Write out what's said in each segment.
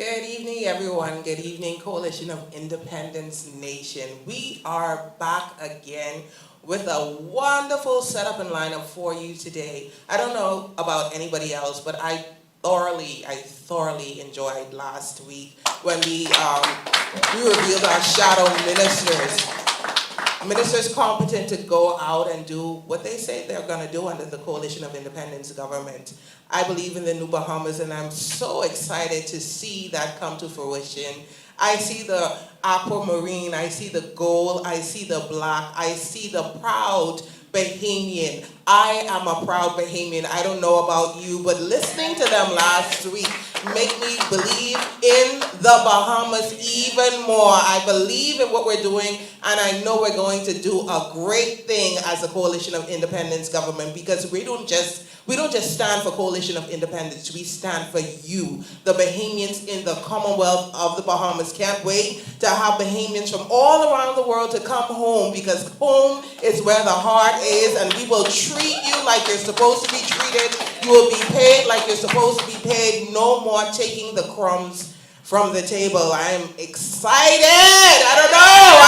Good evening, everyone. Good evening, Coalition of Independence Nation. We are back again with a wonderful setup and lineup for you today. I don't know about anybody else, but I thoroughly enjoyed last week when we revealed our shadow ministers. Ministers competent to go out and do what they say they're going to do under the Coalition of Independence government. I believe in the New Bahamas, and I'm so excited to see that come to fruition. I see the aquamarine, I see the gold, I see the black, I see the proud Bahamian. I am a proud Bahamian. I don't know about you, but listening to them last week make me believe in the Bahamas even more. I believe in what we're doing, and I know we're going to do a great thing as a Coalition of Independence government, because we don't just stand for Coalition of Independence. We stand for you, the Bahamians in the Commonwealth of the Bahamas. Can't wait to have Bahamians from all around the world to come home, because home is where the heart is, and we will treat you like you're supposed to be treated. You will be paid like you're supposed to be paid. No more taking the crumbs from the table. I am excited. I don't know.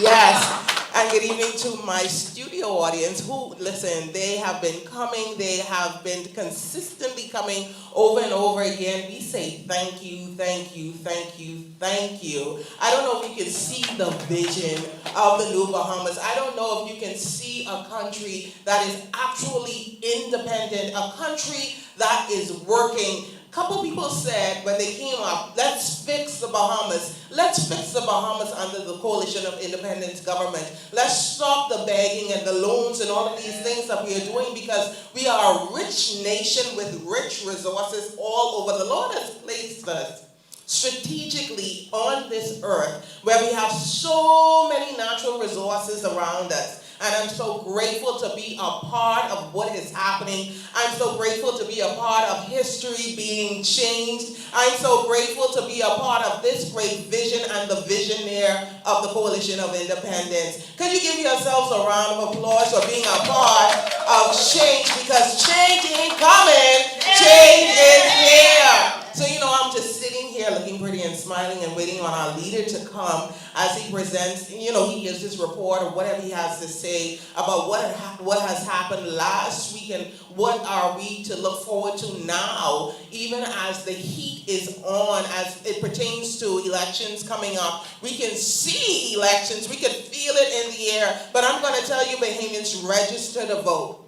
Yes. And good evening to my studio audience who, listen, they have been coming. They have been consistently coming over and over again. We say thank you, thank you, thank you, thank you. I don't know if you can see the vision of the New Bahamas. I don't know if you can see a country that is actually independent, a country that is working. A couple people said when they came up, let's fix the Bahamas. Let's fix the Bahamas under the Coalition of Independence government. Let's stop the begging and the loans and all of these things that we are doing, because we are a rich nation with rich resources all over. The Lord has placed us strategically on this earth where we have so many natural resources around us. And I'm so grateful to be a part of what is happening. I'm so grateful to be a part of history being changed. I'm so grateful to be a part of this great vision and the visionaire of the Coalition of Independence. Could you give yourselves a round of applause for being a part of change? Because change ain't coming, change is here. So, I'm just sitting here looking pretty and smiling and waiting on our leader to come as he presents, he gives his report or whatever he has to say about what has happened last week and what are we to look forward to now, even as the heat is on, as it pertains to elections coming up. We can see elections, we can feel it in the air, but I'm going to tell you, Bahamians, register to vote.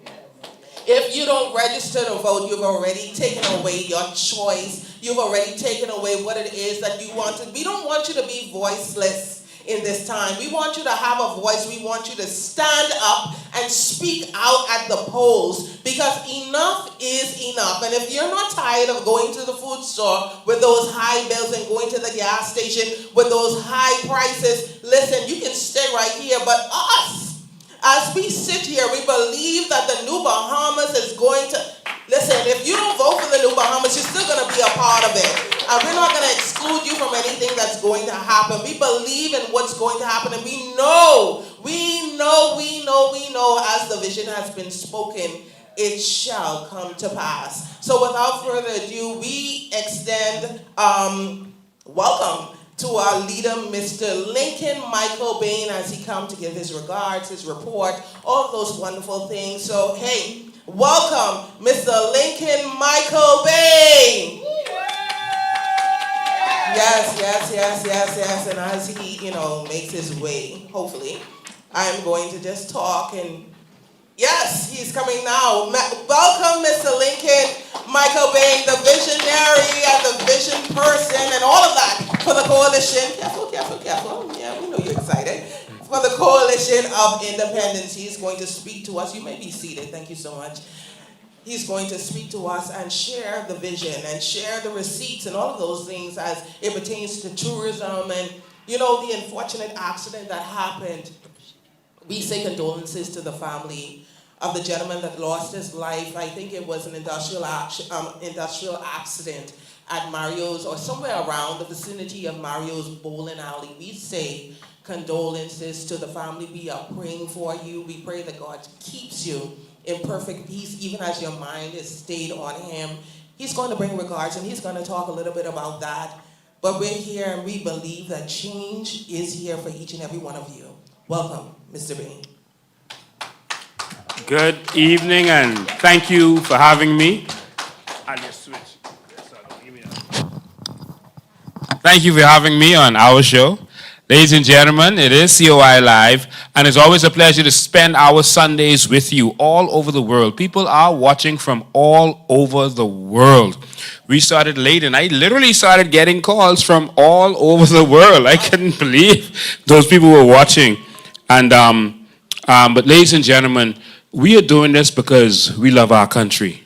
If you don't register to vote, you've already taken away your choice. You've already taken away what it is that you want to. We don't want you to be voiceless in this time. We want you to have a voice. We want you to stand up and speak out at the polls, because enough is enough. And if you're not tired of going to the food store with those high bills and going to the gas station with those high prices, listen, you can stay right here. But us, as we sit here, we believe that the New Bahamas is going to, listen, if you don't vote for the New Bahamas, you're still going to be a part of it. And we're not going to exclude you from anything that's going to happen. We believe in what's going to happen, and we know, as the vision has been spoken, it shall come to pass. So without further ado, we extend welcome to our leader, Mr. Lincoln Michael Bain, as he comes to give his regards, his report, all of those wonderful things. So, hey, welcome, Mr. Lincoln Michael Bain. Yes. And as he, makes his way, hopefully, I'm going to just talk and yes, he's coming now. Welcome, Mr. Lincoln Michael Bain, the visionary and the vision person and all of that for the Coalition. Careful. Yeah, we know you're excited. For the Coalition of Independence. He's going to speak to us. You may be seated. Thank you so much. He's going to speak to us and share the vision and share the receipts and all of those things as it pertains to tourism and, the unfortunate accident that happened. We say condolences to the family of the gentleman that lost his life. I think it was an industrial accident at Mario's or somewhere around the vicinity of Mario's bowling alley. We say condolences to the family. We are praying for you. We pray that God keeps you in perfect peace, even as your mind is stayed on him. He's going to bring regards, and he's going to talk a little bit about that. But we're here, and we believe that change is here for each and every one of you. Welcome, Mr. Bain. Good evening, and thank you for having me. I'll just switch. Thank you for having me on our show. Ladies and gentlemen, it is COI Live, and it's always a pleasure to spend our Sundays with you all over the world. People are watching from all over the world. We started late, and I literally started getting calls from all over the world. I couldn't believe those people were watching. And but ladies and gentlemen, we are doing this because we love our country.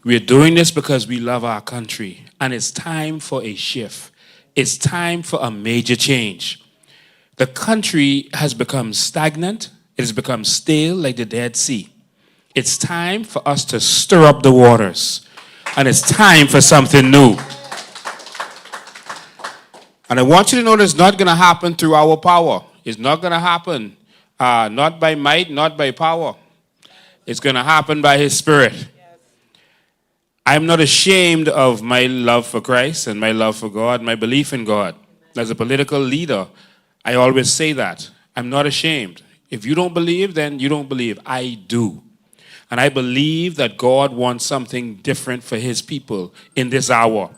We are doing this because we love our country, and it's time for a shift. It's time for a major change. The country has become stagnant. It has become stale like the Dead Sea. It's time for us to stir up the waters. And it's time for something new. And I want you to know that it's not going to happen through our power. It's not going to happen not by might, not by power. It's going to happen by His Spirit. I'm not ashamed of my love for Christ and my love for God, my belief in God. As a political leader, I always say that. I'm not ashamed. If you don't believe, then you don't believe. I do. And I believe that God wants something different for His people in this hour.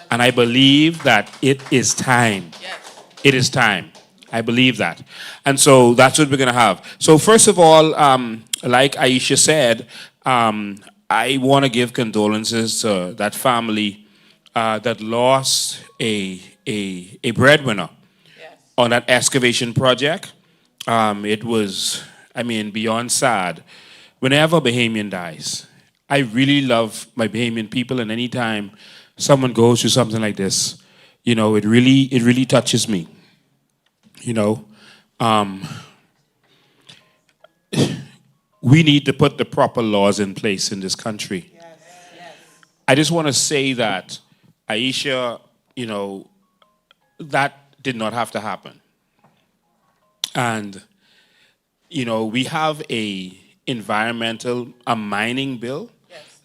And I believe that it is time. It is time. I believe that. And so that's what we're going to have. So first of all, like Aisha said, I want to give condolences to that family that lost a breadwinner on that excavation project. It was, beyond sad. Whenever a Bahamian dies, I really love my Bahamian people, and anytime someone goes through something like this, it really touches me. We need to put the proper laws in place in this country. I just want to say that, Aisha, that did not have to happen. And, we have a mining bill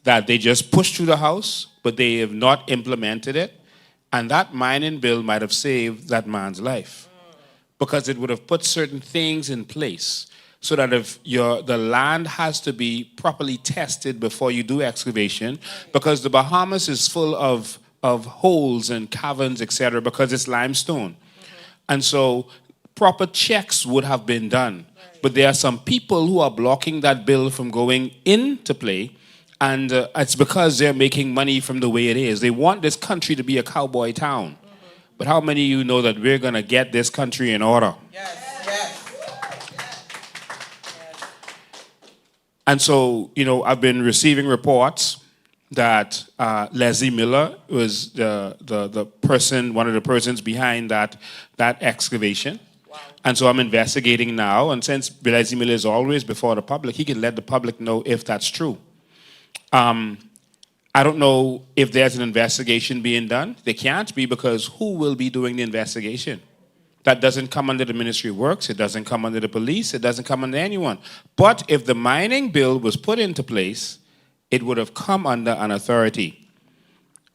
that they just pushed through the House, but they have not implemented it. And that mining bill might have saved that man's life because it would have put certain things in place. So that if the land has to be properly tested before you do excavation, because the Bahamas is full of holes and caverns, etc., because it's limestone. And so proper checks would have been done. But there are some people who are blocking that bill from going into play, and it's because they're making money from the way it is. They want this country to be a cowboy town. But how many of you know that we're going to get this country in order? And so, I've been receiving reports that Leslie Miller was the person, one of the persons behind that excavation. Wow. And so I'm investigating now. And since Leslie Miller is always before the public, he can let the public know if that's true. I don't know if there's an investigation being done. There can't be, because who will be doing the investigation? That doesn't come under the Ministry of Works. It doesn't come under the police. It doesn't come under anyone. But if the mining bill was put into place, it would have come under an authority.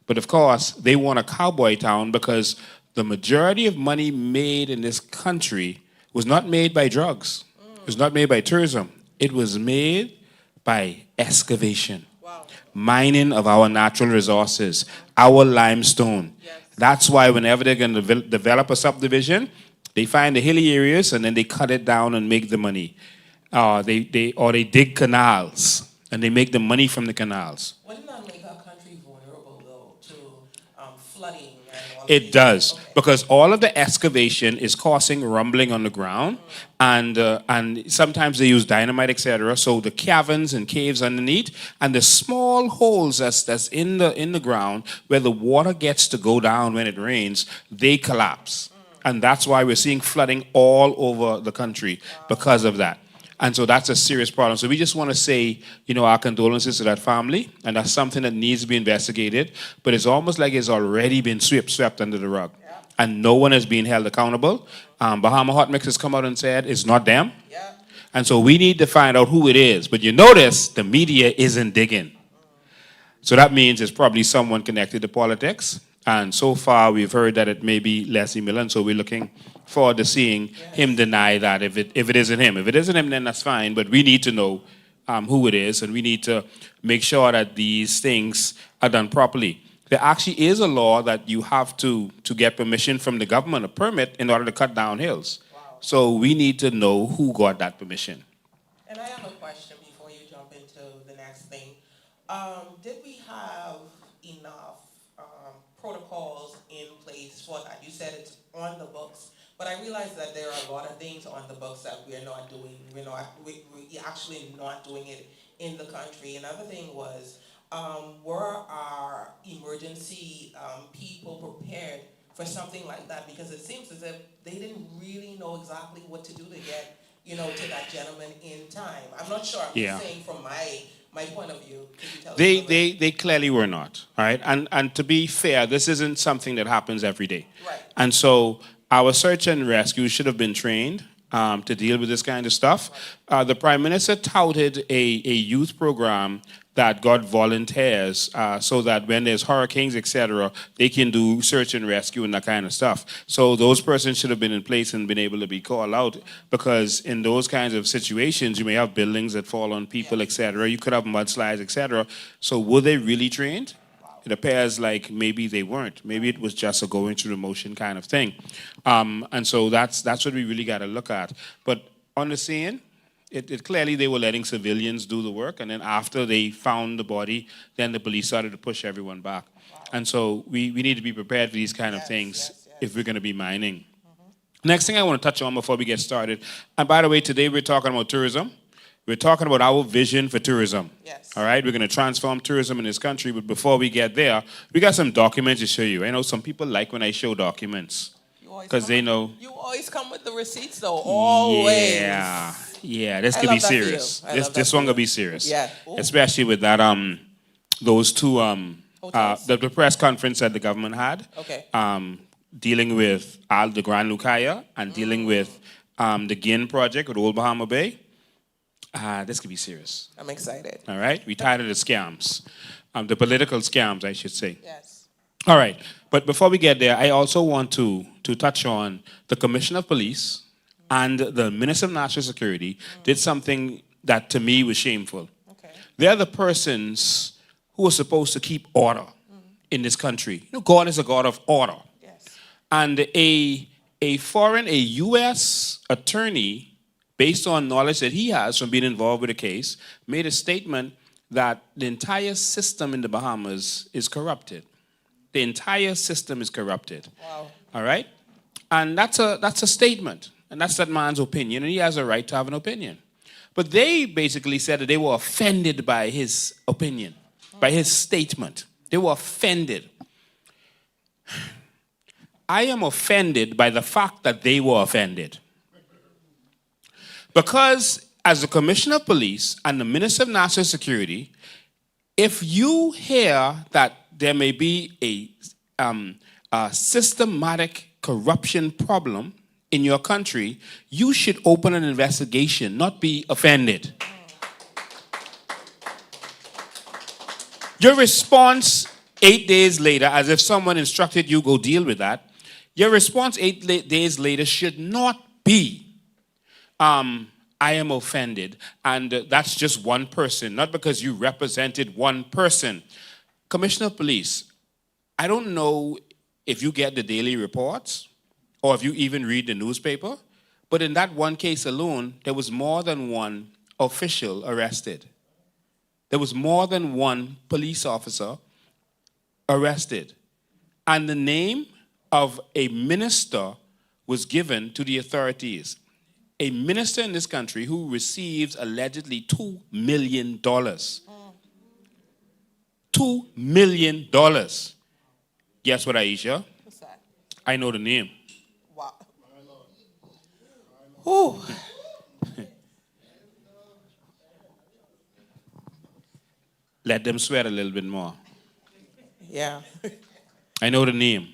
But of course, they want a cowboy town because the majority of money made in this country was not made by drugs. It was not made by tourism. It was made by excavation. Wow. Mining of our natural resources, our limestone. Yes. That's why whenever they're going to develop a subdivision, they find the hilly areas and then they cut it down and make the money. They dig canals and they make the money from the canals. Wouldn't that make our country vulnerable, though, to flooding? It does, because all of the excavation is causing rumbling on the ground, and sometimes they use dynamite, etc. So the caverns and caves underneath, and the small holes that's in the ground where the water gets to go down when it rains, they collapse, and that's why we're seeing flooding all over the country because of that. And so that's a serious problem. So we just want to say, our condolences to that family, and that's something that needs to be investigated. But it's almost like it's already been swept under the rug, and no one is being held accountable. Bahama Hot Mix has come out and said it's not them, and so we need to find out who it is. But you notice the media isn't digging. So that means it's probably someone connected to politics. And so far, we've heard that it may be Leslie Millen. So we're looking forward to seeing him deny that if it isn't him. If it isn't him, then that's fine. But we need to know who it is, and we need to make sure that these things are done properly. There actually is a law that you have to get permission from the government, a permit, in order to cut down hills. Wow. So we need to know who got that permission. And I have a question before you jump into the next thing. Did we have enough protocols in place for that? You said it's on the books, but I realize that there are a lot of things on the books that we're not doing. We're actually not doing it in the country. Another thing was, were our emergency people prepared for something like that? Because it seems as if they didn't really know exactly what to do to get, to that gentleman in time. I'm not sure. I'm just saying from my point of view. Could you tell us a little bit? They clearly were not, all right? And to be fair, this isn't something that happens every day. Right. And so our search and rescue should have been trained to deal with this kind of stuff. The Prime Minister touted a youth program that got volunteers so that when there's hurricanes, etc., they can do search and rescue and that kind of stuff. So those persons should have been in place and been able to be called out, because in those kinds of situations, you may have buildings that fall on people, etc. You could have mudslides, etc. So were they really trained? It appears like maybe they weren't. Maybe it was just a going through the motion kind of thing. And so that's what we really got to look at. But on the scene, it clearly they were letting civilians do the work, and then after they found the body, then the police started to push everyone back. Wow. And so we need to be prepared for these kind of things if we're going to be mining. Mm-hmm. Next thing I want to touch on before we get started, and by the way, today we're talking about tourism. We're talking about our vision for tourism. Yes. All right, we're going to transform tourism in this country, but before we get there, we got some documents to show you. I know some people like when I show documents because they know. You always come with the receipts, though. Always. Yeah, this could be serious. This one could be serious. Yeah. Ooh. Especially with that those two the press conference that the government had. Okay. Dealing with the Grand Lucaya and dealing with the Gin project with Old Bahama Bay. This could be serious. I'm excited. All right? We tired of the scams. The political scams, I should say. Yes. All right. But before we get there, I also want to touch on the Commissioner of Police and the Minister of National Security did something that to me was shameful. Okay. They're the persons who are supposed to keep order in this country. God is a God of order. Yes. And a U.S. attorney, based on knowledge that he has from being involved with a case, made a statement that the entire system in the Bahamas is corrupted. The entire system is corrupted. Wow. All right? And that's a statement. And that's that man's opinion, and he has a right to have an opinion. But they basically said that they were offended by his opinion, by his statement. They were offended. I am offended by the fact that they were offended. Because as the Commissioner of Police and the Minister of National Security, if you hear that there may be a systematic corruption problem in your country, you should open an investigation, not be offended. Your response 8 days later, as if someone instructed you go deal with that, your response 8 days later should not be, I am offended, and that's just one person, not because you represented one person. Commissioner of Police, I don't know if you get the daily reports or if you even read the newspaper, but in that one case alone, there was more than one official arrested. There was more than one police officer arrested. And the name of a minister was given to the authorities. A minister in this country who receives allegedly $2 million. $2 million. Guess what, Aisha? What's that? I know the name. Wow. Ooh. Let them sweat a little bit more. Yeah. I know the name.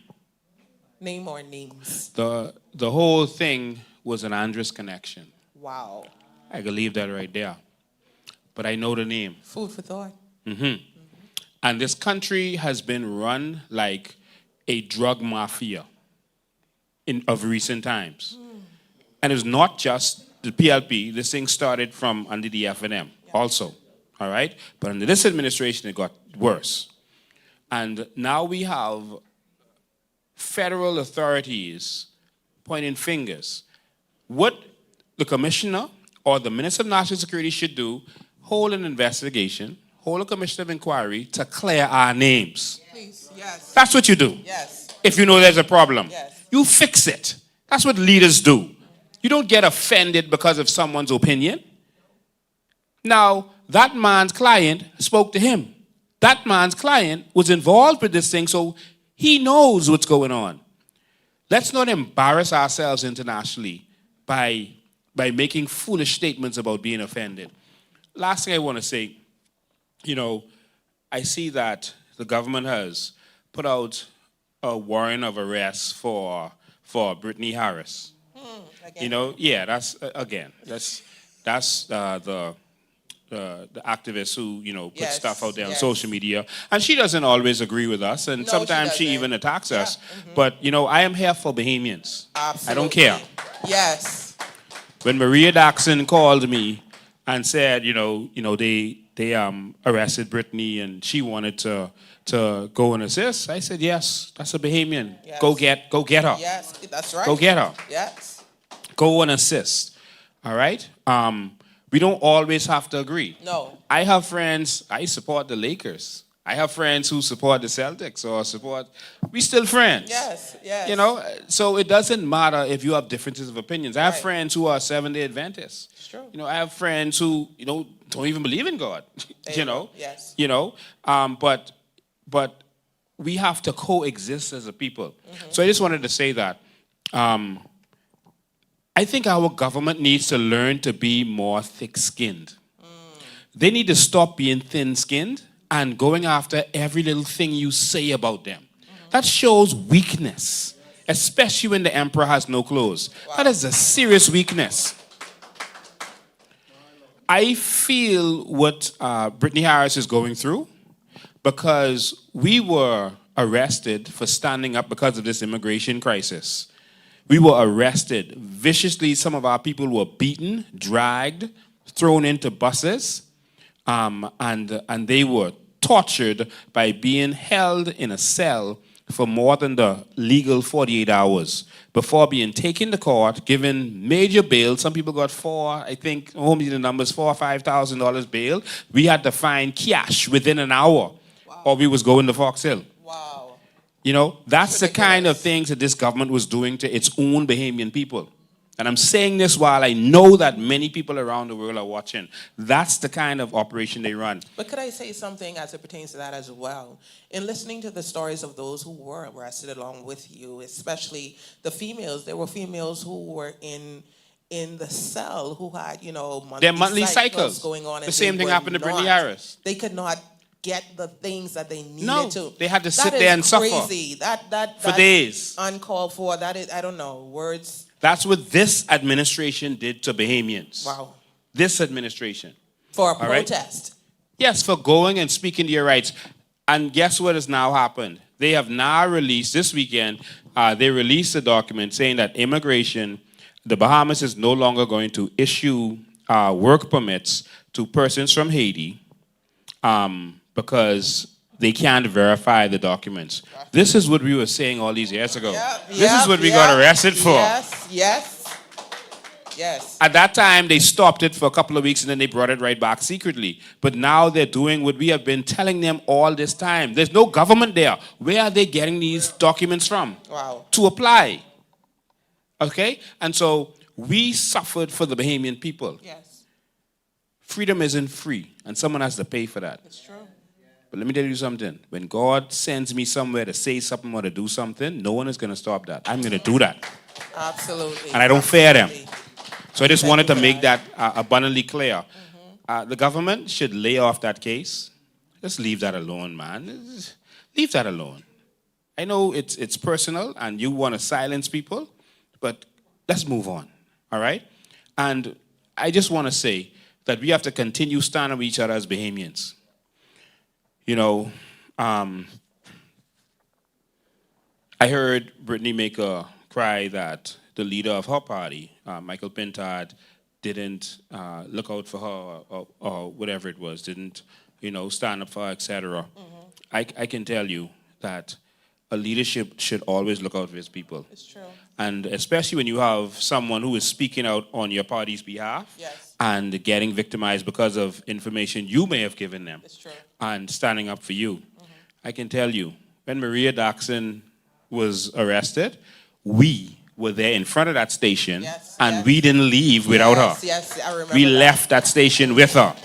Name or names? The whole thing was an Andres connection. Wow. I can leave that right there. But I know the name. Food for thought. Mm-hmm. And this country has been run like a drug mafia of recent times. And it's not just the PLP. This thing started from under the F&M also, all right? But under this administration, it got worse. And now we have federal authorities pointing fingers. What the commissioner or the minister of national security should do, hold an investigation, hold a commission of inquiry to clear our names. Please, yes. That's what you do. Yes. If you know there's a problem. Yes. You fix it. That's what leaders do. You don't get offended because of someone's opinion. Now, that man's client spoke to him. That man's client was involved with this thing, so he knows what's going on. Let's not embarrass ourselves internationally by making foolish statements about being offended. Last thing I want to say, I see that the government has put out a warrant of arrest for Brittany Harris. Again. That's the activists who put stuff out there on social media, and she doesn't always agree with us, and No, sometimes she she doesn't. even attacks us. Mm-hmm. But I am here for Bahamians. Absolutely. I don't care. Yes. When Maria Daxon called me and said, they arrested Brittany and she wanted to go and assist, I said, yes, that's a Bahamian. Yes. Go get her. Yes, that's right. Go get her. Yes. Go and assist. All right? We don't always have to agree. No. I have friends, I support the Lakers. I have friends who support the Celtics we still friends. Yes, yes. So it doesn't matter if you have differences of opinions. I have Right. friends who are Seventh-day Adventists. It's true. I have friends who, don't even believe in God. Yes. But we have to coexist as a people. So I just wanted to say that. I think our government needs to learn to be more thick-skinned. They need to stop being thin-skinned and going after every little thing you say about them. That shows weakness, especially when the emperor has no clothes. Wow. That is a serious weakness. I feel what Brittany Harris is going through because we were arrested for standing up because of this immigration crisis. We were arrested viciously. Some of our people were beaten, dragged, thrown into buses, and they were tortured by being held in a cell for more than the legal 48 hours before being taken to court, given major bail. Some people got $4,000 or $5,000 bail. We had to find cash within an hour, or we was going to Fox Hill. Wow. That's the kind of ridiculous. things that this government was doing to its own Bahamian people. And I'm saying this while I know that many people around the world are watching. That's the kind of operation they run. But could I say something as it pertains to that as well? In listening to the stories of those who were arrested along with you, especially the females, there were females who were in the cell who had, Their monthly cycles going on. The and same they thing were happened to Brittany not- Harris. They could not get the things that they needed No, to. they had to That sit is there and suffer crazy. That for days. uncalled for. That is, I don't know, words. That's what this administration did to Bahamians. Wow. This administration. For a All right? protest. Yes, for going and speaking to your rights. And guess what has now happened? They have now released, this weekend, they released a document saying that immigration, the Bahamas is no longer going to issue work permits to persons from Haiti because they can't verify the documents. This is what we were saying all these years ago. This is what we got arrested for. Yes. At that time, they stopped it for a couple of weeks and then they brought it right back secretly. But now they're doing what we have been telling them all this time. There's no government there. Where are they getting these documents from? Wow. To apply. Okay? And so we suffered for the Bahamian people. Yes. Freedom isn't free, and someone has to pay for that. It's true. But let me tell you something. When God sends me somewhere to say something or to do something, no one is going to stop that. I'm going to do that. Absolutely. And I don't fear them. Absolutely. So I just Thank wanted you to for make that. that abundantly clear. The government should lay off that case. Just leave that alone, man. Just leave that alone. I know it's personal and you want to silence people, but let's move on, all right? And I just want to say that we have to continue standing with each other as Bahamians. Um, I heard Brittany make a cry that the leader of her party, Michael Pintard, didn't look out for her or whatever it was, didn't, stand up for her, etc. I can tell you that a leadership should always look out for its people. It's true. And especially when you have someone who is speaking out on your party's behalf Yes. and getting victimized because of information you may have given them It's true. and standing up for you. I can tell you, when Maria Daxon was arrested, we were there in front of that station, Yes, and yes. we didn't leave without her. Yes, I remember We that. left that station with her.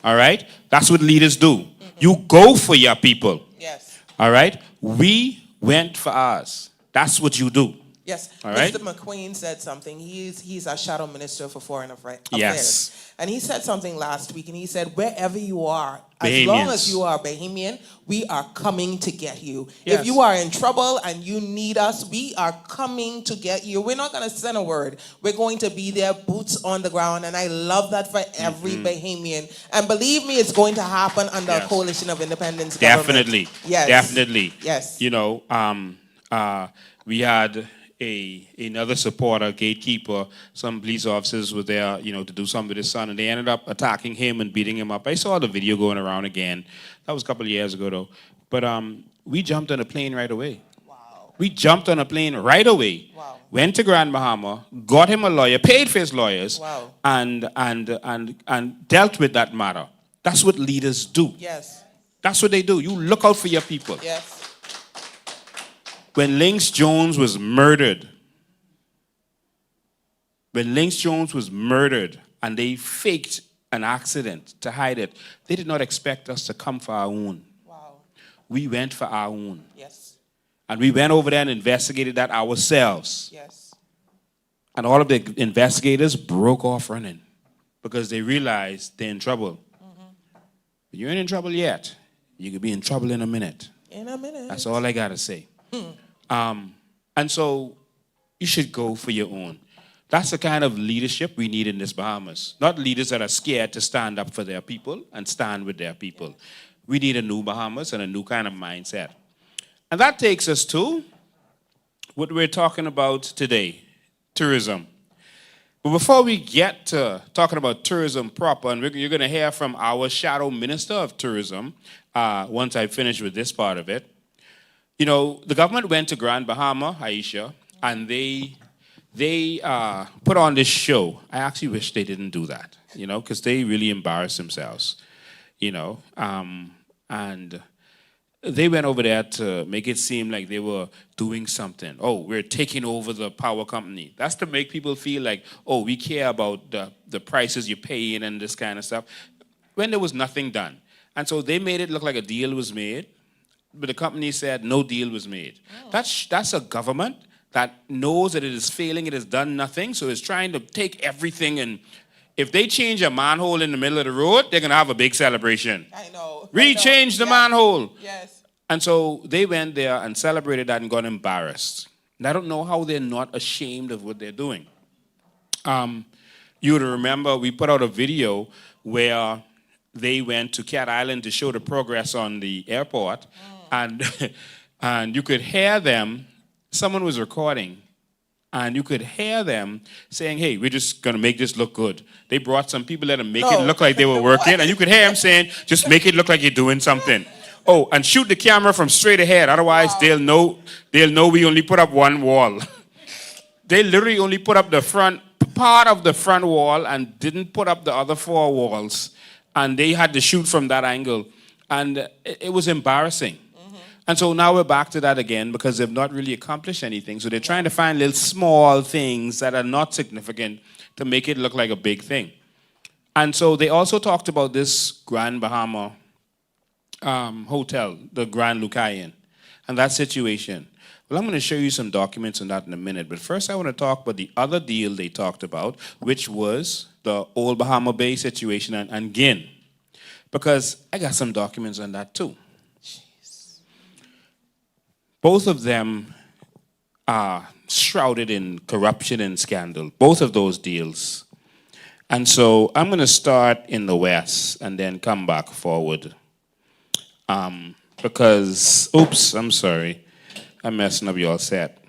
All right? That's what leaders do. You go for your people. Yes. All right? We went for ours. That's what you do. Yes, All right. Mr. McQueen said something. He's our shadow minister for foreign affairs. Yes. And he said something last week, and he said, wherever you are, as long as you are Bahamian, we are coming to get you. Yes. If you are in trouble and you need us, we are coming to get you. We're not going to send a word. We're going to be there, boots on the ground, and I love that for every Bahamian. And believe me, it's going to happen under a Yes. coalition of independence government. Definitely. Yes. Definitely. Yes. We had another supporter, gatekeeper, some police officers were there, to do something with his son, and they ended up attacking him and beating him up. I saw the video going around again. That was a couple of years ago, though. But we jumped on a plane right away. Wow. We jumped on a plane right away. Wow. Went to Grand Bahama, got him a lawyer, paid for his lawyers, Wow. and dealt with that matter. That's what leaders do. Yes. That's what they do. You look out for your people. Yes. When Lynx Jones was murdered, and they faked an accident to hide it, they did not expect us to come for our own. Wow. We went for our own. Yes. And we went over there and investigated that ourselves. Yes. And all of the investigators broke off running because they realized they're in trouble. But you ain't in trouble yet. You could be in trouble in a minute. In a minute. That's all I got to say. And so you should go for your own. That's the kind of leadership we need in this Bahamas. Not leaders that are scared to stand up for their people and stand with their people. We need a new Bahamas and a new kind of mindset. And that takes us to what we're talking about today, tourism. But before we get to talking about tourism proper, and you're going to hear from our shadow minister of tourism once I finish with this part of it. The government went to Grand Bahama, Aisha, and they put on this show. I actually wish they didn't do that, because they really embarrassed themselves, and they went over there to make it seem like they were doing something. Oh, we're taking over the power company. That's to make people feel like, oh, we care about the prices you're paying and this kind of stuff, when there was nothing done. And so they made it look like a deal was made, but the company said no deal was made. Oh. That's a government that knows that it is failing, it has done nothing, so it's trying to take everything, and if they change a manhole in the middle of the road, they're going to have a big celebration. I know. Rechange the manhole. Yes. And so they went there and celebrated that and got embarrassed. And I don't know how they're not ashamed of what they're doing. You would remember we put out a video where they went to Cat Island to show the progress on the airport, and you could hear them. Someone was recording, and you could hear them saying, hey, we're just going to make this look good. They brought some people there to make it look like they were working, and you could hear them saying, just make it look like you're doing something. Oh, and shoot the camera from straight ahead, otherwise they'll know we only put up one wall. They literally only put up the part of the front wall and didn't put up the other four walls, and they had to shoot from that angle, and it was embarrassing. And so now we're back to that again because they've not really accomplished anything. So they're trying to find little small things that are not significant to make it look like a big thing. And so they also talked about this Grand Bahama hotel, the Grand Lucayan, and that situation. Well, I'm going to show you some documents on that in a minute. But first I want to talk about the other deal they talked about, which was the Old Bahama Bay situation and Gin. Because I got some documents on that too. Both of them are shrouded in corruption and scandal, both of those deals. And so I'm going to start in the West and then come back forward. because, oops, I'm sorry. I'm messing up your set.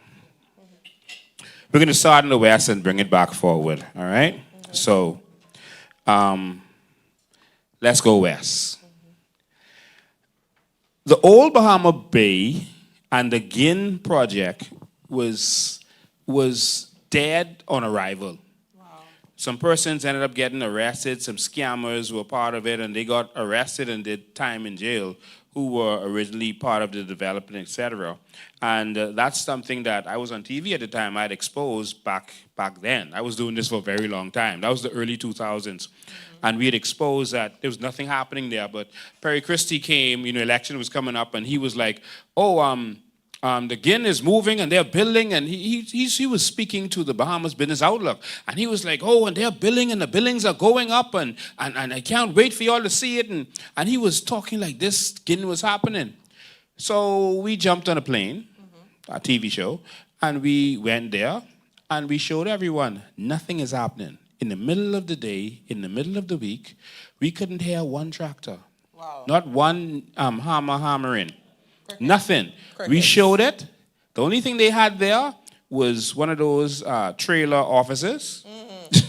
We're going to start in the west and bring it back forward, all right? So, let's go west. The old Bahama Bay and the Ginn project was dead on arrival. Some persons ended up getting arrested. Some scammers were part of it, and they got arrested and did time in jail, who were originally part of the development, etc. And that's something that I was on TV at the time. I'd exposed back then. I was doing this for a very long time. That was the early 2000s. And we had exposed that there was nothing happening there. But Perry Christie came, election was coming up, and he was like, the Ginn is moving and they're building, and he was speaking to the Bahamas Business Outlook, and he was like, and they're building and the buildings are going up, and I can't wait for y'all to see it, and he was talking like this Ginn was happening. So we jumped on a plane, a TV show, and we went there, and we showed everyone nothing is happening. In the middle of the day, in the middle of the week, we couldn't hear one tractor. Wow. Not one hammer hammering. Crickets. Nothing. Crickets. We showed it. The only thing they had there was one of those trailer offices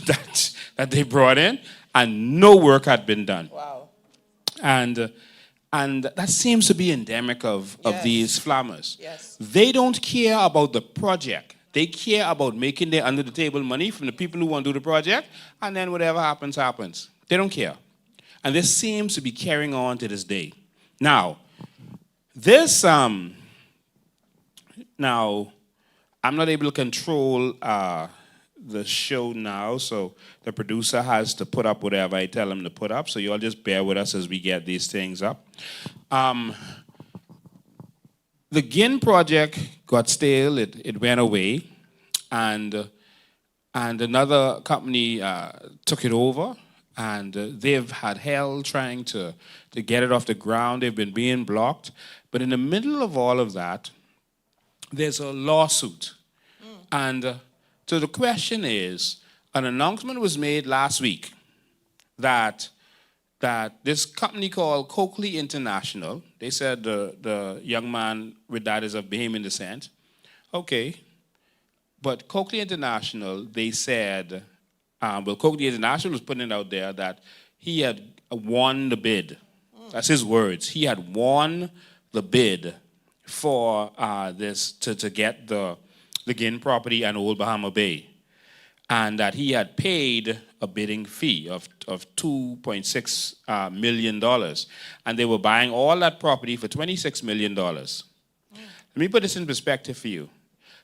that they brought in, and no work had been done. Wow. And that seems to be endemic of these flammers. Yes. They don't care about the project. They care about making their under-the-table money from the people who want to do the project, and then whatever happens, happens. They don't care. And this seems to be carrying on to this day. Now, now, I'm not able to control the show now, so the producer has to put up whatever I tell him to put up, so you all just bear with us as we get these things up. The Ginn project got stale, it went away, and another company took it over, and they've had hell trying to get it off the ground. They've been being blocked. But in the middle of all of that, there's a lawsuit. And so the question is, an announcement was made last week that this company called Coakley International, they said the young man with that is of Bahamian descent. Okay. But Coakley International, they said, Coakley International was putting it out there that he had won the bid. That's his words. He had won the bid for this to get the Ginn property and Old Bahama Bay, and that he had paid a bidding fee of $2.6 million, and they were buying all that property for $26 million. Let me put this in perspective for you.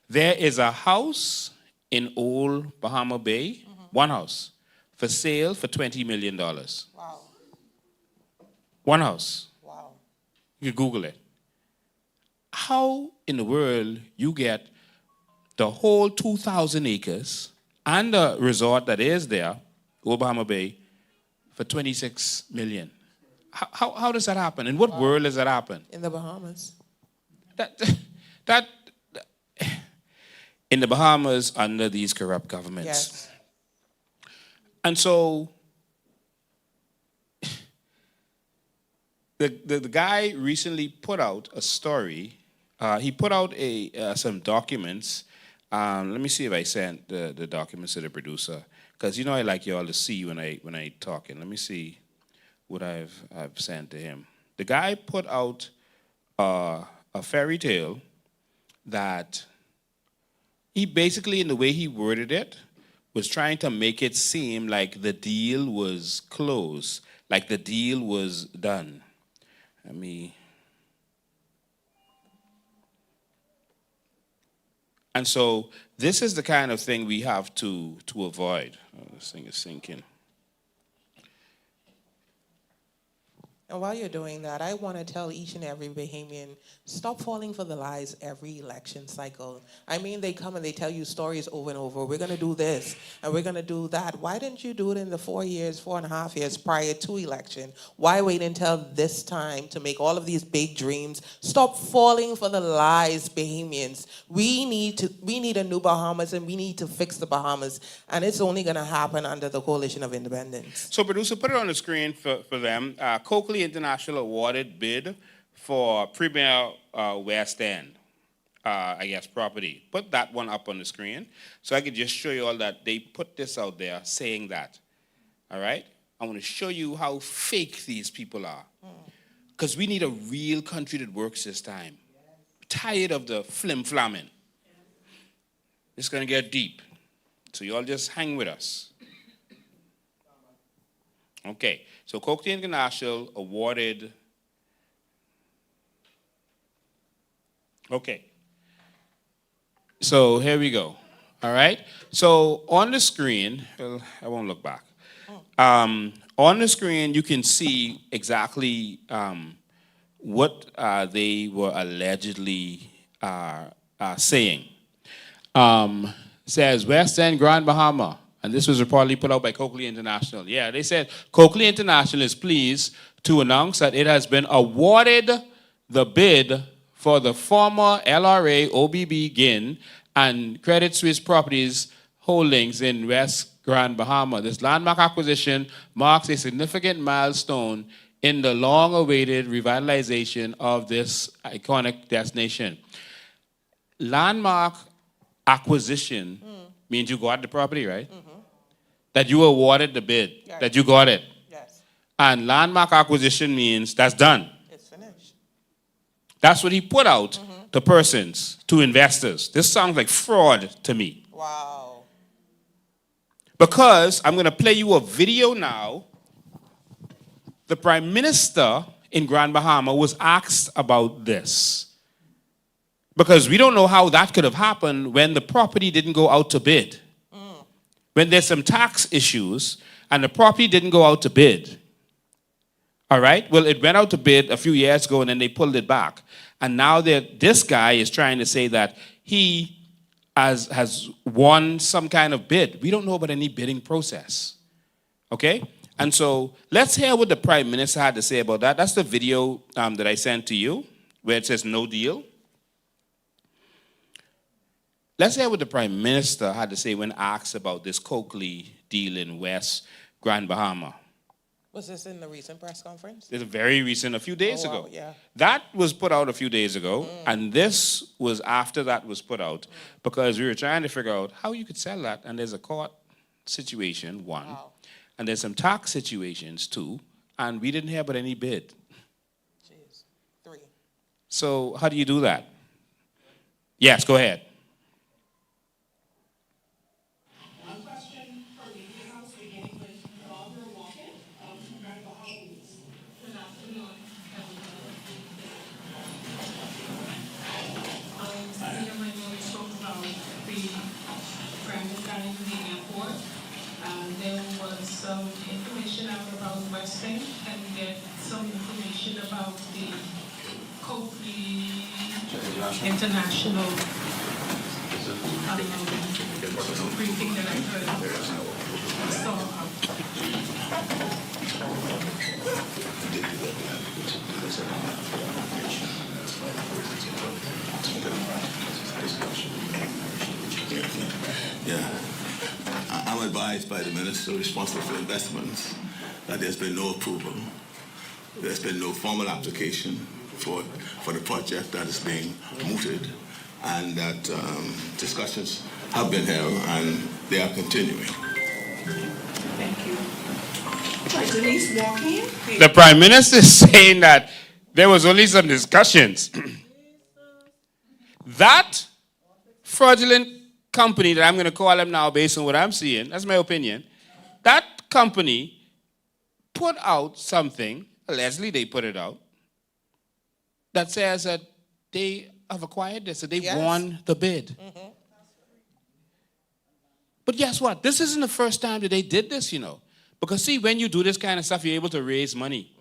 There is a house in Old Bahama Bay, one house, for sale for $20 million. Wow. One house. Wow. You can Google it. How in the world you get the whole 2,000 acres and the resort that is there, Old Bahama Bay, for $26 million? How does that happen? In what world does that happen? In the Bahamas. That in the Bahamas under these corrupt governments. Yes. And so the guy recently put out a story. He put out some documents. Let me see if I sent the documents to the producer, because I like you all to see when I talking. Let me see what I've sent to him. The guy put out a fairy tale that he basically, in the way he worded it, was trying to make it seem like the deal was closed, like the deal was done. And so this is the kind of thing we have to avoid. Oh, this thing is sinking. And while you're doing that, I want to tell each and every Bahamian, stop falling for the lies every election cycle. I mean, they come and they tell you stories over and over. We're going to do this and we're going to do that. Why didn't you do it in the 4.5 years prior to election? Why wait until this time to make all of these big dreams? Stop falling for the lies, Bahamians. We need a new Bahamas, and we need to fix the Bahamas. And it's only going to happen under the Coalition of Independence. So, producer, put it on the screen for them. Coakley International awarded bid for Premier West End, I guess, property. Put that one up on the screen so I could just show you all that they put this out there saying that. All right? I want to show you how fake these people are. Because we need a real country that works this time. Tired of the flim-flamming. It's going to get deep. So you all just hang with us. Okay. So Coakley International awarded. Okay. So here we go. All right. So on the screen, well, I won't look back. On the screen, you can see exactly what they were allegedly saying. Says West End Grand Bahama, and this was reportedly put out by Coakley International. Yeah, they said Coakley International is pleased to announce that it has been awarded the bid for the former LRA, OBB, GIN, and Credit Suisse Properties holdings in West Grand Bahama. This landmark acquisition marks a significant milestone in the long-awaited revitalization of this iconic destination. Landmark acquisition means you got the property, right? That you awarded the bid, Yes. that you got it. Yes, And landmark acquisition means that's done. it's finished. That's what he put out to persons, to investors. This sounds like fraud to me. Wow. Because I'm going to play you a video now. The Prime Minister in Grand Bahama was asked about this. Because we don't know how that could have happened when the property didn't go out to bid. When there's some tax issues and the property didn't go out to bid. All right? Well, it went out to bid a few years ago and then they pulled it back. And now this guy is trying to say that he has won some kind of bid. We don't know about any bidding process. Okay? And so let's hear what the Prime Minister had to say about that. That's the video that I sent to you where it says no deal. Let's hear what the Prime Minister had to say when asked about this Coakley deal in West Grand Bahama. Was this in the recent press conference? It's very recent, a few days wow, ago. yeah. That was put out a few days ago, and this was after that was put out, because we were trying to figure out how you could sell that, and there's a court situation, one, Wow. and there's some tax situations, two, and we didn't hear about any bid. Jeez. 3. So how do you do that? Yes, go ahead. One question from the House, beginning with Barbara Walker of Grand Bahama. Good afternoon, everyone. Earlier when we spoke about the private guy in the airport, there was some information out about Western and get some information about the Coakley International briefing that I heard. So, Yeah. I'm advised by the minister responsible for investments that there's been no approval. There's been no formal application for the project that is being mooted, and that discussions have been held and they are continuing. thank you. Right, Denise Walking. The Prime Minister is saying that there was only some discussions. That fraudulent company that I'm going to call them now based on what I'm seeing, that's my opinion, that company put out something, allegedly they put it out, that says that they have acquired this, that they've Yes. won the bid. But guess what? This isn't the first time that they did this, you know. Because see, when you do this kind of stuff, you're able to raise money.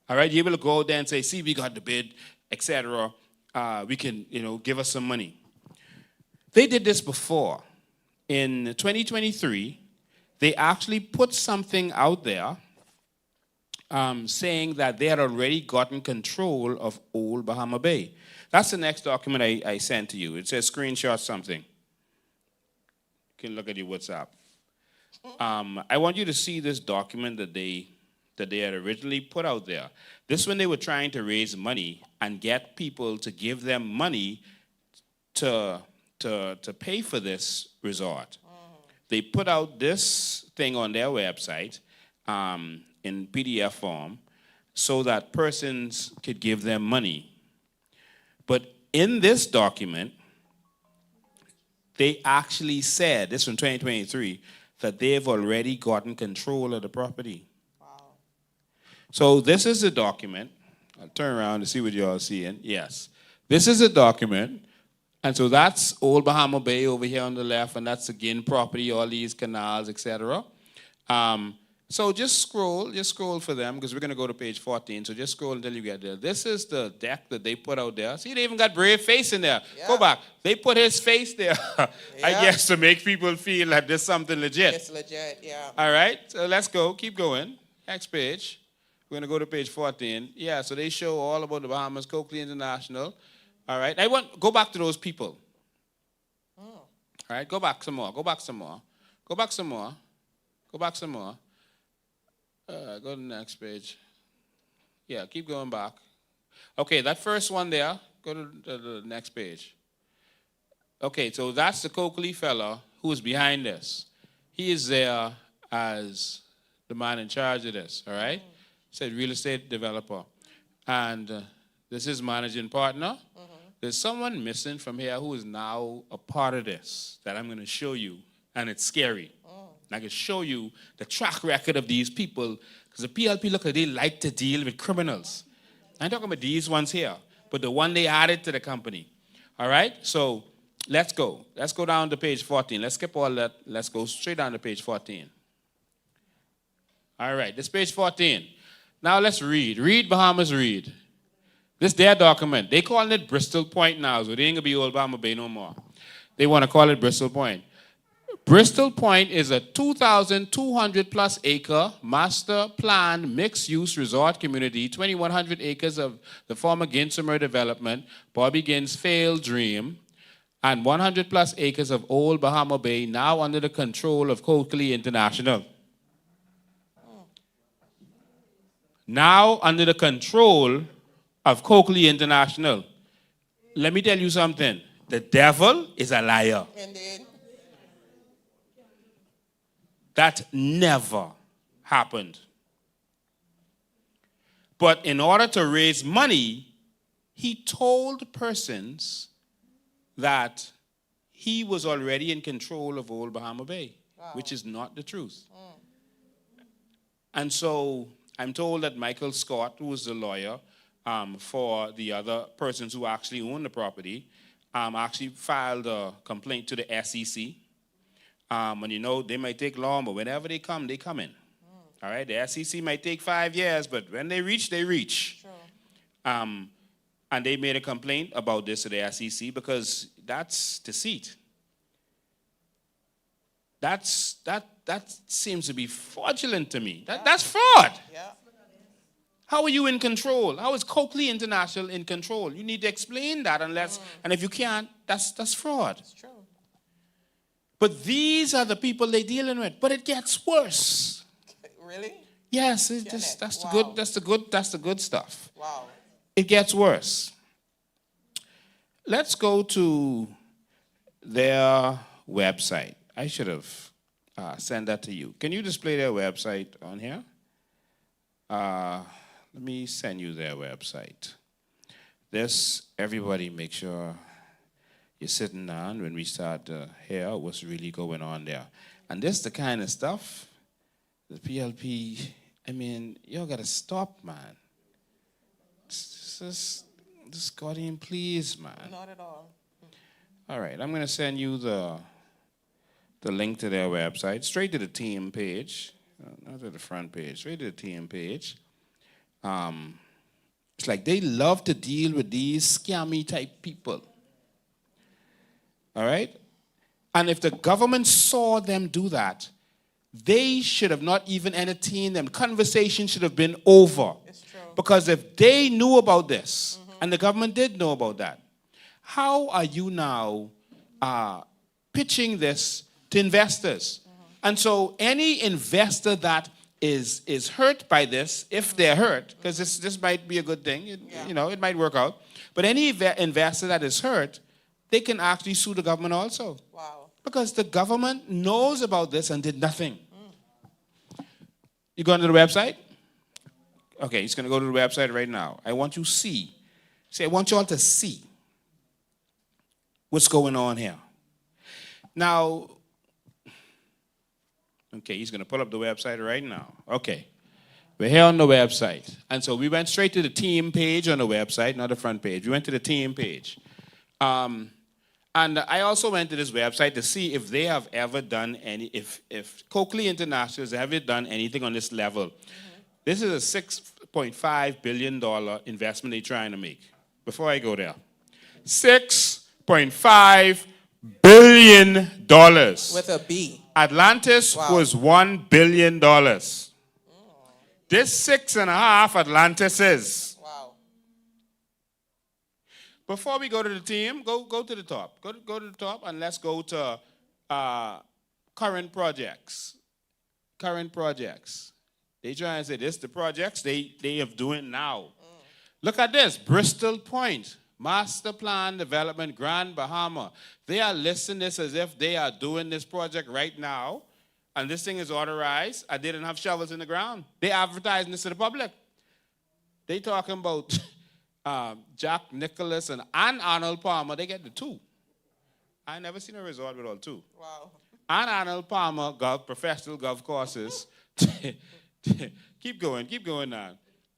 All right? You're able to go out there and say, see, we got the bid, etc. We can, give us some money. They did this before. In 2023, they actually put something out there saying that they had already gotten control of Old Bahama Bay. That's the next document I sent to you. It says screenshot something. You can look at your WhatsApp. I want you to see this document that they that they had originally put out there. This when they were trying to raise money and get people to give them money to pay for this resort. They put out this thing on their website in PDF form so that persons could give them money. But in this document, they actually said, this from 2023, that they've already gotten control of the property. Wow. So this is a document. I'll turn around to see what y'all are seeing. Yes. This is a document. And so that's Old Bahama Bay over here on the left, and that's again property, all these canals, etc. So just scroll for them, because we're going to go to page 14. So just scroll until you get there. This is the deck that they put out there. See, they even got Brave face in there. Yeah. Go back. They put his face there, I Yeah. guess, to make people feel like there's something legit. It's legit, yeah. All right, so let's go. Keep going. Next page. We're going to go to page 14. Yeah, so they show all about the Bahamas, Coakley International. All right, go back to those people. All right, go back some more. Go back some more. Go back some more. Go back some more. Go to the next page. Yeah, keep going back. Okay, that first one there, go to the next page. Okay, so that's the Coakley fella who's behind this. He is there as the man in charge of this, all right? Said real estate developer. And this is managing partner. There's someone missing from here who is now a part of this that I'm going to show you, and it's scary. And I can show you the track record of these people, because the PLP, look, they like to deal with criminals. I'm talking about these ones here, but the one they added to the company. All right? So let's go. Let's go down to page 14. Let's skip all that. Let's go straight down to page 14. All right, this page 14. Now let's read. Read, Bahamas, read. This their document. They calling it Bristol Point now, so they ain't gonna be Old Bahama Bay no more. They want to call it Bristol Point. Bristol Point is a 2,200 plus acre master plan mixed-use resort community, 2,100 acres of the former Ginsumer development, Bobby Ginn's failed dream, and 100 plus acres of Old Bahama Bay, now under the control of Coakley International. Now under the control of Coakley International. Let me tell you something. The devil is a liar. Indeed. That never happened. But in order to raise money, he told persons that he was already in control of Old Bahama Bay, which is not the truth. And so I'm told that Michael Scott, who was the lawyer for the other persons who actually own the property, actually filed a complaint to the SEC. And you know, they might take long, but whenever they come in. All right, the SEC might take 5 years, but when they reach, they reach. True. And they made a complaint about this to the SEC because that's deceit. That seems to be fraudulent to me. That's fraud. Yeah. How are you in control? How is Coakley International in control? You need to explain that unless, and if you can't, that's fraud. It's true. But these are the people they're dealing with. But it gets worse. Really? Yes, it's Janet, just that's wow. the good stuff. Wow. It gets worse. Let's go to their website. I should have sent that to you. Can you display their website on here? Let me send you their website. Everybody make sure you're sitting down when we start to hear what's really going on there. And this the kind of stuff, the PLP, I mean, y'all got to stop, man. Just Guardian, please, man. Not at all. All right, I'm going to send you the link to their website, straight to the team page, not to the front page, straight to the team page. It's like they love to deal with these scammy type people. All right? And if the government saw them do that, they should have not even entertained them. Conversation should have been over. It's true. Because if they knew about this, and the government did know about that, how are you now pitching this to investors? And so any investor that is hurt by this, if they're hurt, because this might be a good thing, it might work out. But any investor that is hurt, they can actually sue the government also. Wow. Because the government knows about this and did nothing. You going to the website? Okay, he's going to go to the website right now. I want you to see. I want you all to see what's going on here. Now, okay, he's going to pull up the website right now. Okay, we're here on the website. And so we went straight to the team page on the website, not the front page. We went to the team page. And I also went to this website to see if they have ever done if Coakley International has ever done anything on this level. This is a $6.5 billion investment they're trying to make. Before I go there, $6.5 billion. With a B. Atlantis was $1 billion. This 6.5 Atlantis is. Wow. Before we go to the team, go to the top. Go to the top and let's go to current projects. Current projects. They try and say this, the projects they have doing now. Look at this, Bristol Point, Master Plan Development, Grand Bahama. They are listing this as if they are doing this project right now, and this thing is authorized, and they didn't have shovels in the ground. They advertising this to the public. They talking about Jack Nicholas and Arnold Palmer. They get the two. I never seen a resort with all two. Wow. And Arnold Palmer professional golf courses. Keep going now.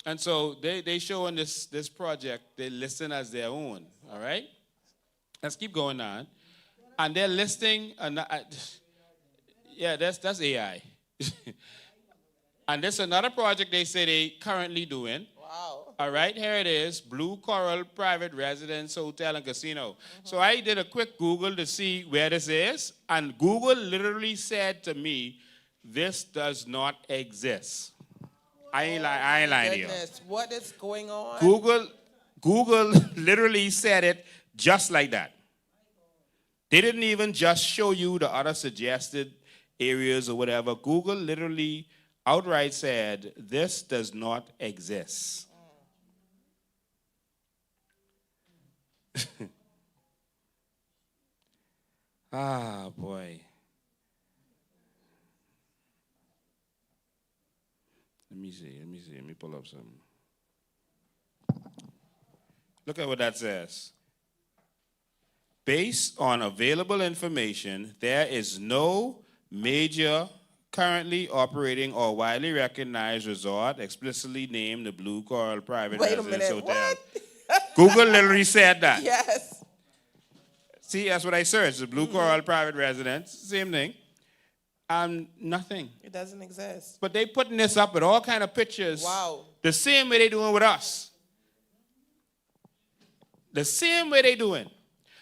And so they showing this project, they listen as their own, all right? Let's keep going on. And they're listing, that's AI. And this another project they say they currently doing. Wow. All right, here it is, Blue Coral Private Residence Hotel and Casino. So I did a quick Google to see where this is, and Google literally said to me, this does not exist. I ain't lying to you. What is going on? Google literally said it just like that. They didn't even just show you the other suggested areas or whatever. Google literally outright said, this does not exist. Ah, boy. Let me see. Let me pull up something. Look at what that says. Based on available information, there is no major currently operating or widely recognized resort explicitly named the Blue Coral Private Residence Hotel. What? Google literally said that. Yes. See, that's what I searched. The Blue Coral Private Residence, same thing. Nothing. It doesn't exist. But they putting this up with all kind of pictures. Wow. The same way they doing with us. The same way they doing.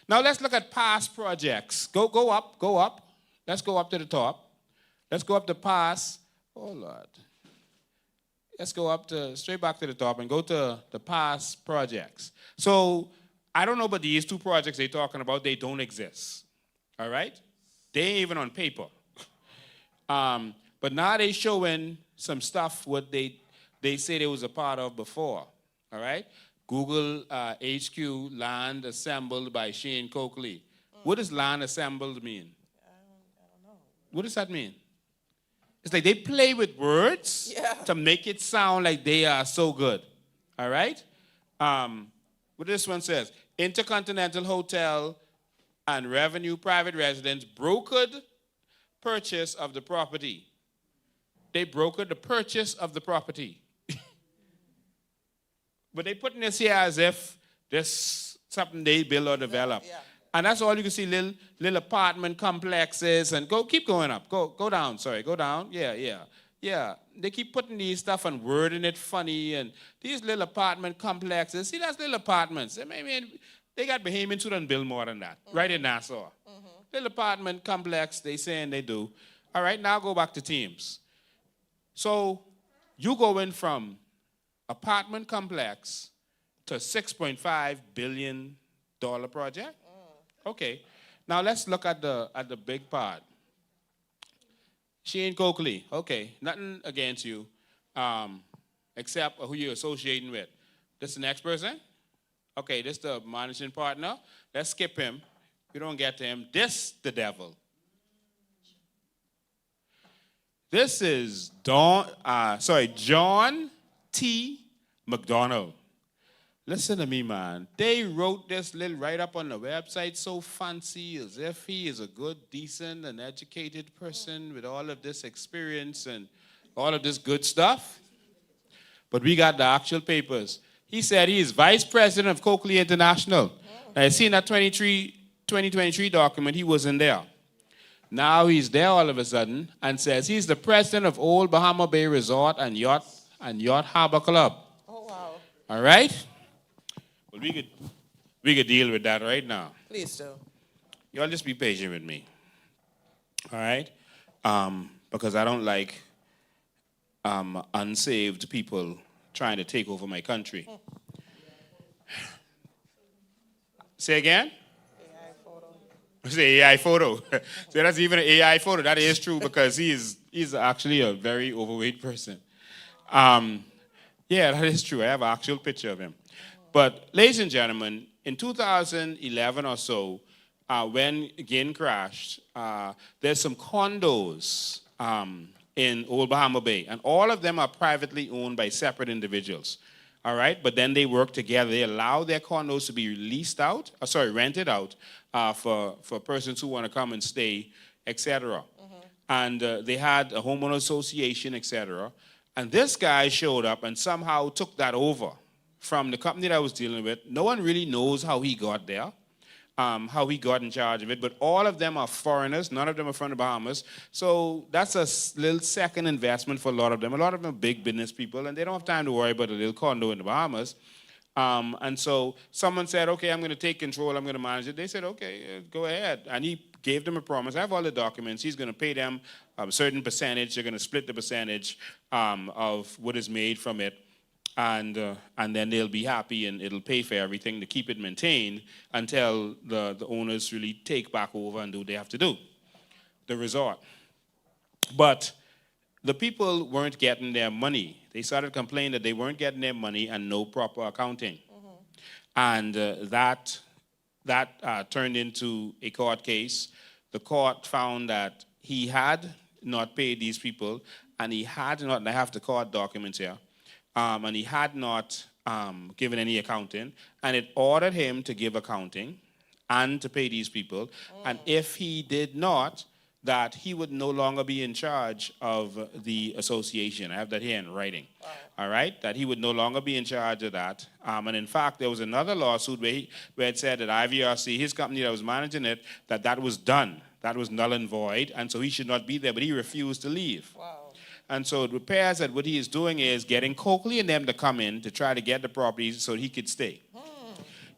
Now let's look at past projects. Go up. Let's go up to the top. Let's go up to past. Oh Lord. Let's go up to straight back to the top and go to the past projects. So I don't know, but these two projects they're talking about, they don't exist. All right? They ain't even on paper. But now they showing some stuff what they say they was a part of before. All right? Google HQ, land assembled by Shane Coakley. What does land assembled mean? I don't know. What does that mean? It's like they play with words to make it sound like they are so good. All right? What this one says, Intercontinental Hotel and Revenue Private Residence brokered purchase of the property. They brokered the purchase of the property. But they putting this here as if this something they build or develop. Yeah. And that's all you can see, little apartment complexes, and keep going up. Go down, sorry, go down. Yeah. They keep putting these stuff and wording it funny, and these little apartment complexes. See, that's little apartments. I mean, they got Bahamians who done build more than that, right in Nassau. Little apartment complex, they saying they do. All right, now go back to teams. So you go in from apartment complex to $6.5 billion project. Okay, now let's look at the big part. Shane Coakley. Okay, nothing against you, um, except who you're associating with. This the next person? Okay, this the managing partner. Let's skip him. We don't get to him. This the devil. This is John T. McDonald. Listen to me, man. They wrote this little write-up on the website so fancy, as if he is a good, decent, and educated person with all of this experience and all of this good stuff. But we got the actual papers. He said he is vice president of Coakley International. Now, I seen that 2023 document, he wasn't there. Now he's there all of a sudden and says he's the president of Old Bahama Bay Resort and Yacht Harbor Club. Oh, wow. All right? Well, we could deal with that right now. Please do. Y'all just be patient with me. All right? Because I don't like unsaved people trying to take over my country. Say again? AI photo. Say AI photo. So that's even an AI photo. That is true because he's actually a very overweight person. Yeah, that is true. I have an actual picture of him. But ladies and gentlemen, in 2011 or so, when Gin crashed, there's some condos in Old Bahama Bay, and all of them are privately owned by separate individuals. All right, but then they work together. They allow their condos to be rented out for persons who want to come and stay, etc. And they had a homeowner association, etc. And this guy showed up and somehow took that over from the company that I was dealing with. No one really knows how he got there, how he got in charge of it, but all of them are foreigners. None of them are from the Bahamas. So that's a little second investment for a lot of them. A lot of them are big business people, and they don't have time to worry about a little condo in the Bahamas. And so someone said, okay, I'm going to take control. I'm going to manage it. They said, okay, go ahead. And he gave them a promise. I have all the documents. He's going to pay them a certain percentage. They're going to split the percentage of what is made from it. And then they'll be happy, and it'll pay for everything to keep it maintained until the owners really take back over and do what they have to do, the resort. But the people weren't getting their money. They started complaining that they weren't getting their money and no proper accounting. And that turned into a court case. The court found that he had not paid these people, and he had not, and I have the court documents here, and he had not given any accounting, and it ordered him to give accounting and to pay these people. And if he did not, that he would no longer be in charge of the association. I have that here in writing. Wow. All right? That he would no longer be in charge of that. And in fact, there was another lawsuit where it said that IVRC, his company that was managing it, that was done. That was null and void, and so he should not be there, but he refused to leave. Wow. And so it appears that what he is doing is getting Coakley and them to come in to try to get the properties so he could stay.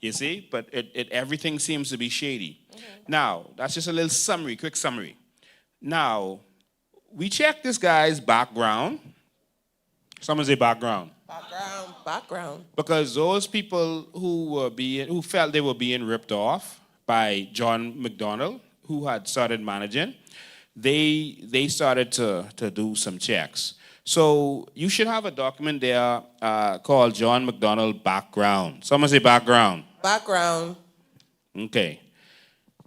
You see? But everything seems to be shady. Now, that's just a little summary, quick summary. Now, we checked this guy's background. Someone say background. Background. Because those people who felt they were being ripped off by John McDonald, who had started managing, they started to do some checks. So you should have a document there called John McDonald background. Someone say background. Background. Okay.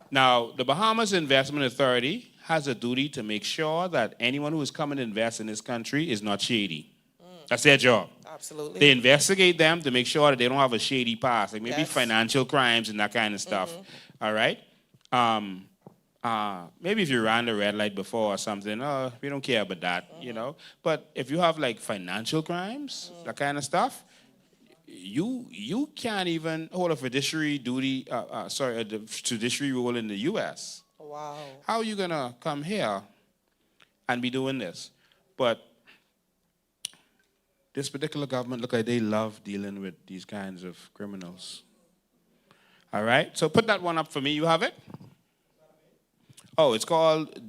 Now, the Bahamas Investment Authority has a duty to make sure that anyone who is coming to invest in this country is not shady. That's their job. Absolutely. They investigate them to make sure that they don't have a shady past, like maybe financial crimes and that kind of stuff. All right? Maybe if you ran the red light before or something, we don't care about that, you know. But if you have like financial crimes, that kind of stuff, you can't even hold a fiduciary duty, a fiduciary role in the U.S. Wow. How are you going to come here and be doing this? But this particular government, look like they love dealing with these kinds of criminals. All right? So put that one up for me. You have it? Oh, it's called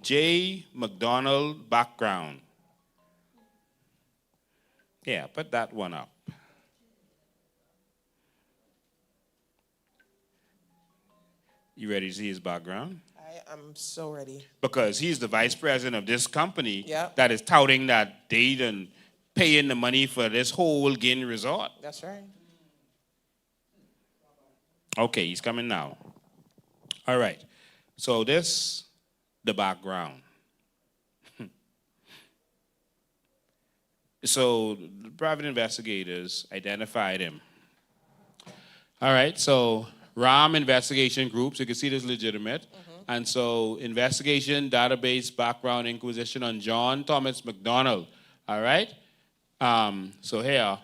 J. McDonald Background. Yeah, put that one up. You ready to see his background? I I am so ready. Because he's the vice president of this company Yep. that is touting that they done paying the money for this whole Guinea resort. That's right. Okay, he's coming now. All right. So this the background. So the private investigators identified him. All right, so RAM investigation groups, you can see this legitimate. And so investigation, database, background, inquisition on John Thomas McDonald. All right? So here,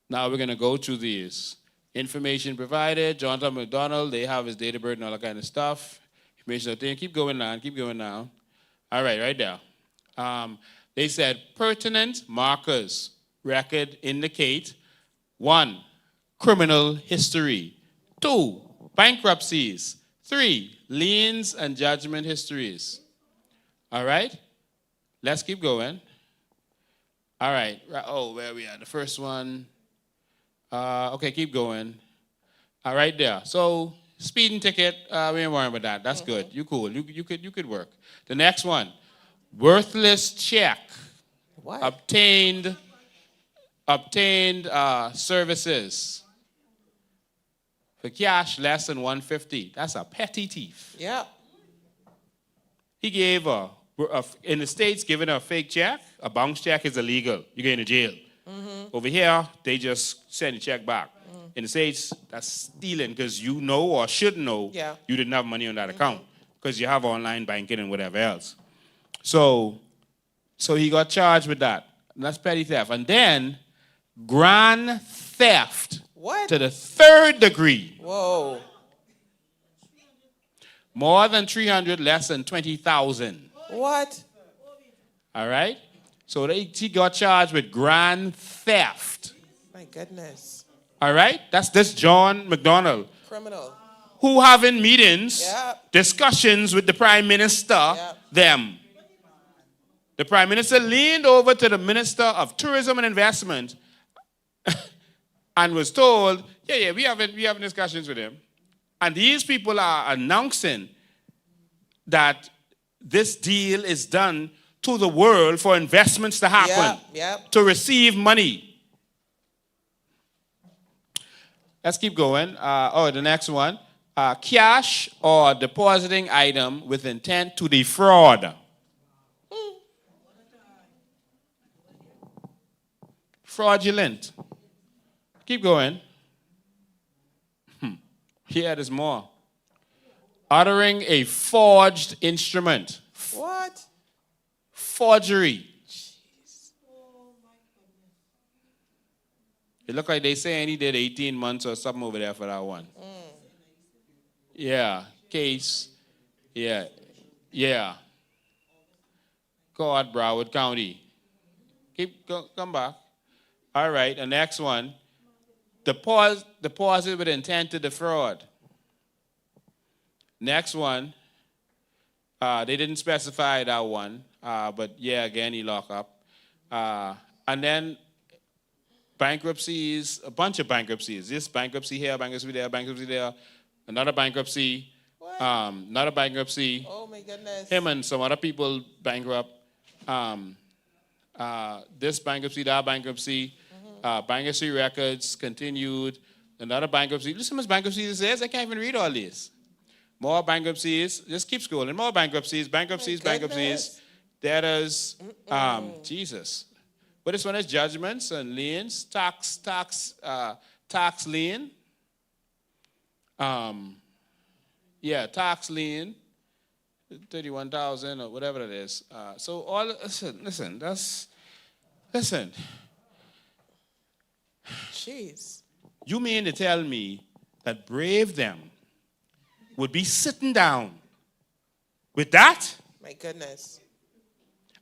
now we're gonna go through these. Information provided, John Thomas McDonald, they have his date of birth and all that kind of stuff. Information thing, keep going now. All right, right there. They said pertinent markers record indicate 1, criminal history. 2, bankruptcies. 3, liens and judgment histories. All right? Let's keep going. All right. Oh, where we at? The first one. Okay, keep going. All right, there. So, speeding ticket, we ain't worrying about that. That's good. You cool. You could work. The next one. Worthless check. What? Obtained services for cash less than $150. That's a petty thief. Yeah. He gave in the States, giving a fake check, a bounce check is illegal. You get into jail. Over here, they just send the check back. In the States, that's stealing because you know or should know you didn't have money on that account because you have online banking and whatever else. So he got charged with that. And that's petty theft. And then grand theft What? to the 3rd degree. Whoa. More than 300, less than 20,000. What? All right? So he got charged with grand theft. My goodness. All right? That's this John McDonald, Criminal. who having meetings, Yep. discussions with the prime minister, Yep. them. The prime minister leaned over to the minister of tourism and investment and was told, we having discussions with him. And these people are announcing that this deal is done to the world for investments to happen, to receive money. Let's keep going. The next one. Cash or depositing item with intent to defraud. Fraudulent. Keep going. Here there's more. Uttering a forged instrument. What? Forgery. It looked like they saying he did 18 months or something over there for that one. Yeah. Case. Yeah. God, Broward County. Come back. All right, the next one. Deposit with intent to defraud. Next one. They didn't specify that one, but again, he locked up. And then bankruptcies, a bunch of bankruptcies. This bankruptcy here, bankruptcy there, another bankruptcy, another bankruptcy. Oh my goodness. Him and some other people bankrupt. This bankruptcy, that bankruptcy. Bankruptcy records continued. Another bankruptcy. Listen how much bankruptcies it says. I can't even read all this. More bankruptcies. Just keep scrolling. More bankruptcies. Debtors. Jesus. But this one is judgments and liens. Tax lien. Tax lien. 31,000 or whatever it is. Listen. Jeez. You mean to tell me that Brave them would be sitting down with that My goodness.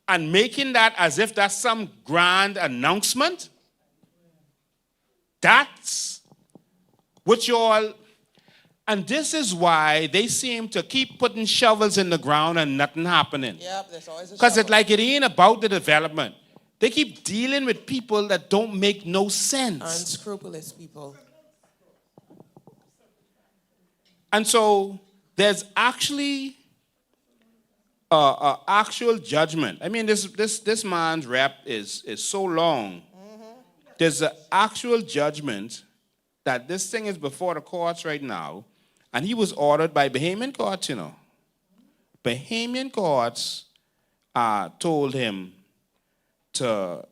and making that as if that's some grand announcement? That's what you all... And this is why they seem to keep putting shovels in the ground and nothing happening. Yep, there's always a Because shovel. it's like it ain't about the development. They keep dealing with people that don't make no sense. Unscrupulous people. And so there's actually actual judgment. I mean, this man's rep is so long. There's an actual judgment that this thing is before the courts right now, and he was ordered by Bahamian courts, you know. Bahamian courts told him to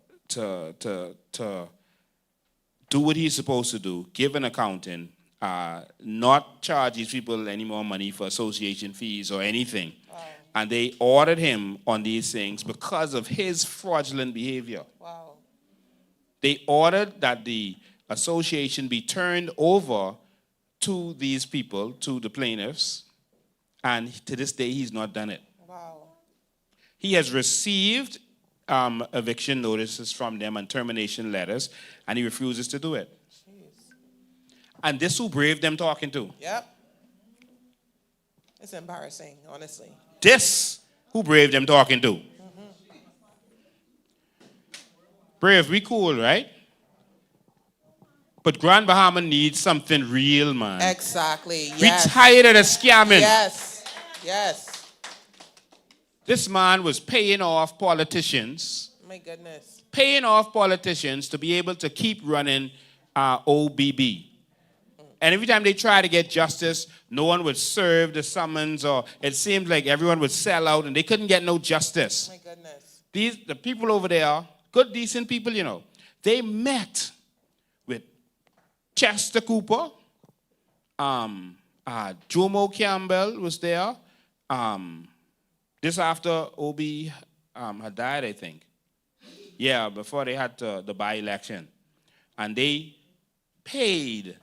do what he's supposed to do, give an accounting, not charge these people any more money for association fees or anything. Wow. And they ordered him on these things because of his fraudulent behavior. Wow. They ordered that the association be turned over to these people, to the plaintiffs, and to this day he's not done it. Wow. He has received eviction notices from them and termination letters, and he refuses to do it. Jeez. And this who Brave them talking to. Yep. It's embarrassing, honestly. This who Brave them talking to. Brave, we cool, right? But Grand Bahama needs something real, man. Exactly. We Yes. tired of the scamming. Yes. Yes. This man was paying off politicians, My goodness. to be able to keep running OBB. And every time they try to get justice, no one would serve the summons, or it seemed like everyone would sell out and they couldn't get no justice. My goodness. The people over there, good, decent people, you know, they met with Chester Cooper, Jomo Campbell was there. This after Obi had died, I think. Yeah, before they had the by-election. And they paid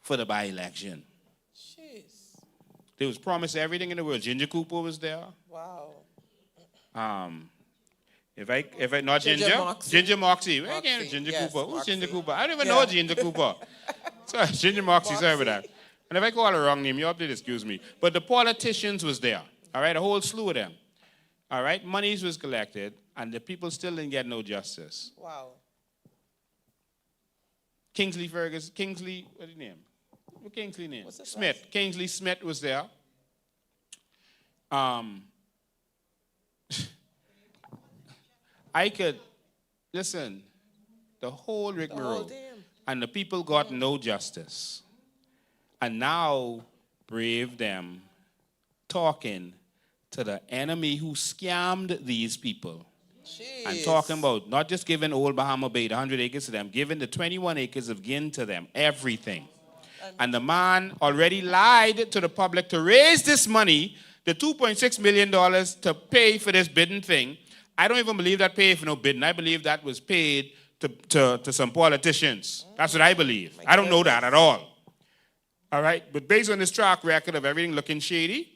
for the by-election. Jeez. They was promised everything in the world. Ginger Cooper was there. Wow. If I not Ginger Ginger, Moxie. Ginger Moxie. Where Moxie, again, Ginger yes, Cooper? Who's Moxie. Ginger Cooper? I don't even Yeah. know Ginger Cooper. Sorry, Ginger Moxie, sorry about Moxie. that. And if I call her wrong name, you have to excuse me. But the politicians was there. All right, a whole slew of them. All right, monies was collected, and the people still didn't get no justice. Wow. Kingsley Ferguson, what's his name? What Kingsley name? What's his Smith. last? Kingsley Smith was there. I could, listen, the whole The whole rigmarole, damn. and the people got no justice. And now, Brave them talking to the enemy who scammed these people. Jeez. And talking about not just giving Old Bahama Bay the 100 acres to them, giving the 21 acres of Gin to them, everything. And the man already lied to the public to raise this money, the $2.6 million to pay for this bidding thing. I don't even believe that paid for no bidding. I believe that was paid to some politicians. That's what I believe. I don't know that at all. All right? But based on this track record of everything looking shady,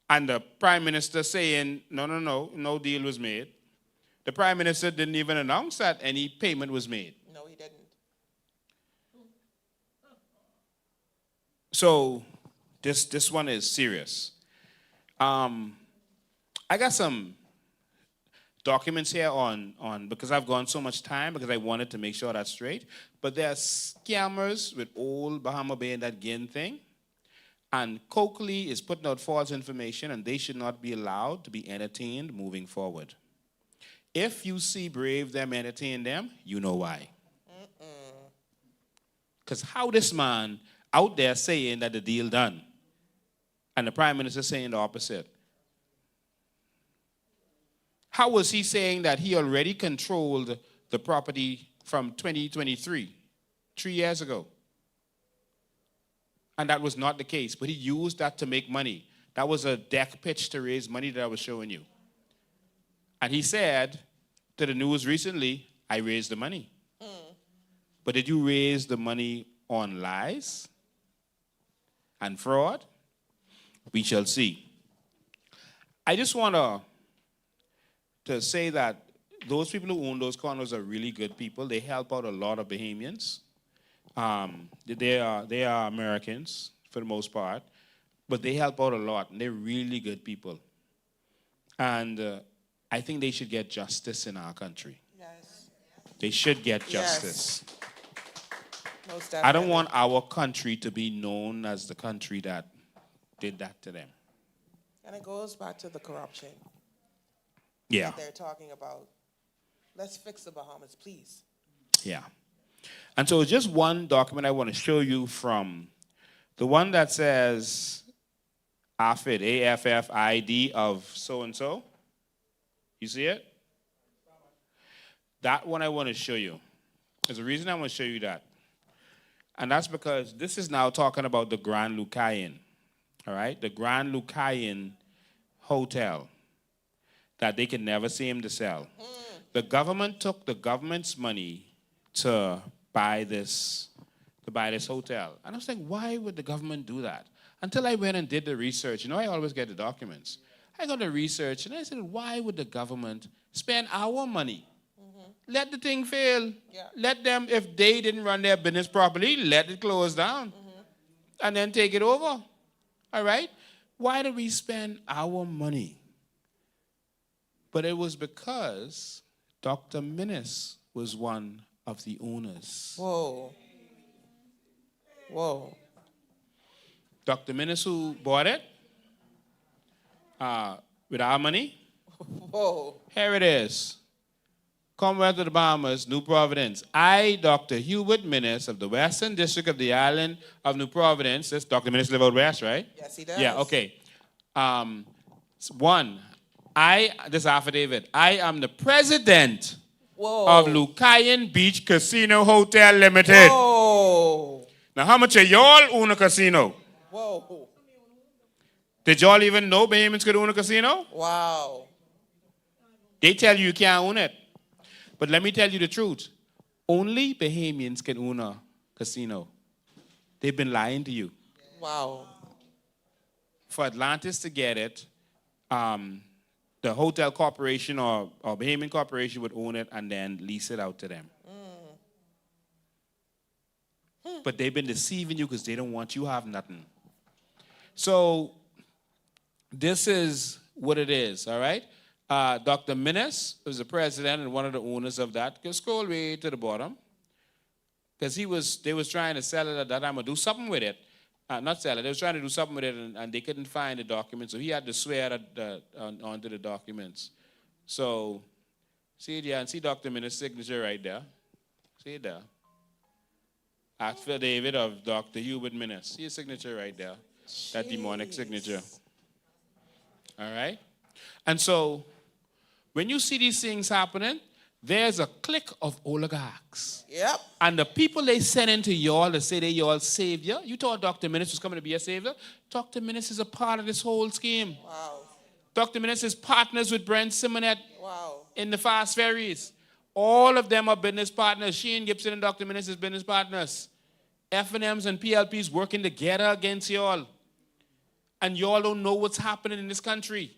and the prime minister saying, no deal was made, the prime minister didn't even announce that any payment was made. No, he didn't. So this one is serious. I got some documents here on because I've gone so much time because I wanted to make sure that's straight. But there are scammers with Old Bahama Bay and that Gin thing. And Coakley is putting out false information, and they should not be allowed to be entertained moving forward. If you see Brave them entertain them, you know why. Because how this man out there saying that the deal done, and the prime minister saying the opposite. How was he saying that he already controlled the property from 2023, 3 years ago? And that was not the case, but he used that to make money. That was a deck pitch to raise money that I was showing you. And he said to the news recently, I raised the money. But did you raise the money on lies and fraud? We shall see. I just want to say that those people who own those condos are really good people. They help out a lot of Bahamians. They are Americans for the most part, but they help out a lot, and they're really good people. And I think they should get justice in our country. Yes. They should get Yes. justice. Most I don't definitely. want our country to be known as the country that did that to them. And it goes back to the corruption. Yeah. that they're talking about. Let's fix the Bahamas, please. Yeah. And so just one document I want to show you from the one that says AFID, AFFID of so-and-so. You see it? That one I want to show you. There's a reason I want to show you that. And that's because this is now talking about the Grand Lucayan. All right? The Grand Lucayan Hotel that they could never seem to sell. The government took the government's money to buy this hotel. And I was like, why would the government do that? Until I went and did the research. You know, I always get the documents. I got the research, and I said, why would the government spend our money? Let the thing fail. Yeah. Let them, if they didn't run their business properly, let it close down. And then take it over. All right? Why did we spend our money? But it was because Dr. Minnis was one of the owners. Whoa. Whoa. Dr. Minnis, who bought it with our money. Whoa. Here it is. Commonwealth of the Bahamas, New Providence. I, Dr. Hubert Minnis of the Western District of the Island of New Providence. This Dr. Minnis live out west, right? Yes, he does. Yeah, okay. This affidavit, I am the president Whoa. of Lucayan Beach Casino Hotel Limited. Whoa. Now, how much of y'all own a casino? Whoa. Did y'all even know Bahamians could own a casino? Wow. They tell you can't own it. But let me tell you the truth. Only Bahamians can own a casino. They've been lying to you. Wow. For Atlantis to get it, the hotel corporation or Bahamian corporation would own it and then lease it out to them. But they've been deceiving you because they don't want you to have nothing. So this is what it is, all right? Dr. Minnis was the president and one of the owners of that. Go scroll way to the bottom. Because they was trying to sell it at that time or do something with it. Not sell it, they was trying to do something with it and they couldn't find the documents. So he had to swear onto the documents. So, see it, yeah, and see Dr. Minnis' signature right there. See it there. Affidavit of Dr. Hubert Minnis. See his signature right there. That demonic signature. All right? And so, when you see these things happening, there's a clique of oligarchs. Yep. And the people they send into y'all to say they're y'all savior, you thought Dr. Minnis was coming to be a savior? Dr. Minnis is a part of this whole scheme. Wow. Dr. Minnis is partners with Brent Simonet Wow. in the fast ferries. All of them are business partners. Shane Gibson and Dr. Minnis is business partners. F&Ms and PLPs working together against y'all. And y'all don't know what's happening in this country.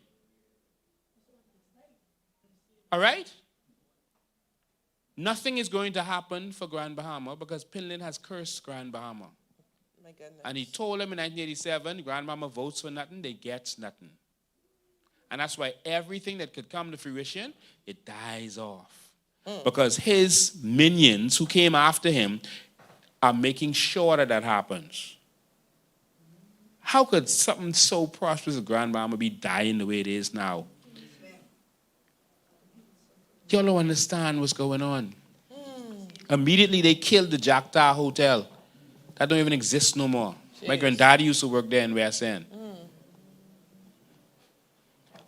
All right? Nothing is going to happen for Grand Bahama because Pinland has cursed Grand Bahama. My goodness. And he told them in 1987, Grand Bahama votes for nothing, they get nothing. And that's why everything that could come to fruition, it dies off. Because his minions who came after him are making sure that that happens. How could something so prosperous as Grand Bahama be dying the way it is now? Y'all don't understand what's going on. Immediately they killed the Jacta Hotel. That don't even exist no more. Jeez. My granddaddy used to work there in West End.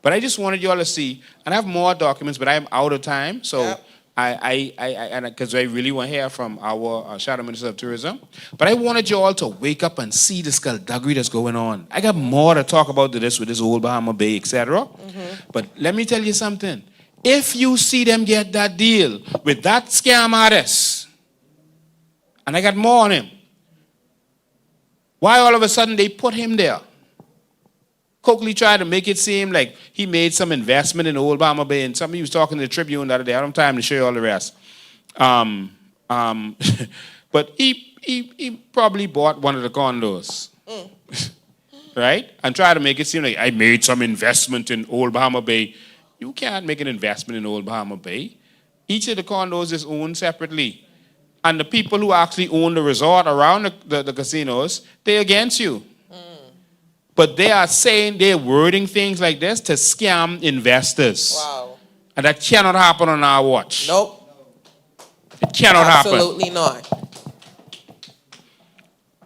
But I just wanted y'all to see, and I have more documents, but I'm out of time, so Yep. because I really want to hear from our Shadow Minister of Tourism. But I wanted you all to wake up and see the skullduggery that's going on. I got more to talk about this with this old Bahama Bay, etc. But let me tell you something. If you see them get that deal with that scam artist, and I got more on him, why all of a sudden they put him there? Coakley tried to make it seem like he made some investment in Old Bahama Bay, and somebody was talking to the Tribune the other day. I don't have time to show you all the rest. But he probably bought one of the condos. Right? And tried to make it seem like I made some investment in Old Bahama Bay. You can't make an investment in Old Bahama Bay. Each of the condos is owned separately. And the people who actually own the resort around the casinos, they're against you. But they are saying, they're wording things like this to scam investors. Wow. And that cannot happen on our watch. Nope. It cannot happen. Absolutely not.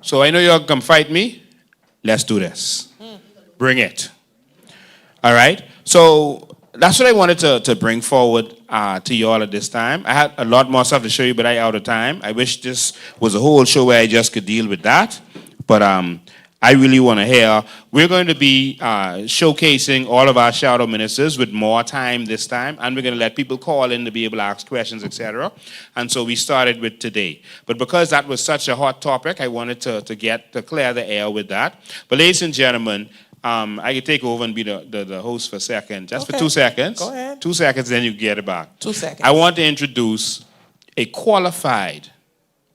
So I know you're going to come fight me. Let's do this. Bring it. All right? So that's what I wanted to bring forward to you all at this time. I had a lot more stuff to show you, but I out of time. I wish this was a whole show where I just could deal with that. But I really want to hear. We're going to be showcasing all of our shadow ministers with more time this time, and we're going to let people call in to be able to ask questions, etc. And so we started with today. But because that was such a hot topic, I wanted to clear the air with that. But ladies and gentlemen, I can take over and be the host for a second, just for 2 seconds. Go ahead. 2 seconds, then you get it back. 2 seconds. I want to introduce a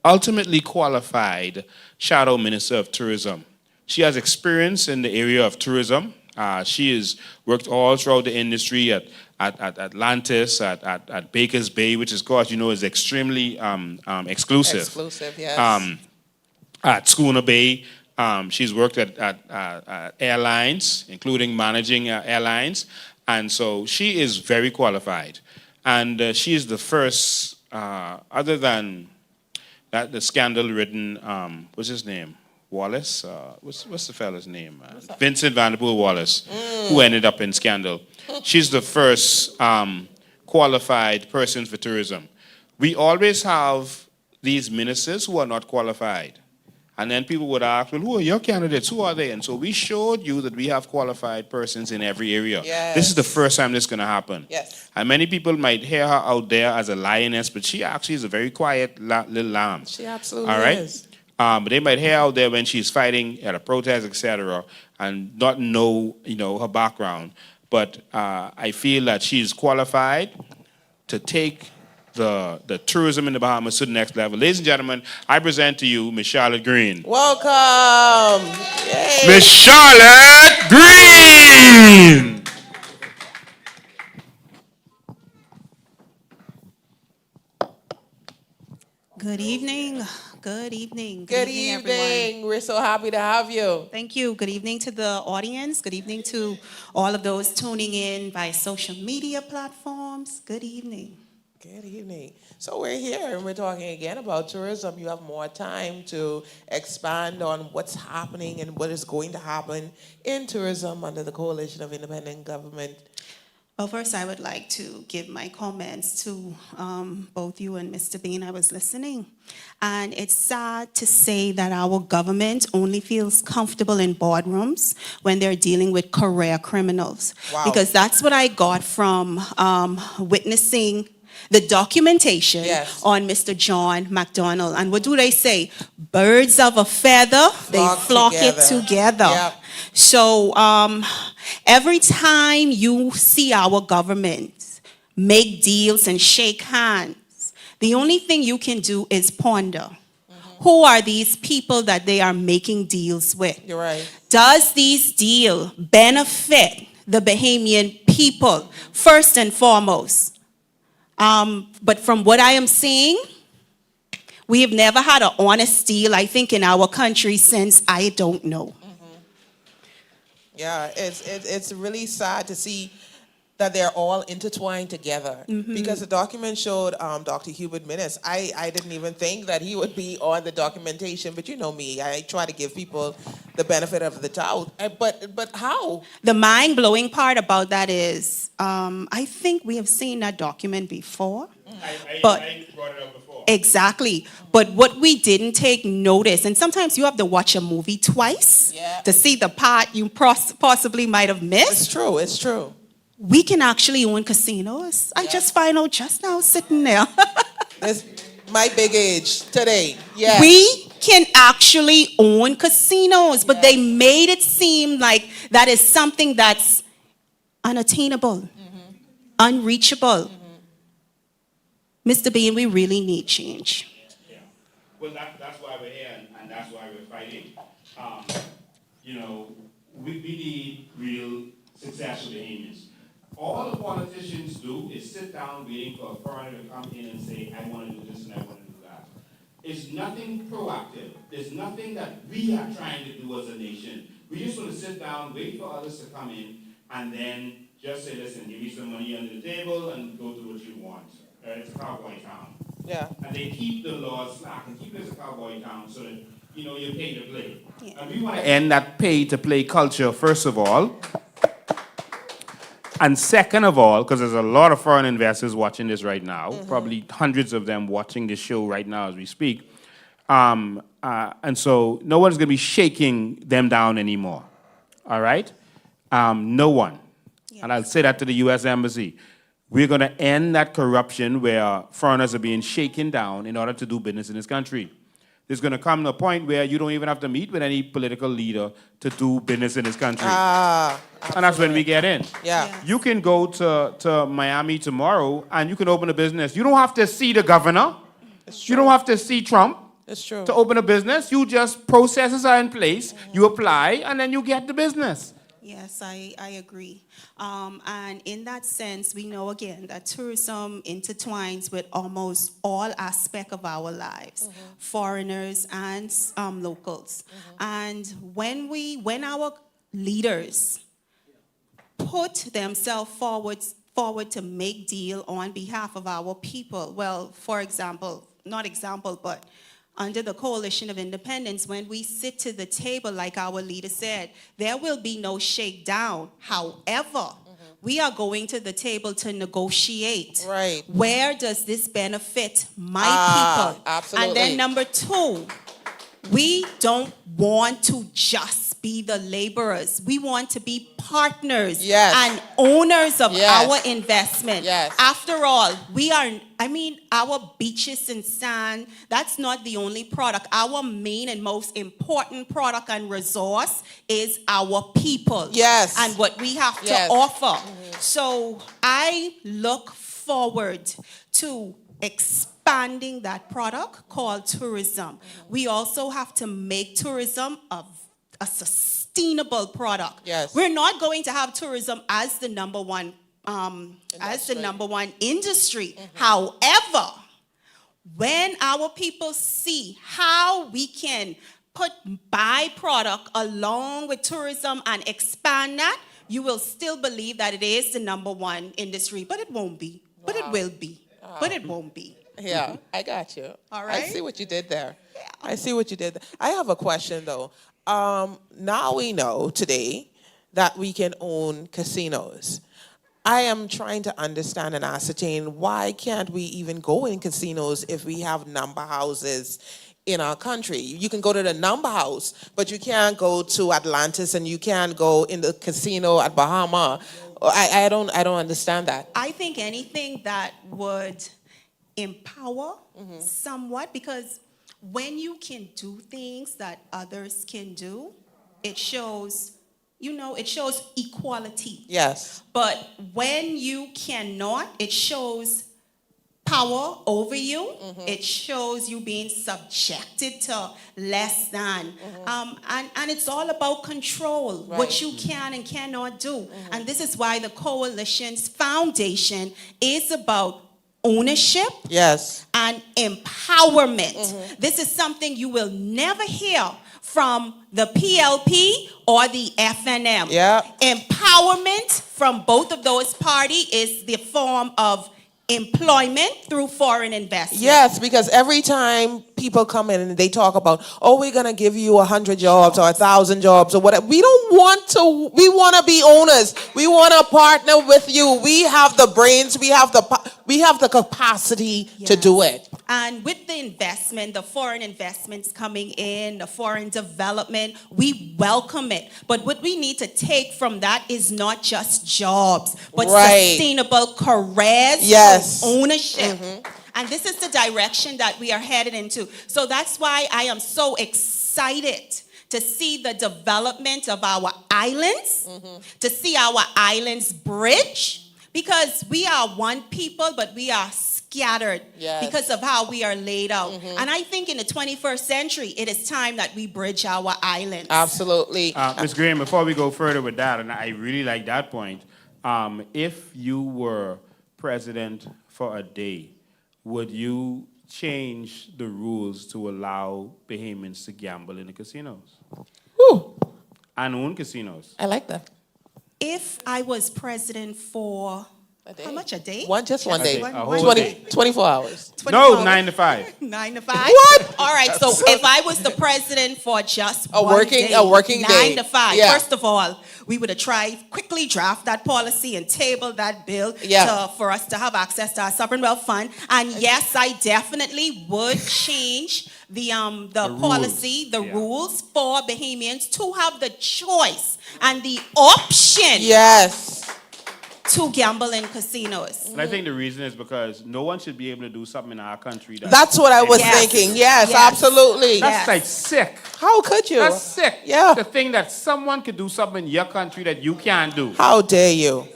ultimately qualified shadow minister of tourism. She has experience in the area of tourism. She has worked all throughout the industry at Atlantis, at Baker's Bay, which, of course, is extremely exclusive. Exclusive, yes. At Schooner Bay. She's worked at airlines, including managing airlines. And so she is very qualified. And she is the first, other than the scandal-ridden, what's his name? Wallace? What's the fella's name? Vincent Vanderpool Wallace, who ended up in scandal. She's the first qualified person for tourism. We always have these ministers who are not qualified. And then people would ask, well, who are your candidates? Who are they? And so we showed you that we have qualified persons in every area. Yes. This is the first time this is going to happen. Yes. And many people might hear her out there as a lioness, but she actually is a very quiet little lamb. She absolutely All right? is. But they might hear out there when she's fighting at a protest, etc., and not know, her background. But I feel that she's qualified to take the tourism in the Bahamas to the next level. Ladies and gentlemen, I present to you Miss Charlotte Green. Welcome. Yay. Miss Charlotte Green! Good evening. Good evening. Good everyone. evening. We're so happy to have you. Thank you. Good evening to the audience. Good evening to all of those tuning in by social media platforms. Good evening. Good evening. So we're here and we're talking again about tourism. You have more time to expand on what's happening and what is going to happen in tourism under the Coalition of Independent Government. Well, first, I would like to give my comments to both you and Mr. Bean. I was listening. And it's sad to say that our government only feels comfortable in boardrooms when they're dealing with career criminals. Wow. Because that's what I got from witnessing the documentation Yes. on Mr. John McDonnell. And what do they say? Birds of a feather, they flock it together. Yep. So every time you see our government make deals and shake hands, the only thing you can do is ponder. Who are these people that they are making deals with? You're right. Does this deal benefit the Bahamian people first and foremost? But from what I am seeing, we have never had an honest deal, I think, in our country since I don't know. Yeah, it's really sad to see that they're all intertwined together. Because the document showed Dr. Hubert Minnis. I didn't even think that he would be on the documentation, but you know me, I try to give people the benefit of the doubt. But how? The mind-blowing part about that is, I think we have seen that document before. I But- brought it up before. Exactly. But what we didn't take notice, and sometimes you have to watch a movie twice Yeah. to see the part you possibly might have missed. It's true, it's true. We can actually own casinos. I just find out just now sitting there. This my big age today. Yeah. We can actually own casinos, but they made it seem like that is something that's unattainable, unreachable. Mr. Bean, we really need change. Yeah. Well, that's why we're here, and that's why we're fighting. We need real successful Bahamians. All the politicians do is sit down waiting for a foreigner to come in and say, I want to do this and I want to do that. It's nothing proactive. There's nothing that we are trying to do as a nation. We just want to sit down, wait for others to come in, and then just say, listen, give me some money under the table and go do what you want. It's a cowboy town. Yeah. And they keep the laws slack and keep it as a cowboy town so that, you're paid to play. Yeah. And we want to end that pay to play culture, first of all. And second of all, because there's a lot of foreign investors watching this right now, probably hundreds of them watching this show right now as we speak. And so no one's going to be shaking them down anymore. All right? No one. Yes. And I'll say that to the U.S. Embassy. We're going to end that corruption where foreigners are being shaken down in order to do business in this country. There's going to come to a point where you don't even have to meet with any political leader to do business in this country. And that's when we get in. Yeah. Yeah. You can go to Miami tomorrow and you can open a business. You don't have to see the governor. You don't have to see Trump It's true. to open a business. You just, processes are in place, you apply, and then you get the business. Yes, I agree. And in that sense, we know again that tourism intertwines with almost all aspects of our lives, foreigners and locals. And when our leaders put themselves forward to make deal on behalf of our people, well, for example, not example, but under the Coalition of Independence, when we sit to the table, like our leader said, there will be no shakedown. However, we are going to the table to negotiate. Right. Where does this benefit my people? Absolutely. And then number two, we don't want to just be the laborers. We want to be partners Yes. and owners of Yes. our investment. Yes. After all, our beaches and sand, that's not the only product. Our main and most important product and resource is our people. Yes. And what we have to Yes. offer. So I look forward to expanding that product called tourism. We also have to make tourism a sustainable product. Yes. We're not going to have tourism as the number one industry. However, when our people see how we can put byproduct along with tourism and expand that, you will still believe that it is the number one industry, but it won't be. But it will be. But it won't be. Yeah, I got you. All right. I see what you did there. I see what you did there. I have a question, though. Now we know today that we can own casinos. I am trying to understand and ascertain why can't we even go in casinos if we have number houses in our country? You can go to the number house, but you can't go to Atlantis and you can't go in the casino at Bahama. I don't understand that. I think anything that would empower somewhat, because when you can do things that others can do, it shows equality. Yes. But when you cannot, it shows power over you. It shows you being subjected to less than. And it's all about control, Right. what you can and cannot do. And this is why the Coalition's foundation is about ownership Yes. and empowerment. This is something you will never hear from the PLP or the FNM. Yeah. Empowerment from both of those parties is the form of employment through foreign investment. Yes, because every time people come in and they talk about, oh, we're going to give you 100 jobs or 1,000 jobs or whatever. We want to be owners. We want to partner with you. We have the brains. We have the capacity to do it. And with the investment, the foreign investments coming in, the foreign development, we welcome it. But what we need to take from that is not just jobs, but Right. sustainable careers, Yes. ownership. And this is the direction that we are headed into. So that's why I am so excited to see the development of our islands, to see our islands bridge, because we are one people, but we are scattered Yes. because of how we are laid out. And I think in the 21st century, it is time that we bridge our islands. Absolutely. Ms. Graham, before we go further with that, and I really like that point, if you were president for a day, would you change the rules to allow Bahamians to gamble in the casinos? Whew, And own casinos? I like that. If I was president for A day. how much a day? Just one day. A whole 20 day. 24 hours. 24 No, 9 to 5. 9 to 5. What? All right. So if I was the president for just A one working- day, a working 9 day. to 5. Yeah. First of all, we would have tried quickly draft that policy and table that bill Yeah. for us to have access to our sovereign wealth fund. And yes, I definitely would change the rules. policy, the Yeah. rules for Bahamians to have the choice and the option Yes. to gamble in casinos. And I think the reason is because no one should be able to do something in our country That's what I was Yes. thinking. Yes, Yes. absolutely. That's Yes. like sick. How could you? That's sick. Yeah. To think that someone could do something in your country that you can't do. How dare you?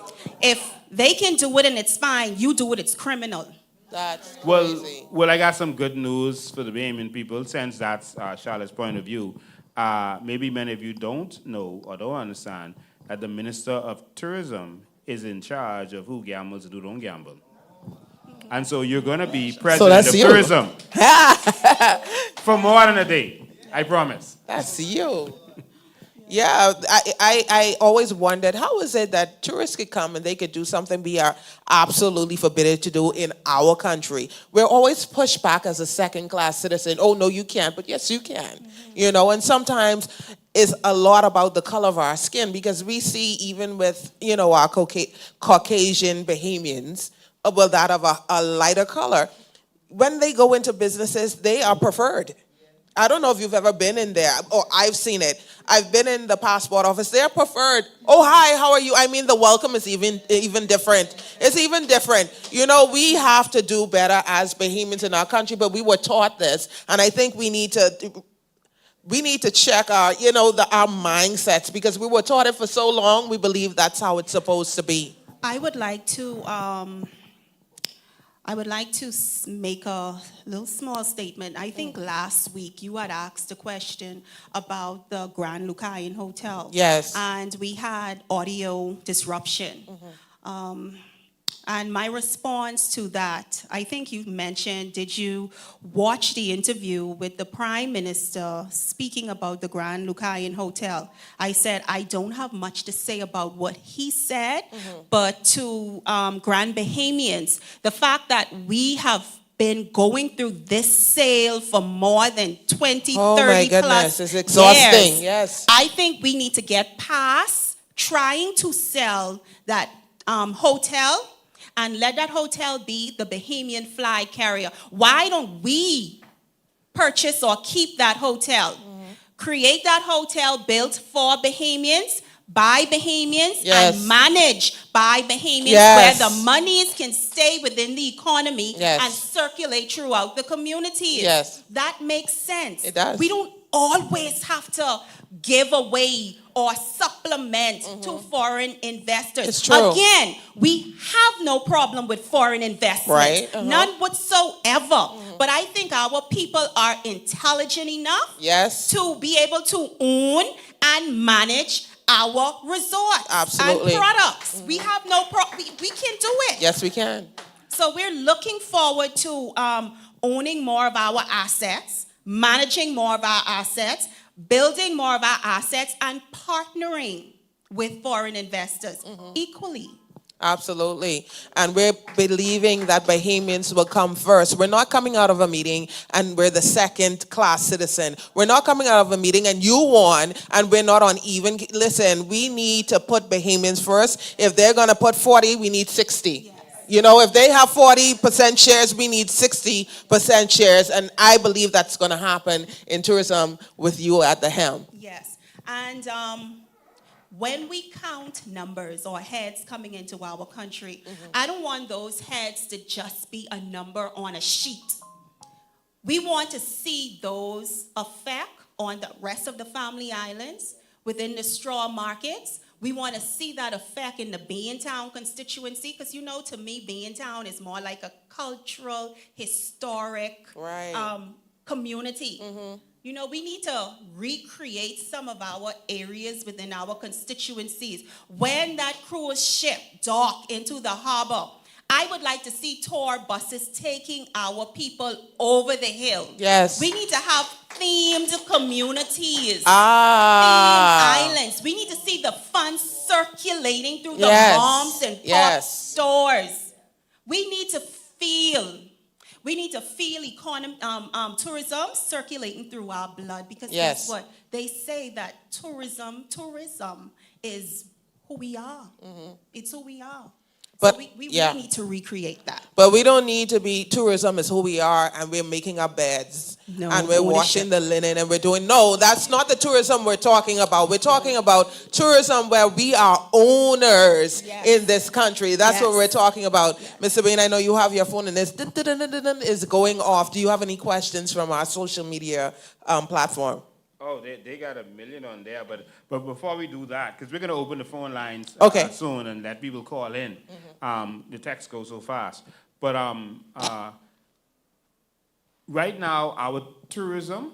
If they can do it and it's fine, you do it, it's criminal. That's Well, crazy. well, I got some good news for the Bahamian people, since that's Charlotte's point of view. Maybe many of you don't know or don't understand that the Minister of Tourism is in charge of who gambles and who don't gamble. And so you're going to be president that's of you. tourism for more than a day. I promise. That's you. Yeah, I always wondered, how is it that tourists could come and they could do something we are absolutely forbidden to do in our country? We're always pushed back as a second-class citizen. Oh, no, you can't. But yes, you can. You know, and sometimes it's a lot about the color of our skin, because we see even with, you know, our Caucasian Bahamians, well, that of a lighter color, when they go into businesses, they are preferred. I don't know if you've ever been in there, or I've seen it. I've been in the passport office. They're preferred. Oh, hi, how are you? I mean, the welcome is even different. It's even different. You know, we have to do better as Bahamians in our country, but we were taught this, and I think we need to check our, you know, our mindsets, because we were taught it for so long. We believe that's how it's supposed to be. I would like to make a little small statement. I think last week you had asked a question about the Grand Lucayan Hotel. Yes. And we had audio disruption. And my response to that, I think you mentioned, did you watch the interview with the Prime Minister speaking about the Grand Lucayan Hotel? I said, I don't have much to say about what he said, but to Grand Bahamians, the fact that we have been going through this sale for more than 20, Oh 30 my goodness, plus it's exhausting, years. yes. I think we need to get past trying to sell that hotel and let that hotel be the Bahamian flag carrier. Why don't we purchase or keep that hotel? Create that hotel built for Bahamians, by Bahamians, Yes. and managed by Bahamians, Yes. where the monies can stay within the economy Yes. and circulate throughout the communities. Yes. That makes sense. It does. We don't always have to give away or supplement to foreign investors. It's true. Again, we have no problem with foreign investment. Right. None whatsoever. But I think our people are intelligent enough Yes. to be able to own and manage our resorts Absolutely. and products. We have no problem. We can do it. Yes, we can. So we're looking forward to owning more of our assets, managing more of our assets, building more of our assets, and partnering with foreign investors equally. Absolutely. And we're believing that Bahamians will come first. We're not coming out of a meeting and we're the second class citizen. We're not coming out of a meeting and you won and we're not on even. Listen, we need to put Bahamians first. If they're going to put 40, we need 60. Yes. You know, if they have 40% shares, we need 60% shares. And I believe that's going to happen in tourism with you at the helm. Yes. And when we count numbers or heads coming into our country, I don't want those heads to just be a number on a sheet. We want to see those effect on the rest of the family islands, within the straw markets. We want to see that effect in the Baintown constituency, because, you know, to me, Baintown is more like a cultural, historic community. You know, we need to recreate some of our areas within our constituencies. When that cruise ship dock into the harbor, I would like to see tour buses taking our people over the hill. Yes. We need to have themed communities. Ah. Themed islands. We need to see the funds circulate circulating through the Yes. moms and pop Yes. stores. We need to feel tourism circulating through our blood, because Yes. guess what? They say that tourism is who we are. It's who we are. But, So we yeah. really need to recreate that. But we don't need to be, tourism is who we are, and we're making our beds. No, And we're ownership. washing the linen, and we're doing, no, that's not the tourism we're talking about. We're talking about tourism where we are owners Yes. in this country. That's what Yes. we're talking about. Mr. Bain, I know you have your phone and this is going off. Do you have any questions from our social media platform? Oh, they got a million on there, but before we do that, because we're going to open the phone lines Okay. soon and let people call in. The text goes so fast. But right now, our tourism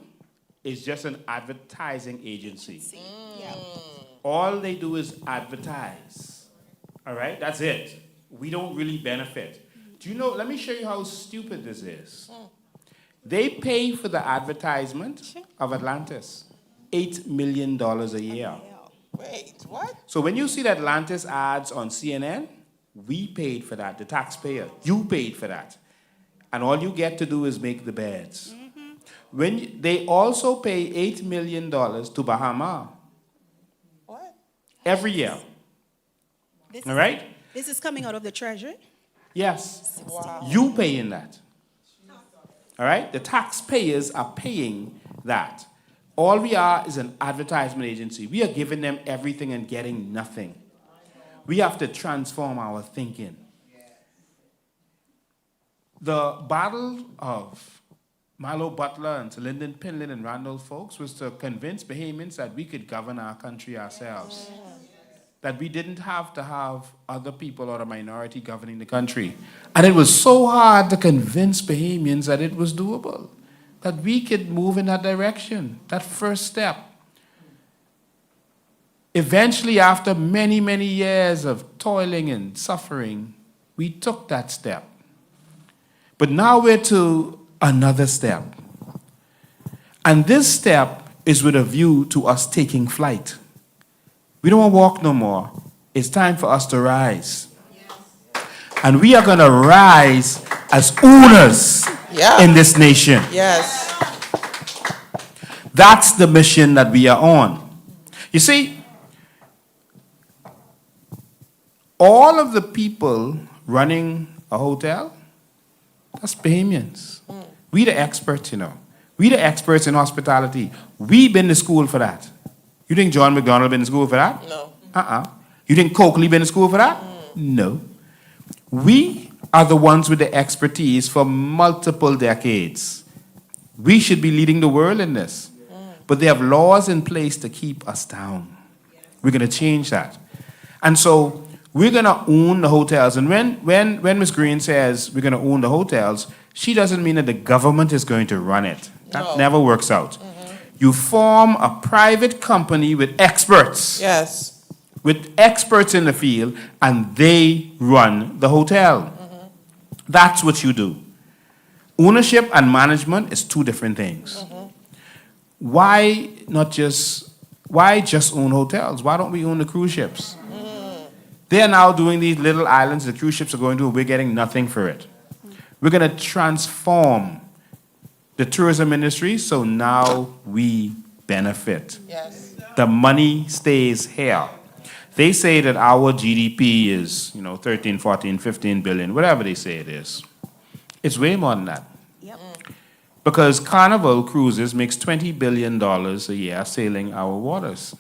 is just an advertising agency. Yeah. All they do is advertise. All right? That's it. We don't really benefit. Do you know, let me show you how stupid this is. They pay for the advertisement of Atlantis, $8 million a year. Wait, what? So when you see the Atlantis ads on CNN, we paid for that, the taxpayer. You paid for that. And all you get to do is make the beds. They also pay $8 million to Bahama What? every year. This All is- right? This is coming out of the treasury. Yes. Wow. You paying that. All right? The taxpayers are paying that. All we are is an advertisement agency. We are giving them everything and getting nothing. We have to transform our thinking. The battle of Milo Butler and Sir Lyndon Pinlin and Randolph folks was to convince Bahamians that we could govern our country ourselves. That we didn't have to have other people or a minority governing the country. And it was so hard to convince Bahamians that it was doable, that we could move in that direction, that first step. Eventually, after many, many years of toiling and suffering, we took that step. But now we're to another step. And this step is with a view to us taking flight. We don't want to walk no more. It's time for us to rise. And we are going to rise as owners in this nation. Yes. That's the mission that we are on. You see, all of the people running a hotel, that's Bahamians. We the experts, you know. We the experts in hospitality. We've been to school for that. You think John McDonald been to school for that? No. You think Coakley been to school for that? No. We are the ones with the expertise for multiple decades. We should be leading the world in this. But they have laws in place to keep us down. We're going to change that. And so we're going to own the hotels. And when Ms. Green says we're going to own the hotels, she doesn't mean that the government is going to run it. That never works out. You form a private company with experts. Yes. With experts in the field, and they run the hotel. That's what you do. Ownership and management is two different things. Why just own hotels? Why don't we own the cruise ships? They are now doing these little islands the cruise ships are going to, we're getting nothing for it. We're going to transform the tourism industry so now we benefit. Yes. The money stays here. They say that our GDP is, 13, 14, 15 billion, whatever they say it is. It's way more than that. Yep. Because Carnival Cruises makes $20 billion a year sailing our waters.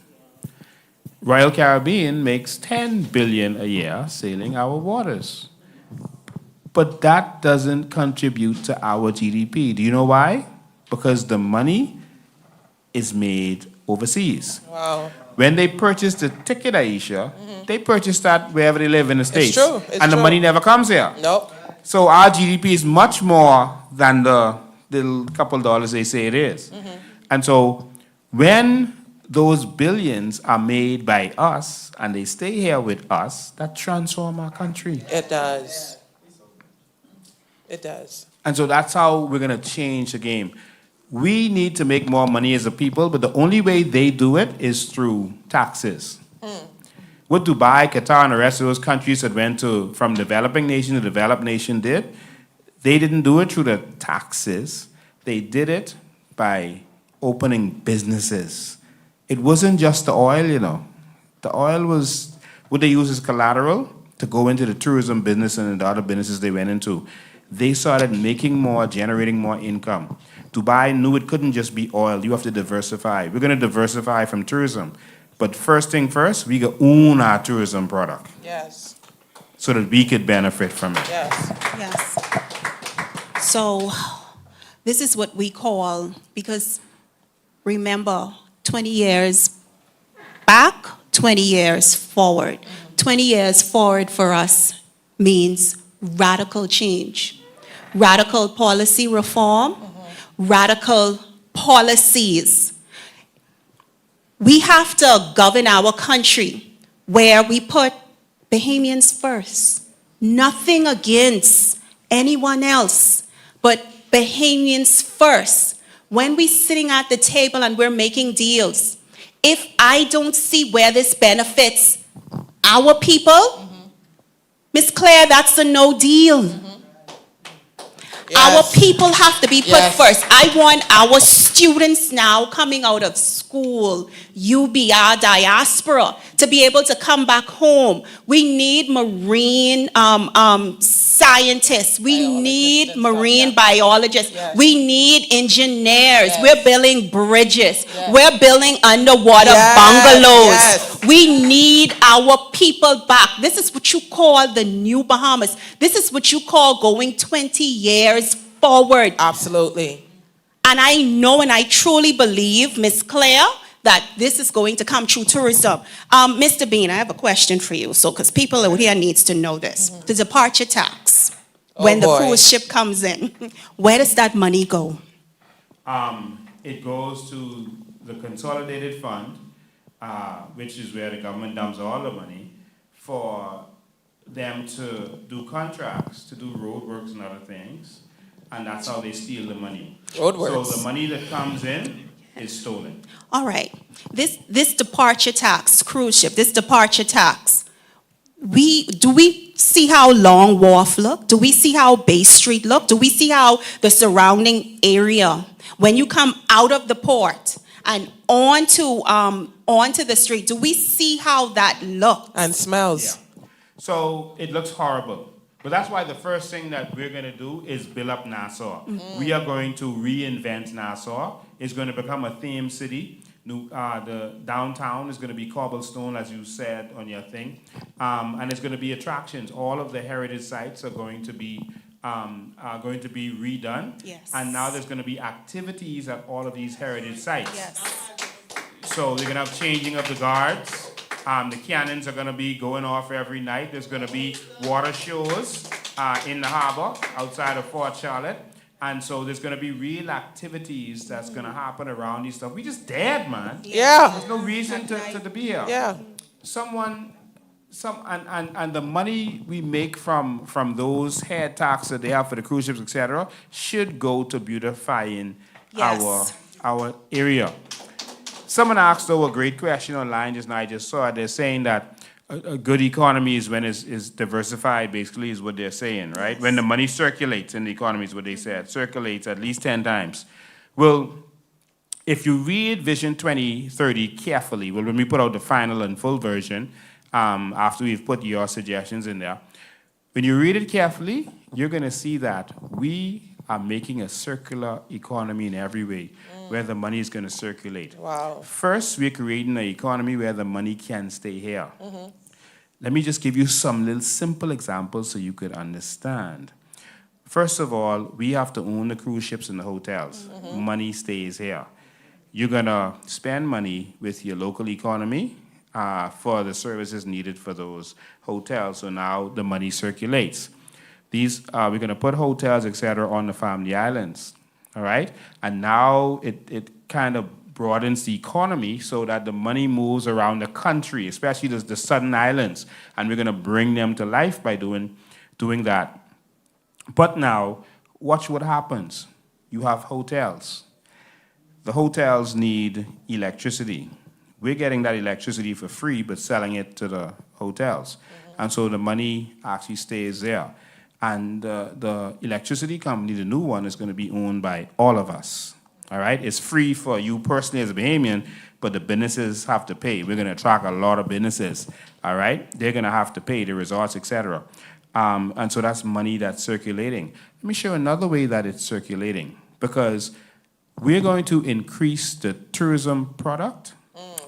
Royal Caribbean makes $10 billion a year sailing our waters. But that doesn't contribute to our GDP. Do you know why? Because the money is made overseas. Wow. When they purchase the ticket, Aisha, they purchase that wherever they live in the States. true, it's and the true. money never comes here. Nope. So our GDP is much more than the little couple dollars they say it is. And so when those billions are made by us and they stay here with us, that transforms our country. It does. It does. And so that's how we're going to change the game. We need to make more money as a people, but the only way they do it is through taxes. What Dubai, Qatar, and the rest of those countries that went to from developing nation to developed nation did, they didn't do it through the taxes. They did it by opening businesses. It wasn't just the oil, you know. The oil was what they used as collateral to go into the tourism business and the other businesses they went into. They started making more, generating more income. Dubai knew it couldn't just be oil. You have to diversify. We're going to diversify from tourism. But first thing first, we got own our tourism product Yes. so that we could benefit from it. Yes. Yes. So this is what we call, because remember, 20 years back, 20 years forward. 20 years forward for us means radical change, radical policy reform, radical policies. We have to govern our country where we put Bahamians first. Nothing against anyone else, but Bahamians first. When we're sitting at the table and we're making deals, if I don't see where this benefits our people, Miss Claire, that's a no deal. Our Yes. people have to be put Yes. first. I want our students now coming out of school, UBR diaspora, to be able to come back home. We need marine scientists. We Biologists need and stuff, marine yeah. biologists. Yes. We need engineers. Yes. We're building bridges. Yes. We're building underwater Yes, bungalows. yes. We need our people back. This is what you call the new Bahamas. This is what you call going 20 years forward. Absolutely. And I know and I truly believe, Miss Claire, that this is going to come through tourism. Mr. Bean, I have a question for you. So, because people out here needs to know this. The departure tax, when the boy. cruise ship comes in, where does that money go? It goes to the consolidated fund, which is where the government dumps all the money for them to do contracts, to do roadworks and other things. And that's how they steal the money. Roadworks. So the money that comes in is stolen. All right. This departure tax, cruise ship, this departure tax, do we see how Long Wharf look? Do we see how Bay Street look? Do we see how the surrounding area, when you come out of the port and onto the street, do we see how that looks? And smells. So it looks horrible. But that's why the first thing that we're going to do is build up Nassau. We are going to reinvent Nassau. It's going to become a theme city. The downtown is going to be cobblestone, as you said on your thing. And it's going to be attractions. All of the heritage sites are going to be redone. Yes. And now there's going to be activities at all of these heritage sites. Yes. So they're going to have changing of the guards. The cannons are going to be going off every night. There's going to be water shows in the harbor outside of Fort Charlotte. And so there's going to be real activities that's going to happen around these stuff. We just dead, man. Yeah. There's no reason to be here. Yeah. And the money we make from those head tax that they have for the cruise ships, etc., should go to beautifying Yes. our area. Someone asked, though, a great question online just now. I just saw it. They're saying that a good economy is when it's diversified, basically, is what they're saying, right? When the money circulates in the economy is what they said. Circulates at least 10 times. Well, if you read Vision 2030 carefully, well, when we put out the final and full version, after we've put your suggestions in there, when you read it carefully, you're going to see that we are making a circular economy in every way, where the money is going to circulate. Wow. First, we're creating an economy where the money can stay here. Let me just give you some little simple examples so you could understand. First of all, we have to own the cruise ships and the hotels. Money stays here. You're going to spend money with your local economy for the services needed for those hotels. So now the money circulates. We're going to put hotels, etc., on the family islands, all right? And now it kind of broadens the economy so that the money moves around the country, especially the southern islands, and we're going to bring them to life by doing that. But now, watch what happens. You have hotels. The hotels need electricity. we're getting that electricity for free, but selling it to the hotels. And so the money actually stays there. And the electricity company, the new one, is going to be owned by all of us. All right? It's free for you personally as a Bahamian, but the businesses have to pay. We're going to attract a lot of businesses. All right? They're going to have to pay the resorts, etc. And so that's money that's circulating. Let me show you another way that it's circulating, because we're going to increase the tourism product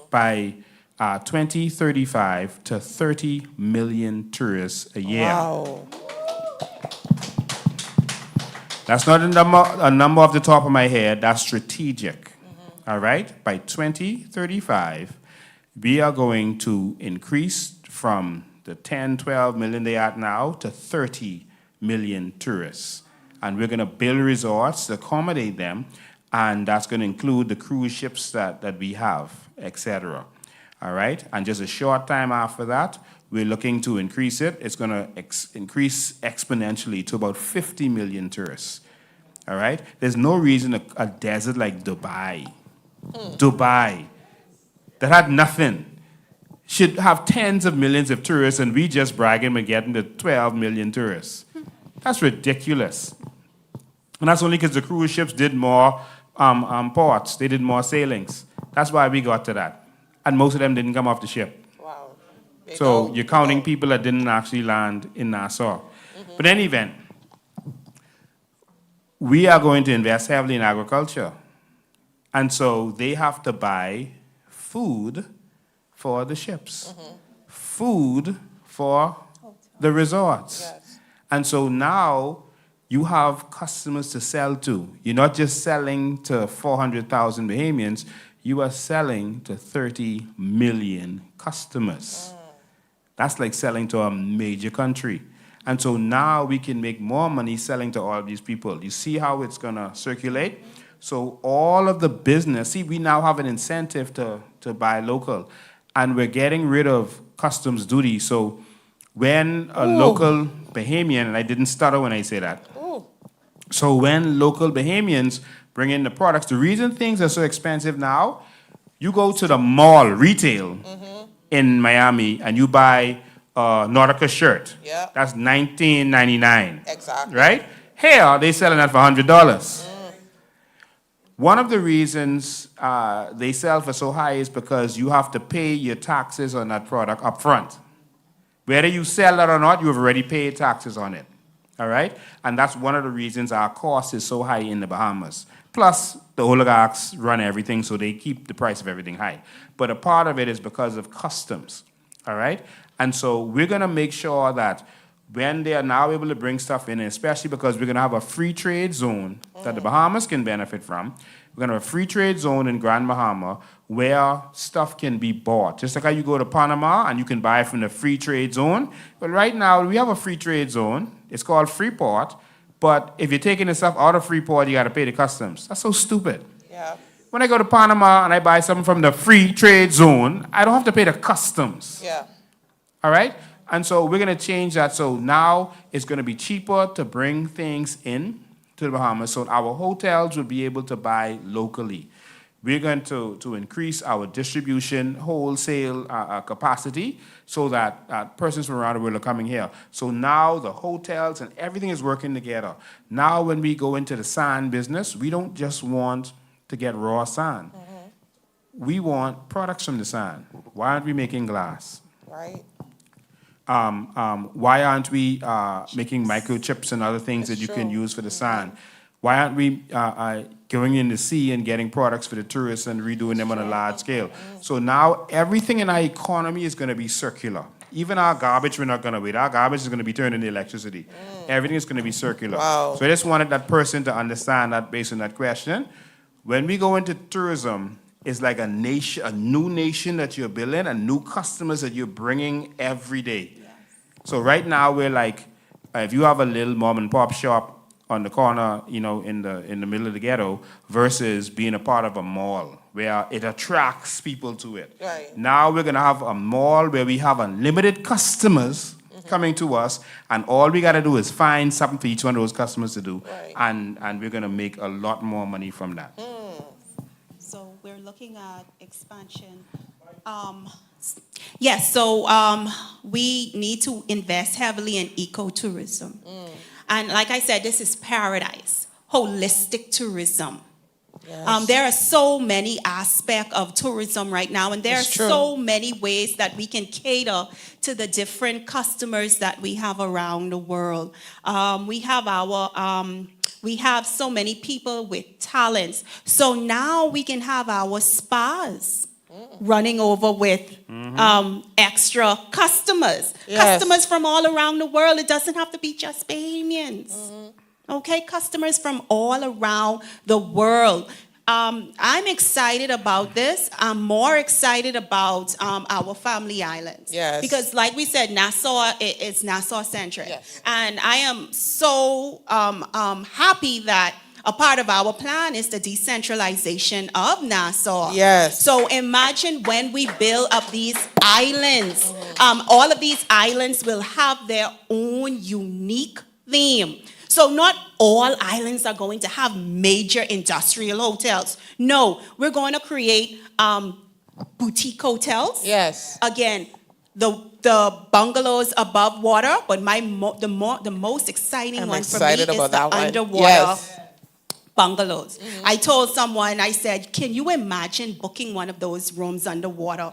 by 2035 to 30 million tourists a year. Wow. That's not a number off the top of my head. That's strategic. All right? By 2035, we are going to increase from the 10, 12 million they are at now to 30 million tourists. And we're going to build resorts to accommodate them, and that's going to include the cruise ships that we have, etc. All right? And just a short time after that, we're looking to increase it. It's going to increase exponentially to about 50 million tourists. All right? There's no reason a desert like Dubai, that had nothing, should have tens of millions of tourists, and we just bragging we're getting to 12 million tourists. That's ridiculous. And that's only because the cruise ships did more ports. They did more sailings. That's why we got to that. And most of them didn't come off the ship. Wow. So you're counting people that didn't actually land in Nassau. But in any event, we are going to invest heavily in agriculture. And so they have to buy food for the ships, food for the resorts. Yes. And so now you have customers to sell to. You're not just selling to 400,000 Bahamians, you are selling to 30 million customers. That's like selling to a major country. And so now we can make more money selling to all of these people. You see how it's going to circulate? So all of the business, see, we now have an incentive to buy local. And we're getting rid of customs duty. So when a local Bahamian, and I didn't stutter when I say that. So when local Bahamians bring in the products, the reason things are so expensive now, you go to the mall, retail, in Miami, and you buy a Nautica shirt. Yeah. That's $19.99. Exactly. Right? Here, they selling that for $100. One of the reasons they sell for so high is because you have to pay your taxes on that product up front. Whether you sell that or not, you have already paid taxes on it. All right? And that's one of the reasons our cost is so high in the Bahamas. Plus, the oligarchs run everything, so they keep the price of everything high. But a part of it is because of customs. All right? And so we're going to make sure that when they are now able to bring stuff in, especially because we're going to have a free trade zone that the Bahamas can benefit from. We're going to have a free trade zone in Grand Bahama where stuff can be bought. Just like how you go to Panama and you can buy from the free trade zone. But right now, we have a free trade zone. It's called Freeport. But if you're taking the stuff out of Freeport, you got to pay the customs. That's so stupid. Yeah. When I go to Panama and I buy something from the free trade zone, I don't have to pay the customs. Yeah. All right? And so we're going to change that. So now it's going to be cheaper to bring things in to the Bahamas. So our hotels will be able to buy locally. We're going to increase our distribution, wholesale capacity so that persons from around the world are coming here. So now the hotels and everything is working together. Now when we go into the sand business, we don't just want to get raw sand. We want products from the sand. Why aren't we making glass? Right. Why aren't we making microchips and other things that you can use for the sand? Why aren't we going in the sea and getting products for the tourists and redoing them on a large scale? So now everything in our economy is going to be circular. Even our garbage, we're not going to wait. Our garbage is going to be turned into electricity. Everything is going to be circular. Wow. So I just wanted that person to understand that based on that question. When we go into tourism, it's like a nation, a new nation that you're building, and new customers that you're bringing every day. Yes. So right now we're like, if you have a little mom and pop shop on the corner, you know, in the middle of the ghetto, versus being a part of a mall where it attracts people to it. Right. Now we're gonna have a mall where we have unlimited customers coming to us, and all we gotta do is find something for each one of those customers to do, Right. and we're gonna make a lot more money from that. So we're looking at expansion Yes, so we need to invest heavily in ecotourism. And like I said, this is paradise, holistic tourism. Yes. There are so many aspects of tourism right now, and there It's are true. so many ways that we can cater to the different customers that we have around the world. We have so many people with talents. So now we can have our spas running over with extra customers. Yes. Customers from all around the world. It doesn't have to be just Bahamians. Okay, customers from all around the world. I'm excited about this. I'm more excited about our family islands. Yes. Because like we said, Nassau is Nassau centric. Yes. And I am so happy that a part of our plan is the decentralization of Nassau. Yes. So imagine when we build up these islands, all of these islands will have their own unique theme. So not all islands are going to have major industrial hotels. No, we're going to create boutique hotels. Yes. Again, the bungalows above water, but the most exciting I'm one excited for me about is the that one. underwater Yes. bungalows. I told someone, I said, can you imagine booking one of those rooms underwater?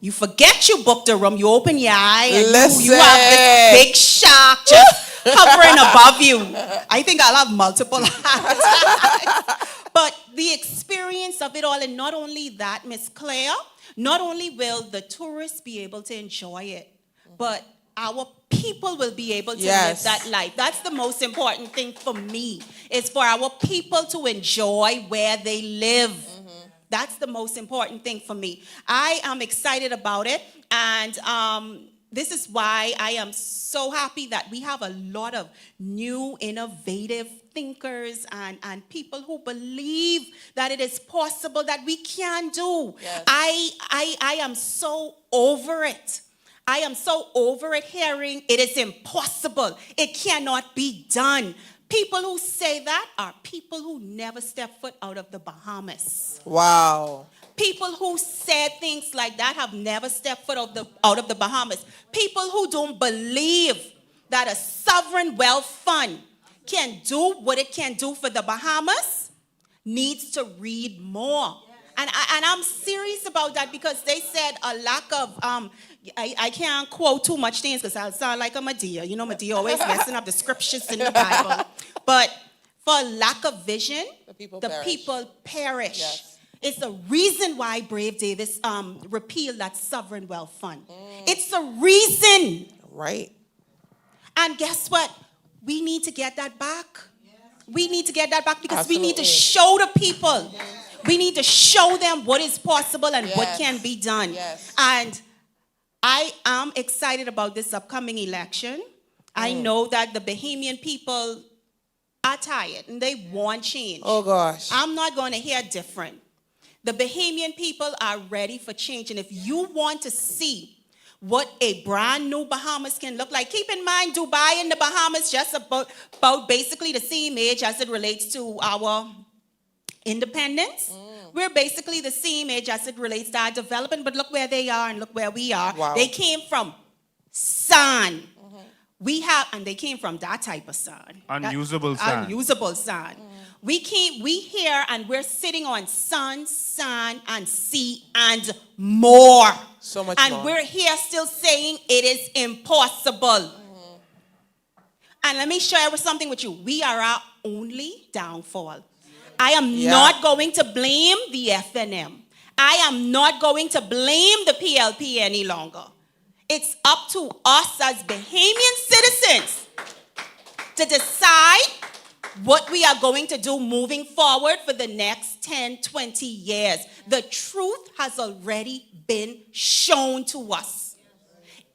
You forget you booked a room, you open your eye, and you have this big shark just hovering above you. I think I'll have multiple eyes. But the experience of it all, and not only that, Miss Claire, not only will the tourists be able to enjoy it, but our people will be able to Yes. live that life. That's the most important thing for me, is for our people to enjoy where they live. That's the most important thing for me. I am excited about it, and this is why I am so happy that we have a lot of new, innovative thinkers and people who believe that it is possible, that we can do. Yes. I am so over it. I am so over it hearing it is impossible. It cannot be done. People who say that are people who never step foot out of the Bahamas. Wow. People who said things like that have never stepped foot out of the Bahamas. People who don't believe that a sovereign wealth fund can do what it can do for the Bahamas needs to read more. And I'm serious about that, because they said a lack of, I can't quote too much things because I'll sound like a Medea. You know, Medea always messing up the scriptures in the Bible. But for lack of vision, The people the perish. people perish. Yes. It's the reason why Brave Davis repealed that sovereign wealth fund. It's the reason. Right. And guess what? We need to get that back. We need to get that back, because we need to Absolutely. show the people. We need to show them what is possible and what Yes. can be done. Yes. And I am excited about this upcoming election. I know that the Bahamian people are tired and they want change. Oh gosh. I'm not going to hear different. The Bahamian people are ready for change. And if you want to see what a brand new Bahamas can look like, keep in mind Dubai and the Bahamas just about basically the same age as it relates to our independence. We're basically the same age as it relates to our development, but look where they are and look where we are. Wow. They came from sand. And they came from that type of sand. Unusable sand. Unusable sand. We here and we're sitting on sun, sand, and sea and more. So much and more. we're here still saying it is impossible. And let me share something with you. We are our only downfall. I am not going to blame the FNM. I am not going to blame the PLP any longer. It's up to us as Bahamian citizens to decide what we are going to do moving forward for the next 10, 20 years. The truth has already been shown to us.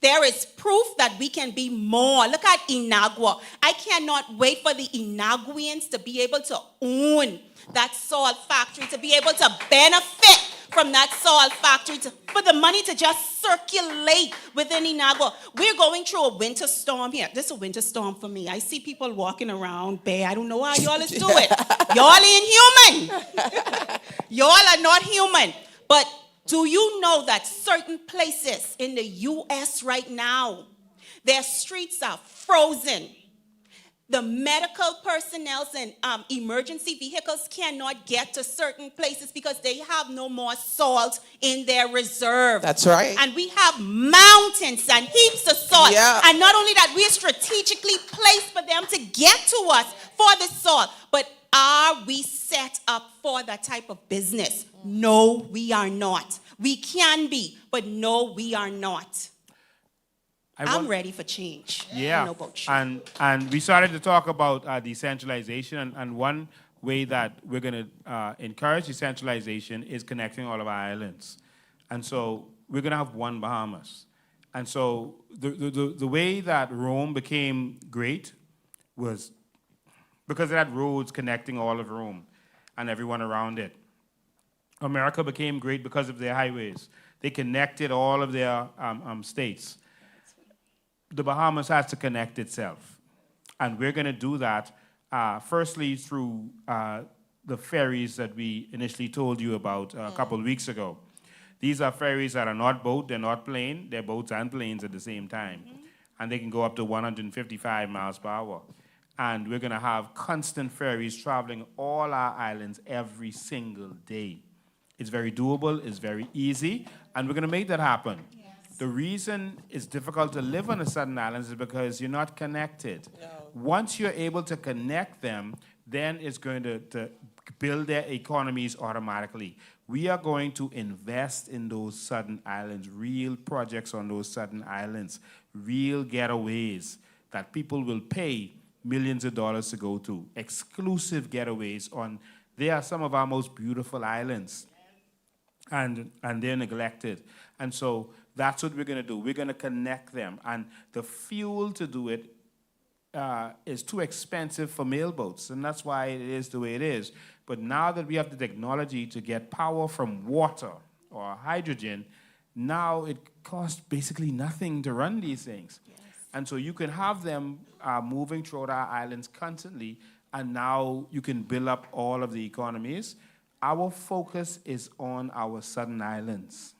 There is proof that we can be more. Look at Inagua. I cannot wait for the Inaguians to be able to own that salt factory, to be able to benefit from that salt factory, for the money to just circulate within Inagua. We're going through a winter storm here. This is a winter storm for me. I see people walking around bare. I don't know how y'all is doing. Y'all ain't human. Y'all are not human. But Do you know that certain places in the U.S. right now, their streets are frozen? The medical personnel and emergency vehicles cannot get to certain places because they have no more salt in their reserve. That's right. And we have mountains and heaps of salt. Yeah. And not only that, we are strategically placed for them to get to us for the salt. But are we set up for that type of business? No, we are not. We can be, but no, we are not. I'm ready for change. I Yeah, don't know about you. and we started to talk about decentralization, and one way that we're going to encourage decentralization is connecting all of our islands. And so we're going to have one Bahamas. And so the way that Rome became great was because it had roads connecting all of Rome and everyone around it. America became great because of their highways. They connected all of their states. The Bahamas has to connect itself. And we're going to do that, firstly, through the ferries that we initially told you about a couple of weeks ago. These are ferries that are not boat, they're not plane, they're boats and planes at the same time. And they can go up to 155 miles per hour. And we're going to have constant ferries traveling all our islands every single day. It's very doable, it's very easy, and we're going to make that happen. The reason it's difficult to live on the Southern Islands is because you're not connected. No. Once you're able to connect them, then it's going to build their economies automatically. We are going to invest in those Southern Islands, real projects on those Southern Islands, real getaways that people will pay millions of dollars to go to, exclusive getaways on. They are some of our most beautiful islands, and they're neglected. And so that's what we're going to do. We're going to connect them. And the fuel to do it is too expensive for mailboats, and that's why it is the way it is. But now that we have the technology to get power from water or hydrogen, now it costs basically nothing to run these things. Yes. And so you can have them moving throughout our islands constantly, and now you can build up all of the economies. Our focus is on our Southern Islands.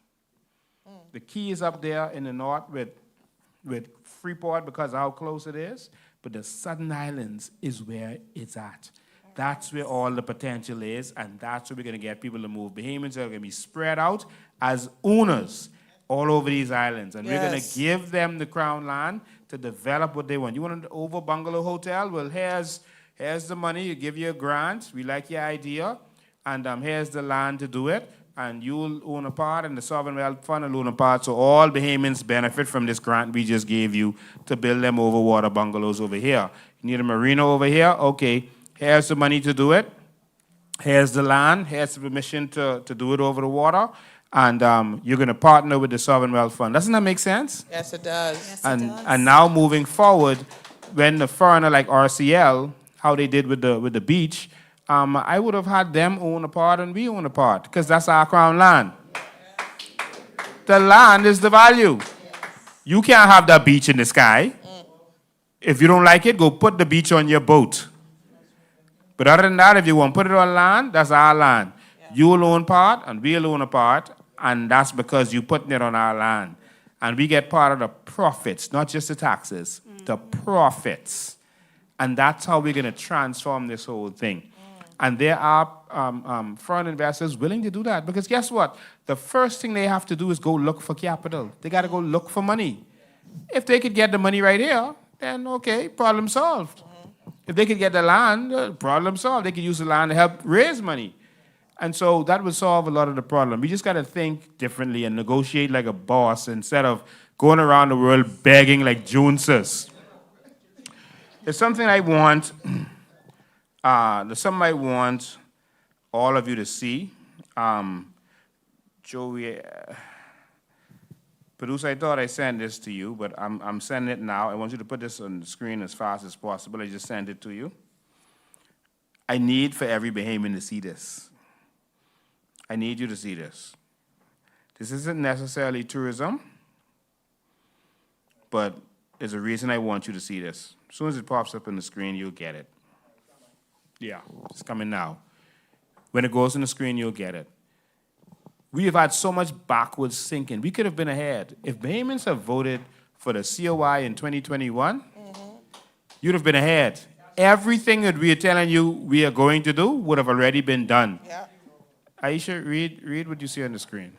The key is up there in the north with Freeport because of how close it is, but the Southern Islands is where it's at. That's where all the potential is, and that's where we're going to get people to move. Bahamians are going to be spread out as owners all over these islands, and we're going to give them the crown land to develop what they want. You want an over bungalow hotel? Well, here's the money. You give you a grant. We like your idea, and here's the land to do it. And you'll own a part, and the Sovereign Wealth Fund will own a part, so all Bahamians benefit from this grant we just gave you to build them overwater bungalows over here. You need a marina over here? Okay, here's the money to do it. Here's the land. Here's the permission to do it over the water. And you're going to partner with the Sovereign Wealth Fund. Doesn't that make sense? Yes, it does. Yes, it does. And now moving forward, when the foreigner like RCL, how they did with the beach, I would have had them own a part and we own a part, because that's our crown land. The land is the value. You can't have that beach in the sky. If you don't like it, go put the beach on your boat. But other than that, if you want to put it on land, that's our land. You will own part and we'll own a part, and that's because you're putting it on our land. And we get part of the profits, not just the taxes, the profits. And that's how we're going to transform this whole thing. And there are foreign investors willing to do that, because guess what? The first thing they have to do is go look for capital. They got to go look for money. If they could get the money right here, then okay, problem solved. If they could get the land, problem solved. They could use the land to help raise money. And so that would solve a lot of the problem. We just got to think differently and negotiate like a boss instead of going around the world begging like Joneses. There's something I want... there's something I want all of you to see. Joey, producer, I thought I sent this to you, but I'm sending it now. I want you to put this on the screen as fast as possible. I just sent it to you. I need for every Bahamian to see this. I need you to see this. This isn't necessarily tourism, but there's a reason I want you to see this. As soon as it pops up on the screen, you'll get it. Yeah, it's coming now. When it goes on the screen, you'll get it. we have had so much backwards thinking. We could have been ahead. If Bahamians have voted for the COI in 2021, you'd have been ahead. Everything that we are telling you we are going to do would have already been done. Yeah. Aisha, read what you see on the screen.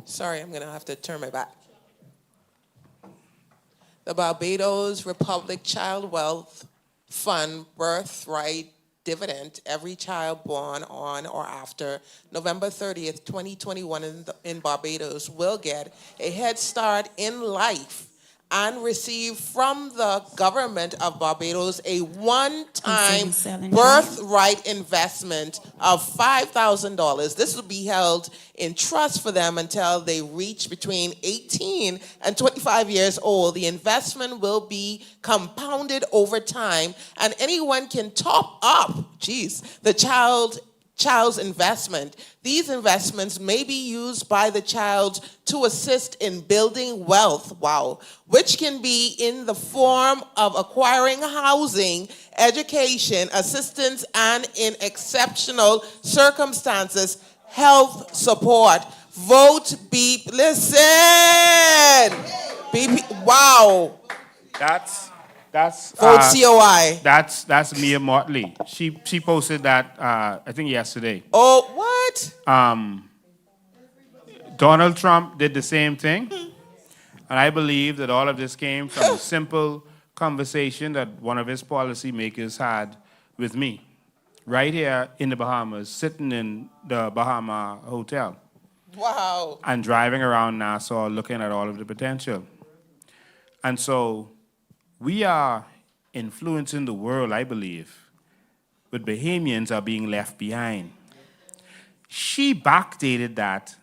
Sorry, I'm gonna have to turn my back. The Barbados Republic Child Wealth Fund birthright dividend. Every child born on or after November 30th, 2021 in Barbados will get a head start in life and receive from the government of Barbados a one-time birthright investment of $5,000. This will be held in trust for them until they reach between 18 and 25 years old. The investment will be compounded over time, and anyone can top up, the child's investment. These investments may be used by the child to assist in building wealth, which can be in the form of acquiring housing, education, assistance, and in exceptional circumstances, health support. Vote beep, listen. Beep, wow. That's Vote COI. That's Mia Motley. She posted that I think yesterday. Oh, what? Donald Trump did the same thing, and I believe that all of this came from a simple conversation that one of his policymakers had with me, right here in the Bahamas, sitting in the Bahama hotel. Wow. And driving around Nassau, looking at all of the potential. And so we are influencing the world, I believe, but Bahamians are being left behind. She backdated that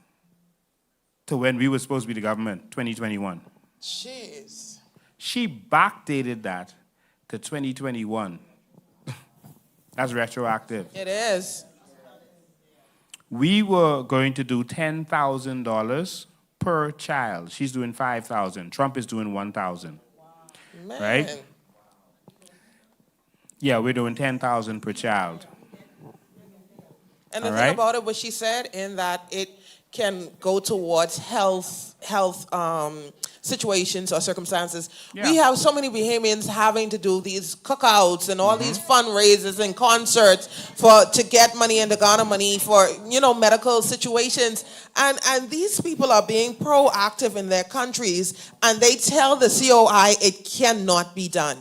to when we were supposed to be the government, 2021. Jeez. She backdated that to 2021. That's retroactive. It is. We were going to do $10,000 per child. She's doing $5,000. Trump is doing $1,000. Man. Right? Yeah, we're doing $10,000 per child. And the All thing right. about it, what she said, in that it can go towards health situations or circumstances. Yeah. We have so many Bahamians having to do these cookouts and all these fundraisers and concerts to get money and to garner money for medical situations. And these people are being proactive in their countries, and they tell the COI it cannot be done.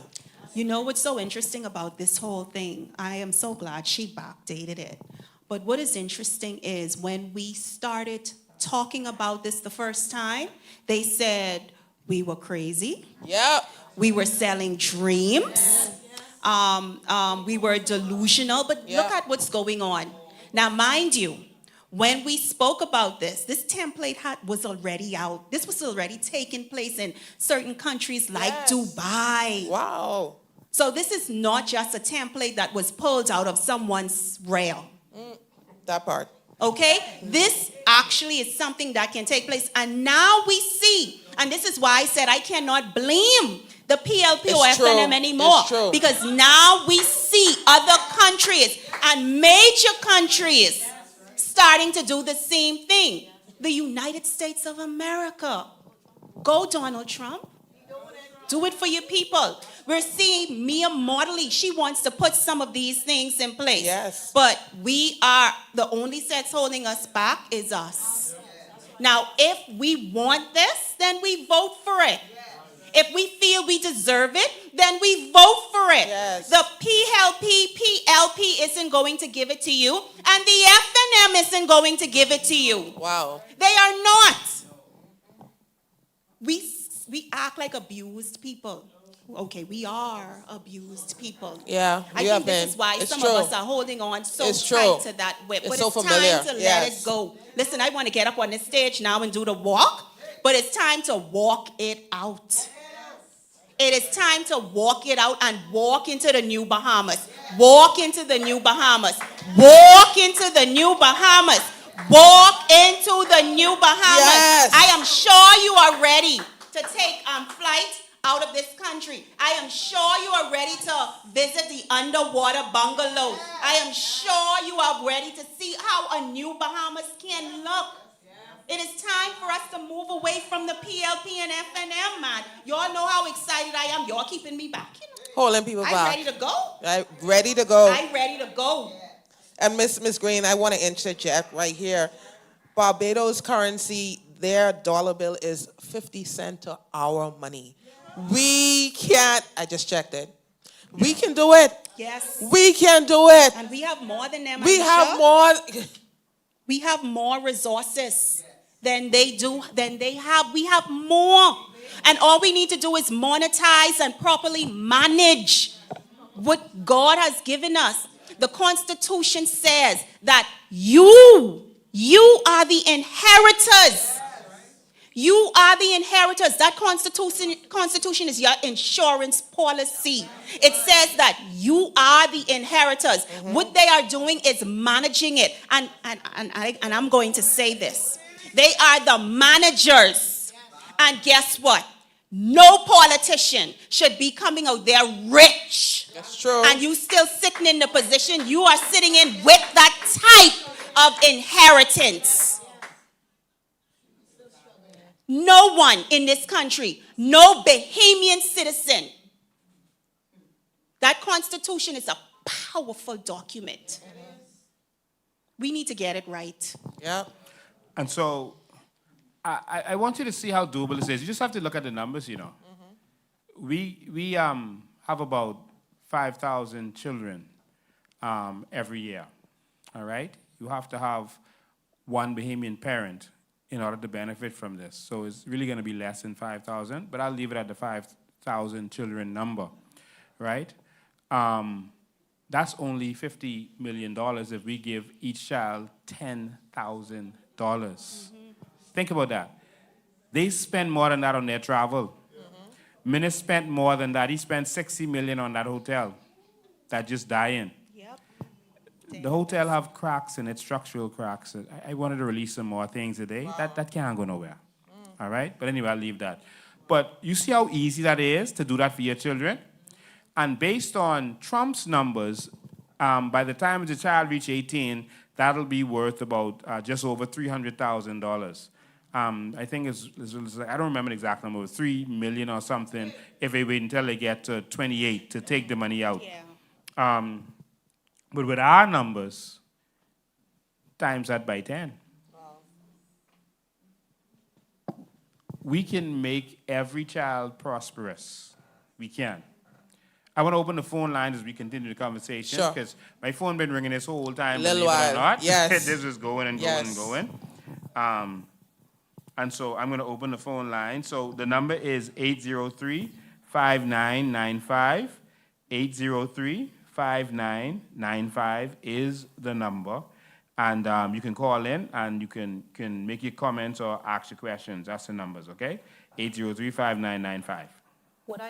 You know what's so interesting about this whole thing? I am so glad she backdated it. But what is interesting is when we started talking about this the first time, they said we were crazy. Yep. We were selling dreams. We were delusional. But look at what's going on. Now, mind you, when we spoke about this template was already out. This was already taking place in certain countries like Dubai. Wow. So this is not just a template that was pulled out of someone's rail. That part. Okay? This actually is something that can take place. And now we see, and this is why I said I cannot blame the PLP or FNM anymore. Because now we see other countries and major countries starting to do the same thing. The United States of America. Go, Donald Trump. Do it for your people. We're seeing Mia Motley. She wants to put some of these things in place. Yes. But the only that's holding us back is us. Now, if we want this, then we vote for it. If we feel we deserve it, then we vote for it. Yes. The PLP isn't going to give it to you, and the FNM isn't going to give it to you. Wow. They are not. We act like abused people. Okay, we are abused people. Yeah, I think this is why some of us are holding on so tight to that whip. But it's time to let it go. Listen, I want to get up on the stage now and do the walk, but it's time to walk it out. It is time to walk it out and walk into the new Bahamas. Walk into the new Bahamas. Walk into the new Bahamas. Walk into the new Bahamas. Yes. I am sure you are ready to take flight out of this country. I am sure you are ready to visit the underwater bungalow. I am sure you are ready to see how a new Bahamas can look. It is time for us to move away from the PLP and FNM, man. Y'all know how excited I am. Y'all keeping me back. Holding people I'm back. ready to go. Right, ready to go. I'm ready to go. And Miss Green, I want to interject right here. Barbados currency, their dollar bill is 50 cents to our money. We can't, I just checked it. We can do it. Yes. We can do it. And we have more than them. We Aisha. have more. We have more resources than they do, than they have. We have more. And all we need to do is monetize and properly manage what God has given us. The Constitution says that you are the inheritors. You are the inheritors. That constitution is your insurance policy. It says that you are the inheritors. What they are doing is managing it. And I'm going to say this. They are the managers. And guess what? No politician should be coming out there rich. That's true. And you still sitting in the position you are sitting in with that type of inheritance. No one in this country, no Bahamian citizen. That Constitution is a powerful document. We need to get it right. Yeah. And so I want you to see how doable this is. You just have to look at the numbers, you know. We have about 5,000 children every year, all right? You have to have one Bahamian parent in order to benefit from this. So it's really going to be less than 5,000, but I'll leave it at the 5,000 children number, right? That's only $50 million if we give each child $10,000. Think about that. They spend more than that on their travel. Minnie spent more than that. He spent $60 million on that hotel that just dying. Yep. The hotel have cracks in it, structural cracks. I wanted to release some more things today. That can't go nowhere. All right? But anyway, I'll leave that. But you see how easy that is to do that for your children? And based on Trump's numbers, by the time the child reaches 18, that'll be worth about just over $300,000. I think it's I don't remember the exact number, 3 million or something if they wait until they get to 28 to take the money out. Yeah. But with our numbers, times that by 10. We can make every child prosperous. We can. I want to open the phone lines as we continue the conversation. Sure. Because my phone been ringing this whole time, Little believe it while. or not. Yes. This is going and going and going. And so I'm going to open the phone line. So the number is 803-5995. 803-5995 is the number. And you can call in and you can make your comments or ask your questions. That's the numbers, okay? 803-5995. What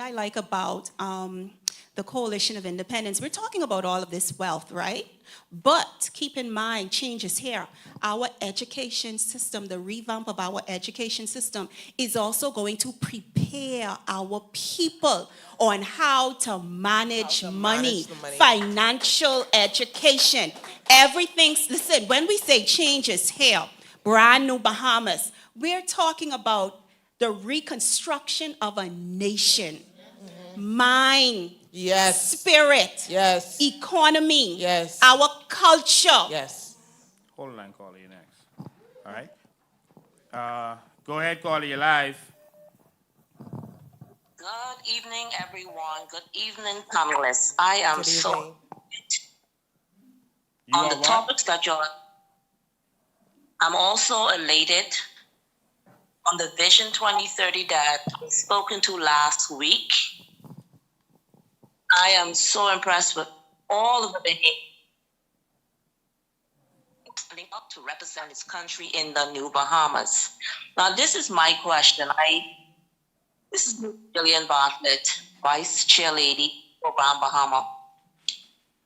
I like about the Coalition of Independence, we're talking about all of this wealth, right? But keep in mind, change is here. Our education system, the revamp of our education system, is also going to prepare our people on how to manage money, the money. financial education. Everything's, listen, when we say change is here, brand new Bahamas, we're talking about the reconstruction of a nation. Mind, Yes. spirit, Yes. economy, Yes. our culture. Yes. Hold the line, caller, you next. All right? Go ahead, caller, you're live. Good evening, everyone. Good evening, panelists. I am Good so evening. You on are the what? topics that you're. I'm also elated on the Vision 2030 that was spoken to last week. I am so impressed with all of the behavior standing up to represent this country in the New Bahamas. Now, this is my question. This is Jillian Bartlett, Vice Chair Lady for Grand Bahama.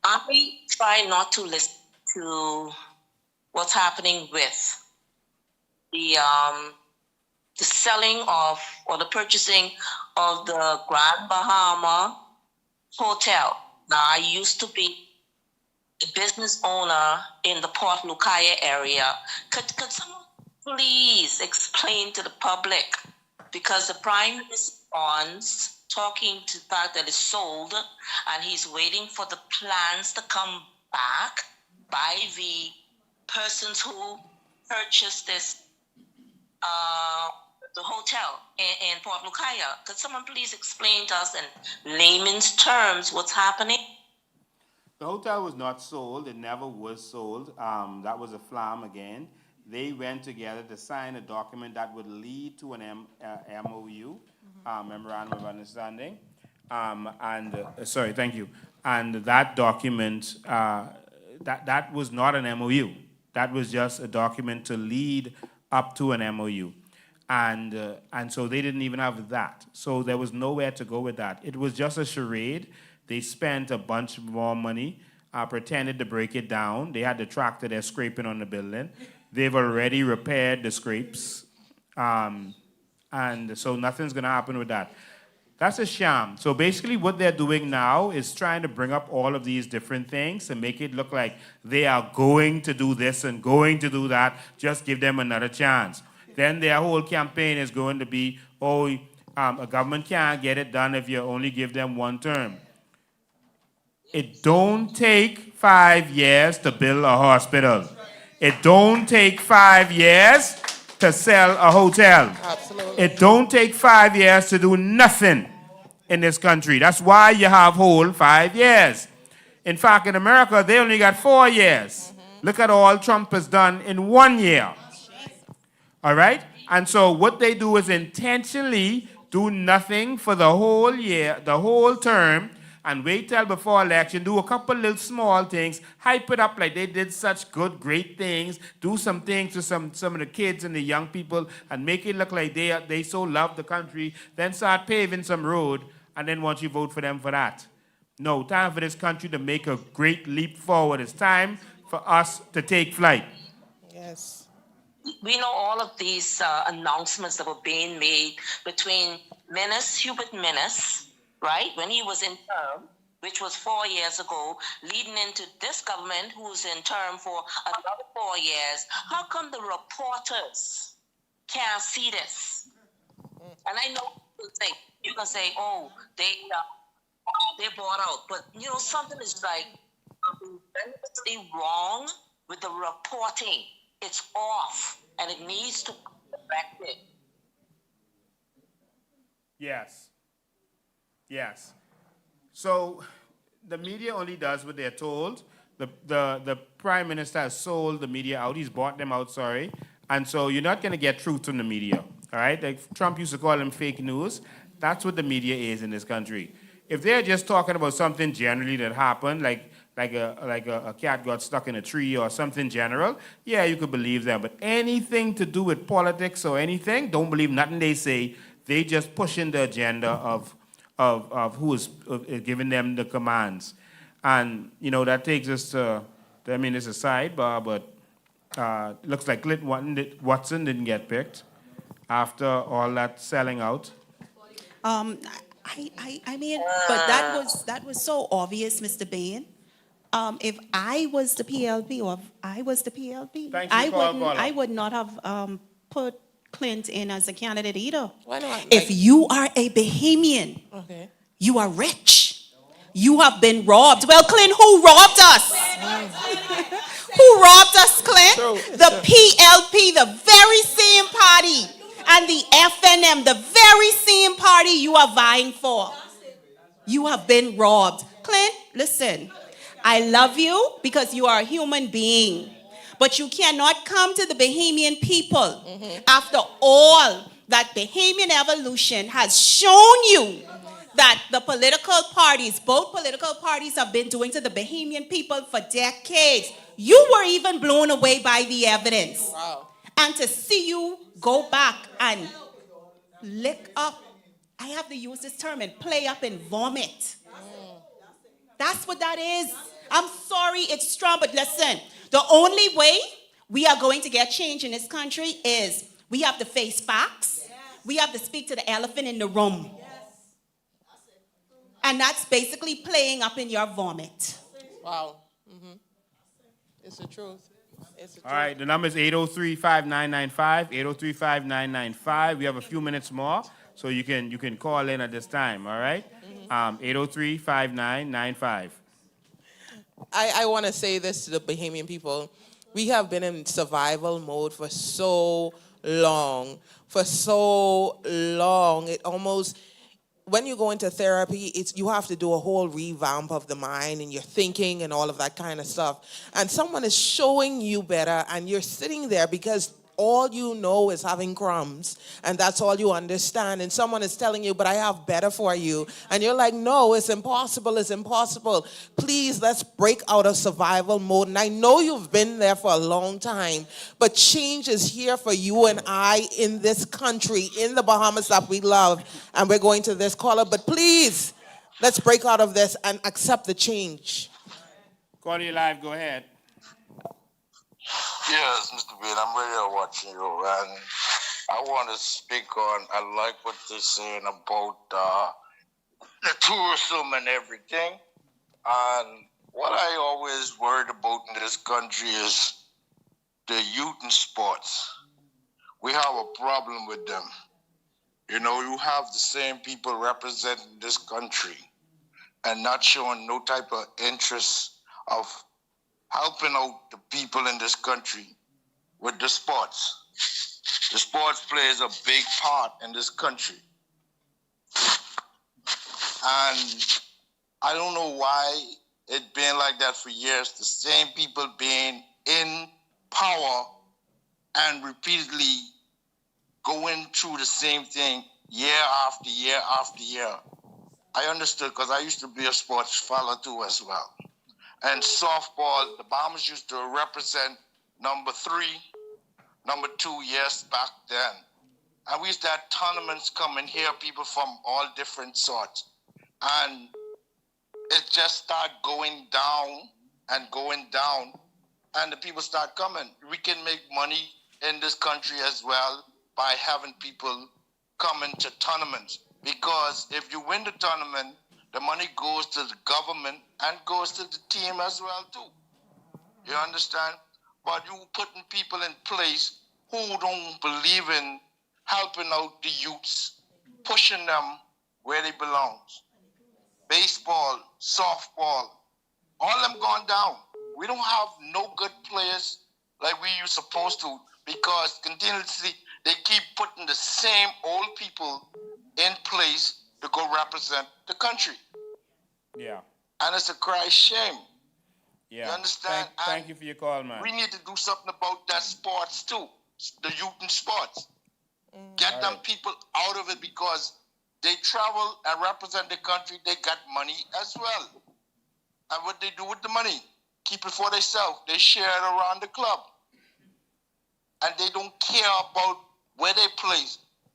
I try not to listen to what's happening with the the selling of or the purchasing of the Grand Bahama Hotel. Now, I used to be a business owner in the Port Lucaya area. Could someone please explain to the public? Because the Prime Minister is talking to the fact that it's sold, and he's waiting for the plans to come back by the persons who purchased this the hotel in Port Lucaya. Could someone please explain to us in layman's terms what's happening? The hotel was not sold. It never was sold. That was a flam again. They went together to sign a document that would lead to an MOU, Memorandum of Understanding. Sorry, thank you. And that document, that was not an MOU. That was just a document to lead up to an MOU. And so they didn't even have that. So there was nowhere to go with that. It was just a charade. They spent a bunch more money, pretended to break it down. They had the tractor there scraping on the building. They've already repaired the scrapes. And so nothing's going to happen with that. That's a sham. So basically what they're doing now is trying to bring up all of these different things and make it look like they are going to do this and going to do that. Just give them another chance. Then their whole campaign is going to be, a government can't get it done if you only give them one term. It don't take 5 years to build a hospital. It don't take 5 years to sell a hotel. Absolutely. It don't take 5 years to do nothing in this country. That's why you have whole 5 years. In fact, in America, they only got 4 years. Look at all Trump has done in 1 year. All right? And so what they do is intentionally do nothing for the whole year, the whole term, and wait till before election, do a couple little small things, hype it up like they did such good, great things, do some things to some of the kids and the young people, and make it look like they so love the country, then start paving some road, and then once you vote for them for that. No, time for this country to make a great leap forward. It's time for us to take flight. Yes. We know all of these announcements that were being made between Hubert Minnis, right, when he was in term, which was 4 years ago, leading into this government who's in term for another 4 years. How come the reporters can't see this? And I know you can say, oh, they bought out, but something is like tremendously wrong with the reporting. It's off, and it needs to be corrected. Yes. So the media only does what they're told. The Prime Minister has sold the media out. He's bought them out, sorry. And so you're not going to get truth from the media, all right? Like Trump used to call them fake news. That's what the media is in this country. If they're just talking about something generally that happened, like a cat got stuck in a tree or something general, yeah, you could believe them. But anything to do with politics or anything, don't believe nothing they say. They just pushing the agenda of who is giving them the commands. And, that takes us to, it's a sidebar, but looks like Watson didn't get picked after all that selling out. But that was so obvious, Mr. Bain. If I was the PLP or if I was the PLP, Thanks for calling, Paula. I would not have put Clint in as a candidate either. Why not? If you are a Bahamian, Okay. you are rich. You have been robbed. Well, Clint, who robbed us? Who robbed us, Clint? True. The PLP, the very same party, and the FNM, the very same party you are vying for. You have been robbed. Clint, listen, I love you because you are a human being. But you cannot come to the Bahamian people after all that Bahamian evolution has shown you that the political parties, both political parties, have been doing to the Bahamian people for decades. You were even blown away by the evidence. Wow. And to see you go back and lick up, I have to use this term, and play up and vomit. That's what that is. I'm sorry it's strong, but listen, the only way we are going to get change in this country is we have to face facts. We have to speak to the elephant in the room. And that's basically playing up in your vomit. Wow. It's the truth. It's the All truth. right, the number is 803-5995, 803-5995. We have a few minutes more, so you can call in at this time, all right? 803-5995. I want to say this to the Bahamian people. We have been in survival mode for so long. For so long. It almost, when you go into therapy, you have to do a whole revamp of the mind and your thinking and all of that kind of stuff. And someone is showing you better, and you're sitting there because all you know is having crumbs, and that's all you understand. And someone is telling you, but I have better for you. And you're like, no, it's impossible, it's impossible. Please, let's break out of survival mode. And I know you've been there for a long time, but change is here for you and I in this country, in the Bahamas that we love. And we're going to this caller, but please, let's break out of this and accept the change. Call you live, go ahead. Yes, Mr. Bean, I'm really watching you, and I want to speak on. I like what they're saying about the tourism and everything. And what I always worried about in this country is the youth in sports. We have a problem with them. You know, you have the same people representing this country and not showing no type of interest of helping out the people in this country with the sports. The sports plays a big part in this country. And I don't know why it's been like that for years. The same people being in power and repeatedly going through the same thing year after year after year. I understood because I used to be a sports fella too as well. And softball, the Bombers used to represent number 3, number 2 years back then. And we used to have tournaments coming here, people from all different sorts. And it just started going down and going down. And the people start coming. We can make money in this country as well by having people come into tournaments. Because if you win the tournament, the money goes to the government and goes to the team as well too. You understand? But you putting people in place who don't believe in helping out the youths, pushing them where they belong. Baseball, softball, all them gone down. We don't have no good players like we used supposed to because continuously they keep putting the same old people in place to go represent the country. Yeah. And it's a cry shame. Yeah. You understand? Thank you for your call, man. We need to do something about that sports too, the youth in sports. Get All them right. people out of it because they travel and represent the country. They got money as well. And what they do with the money, keep it for themselves. They share it around the club. And they don't care about where they play.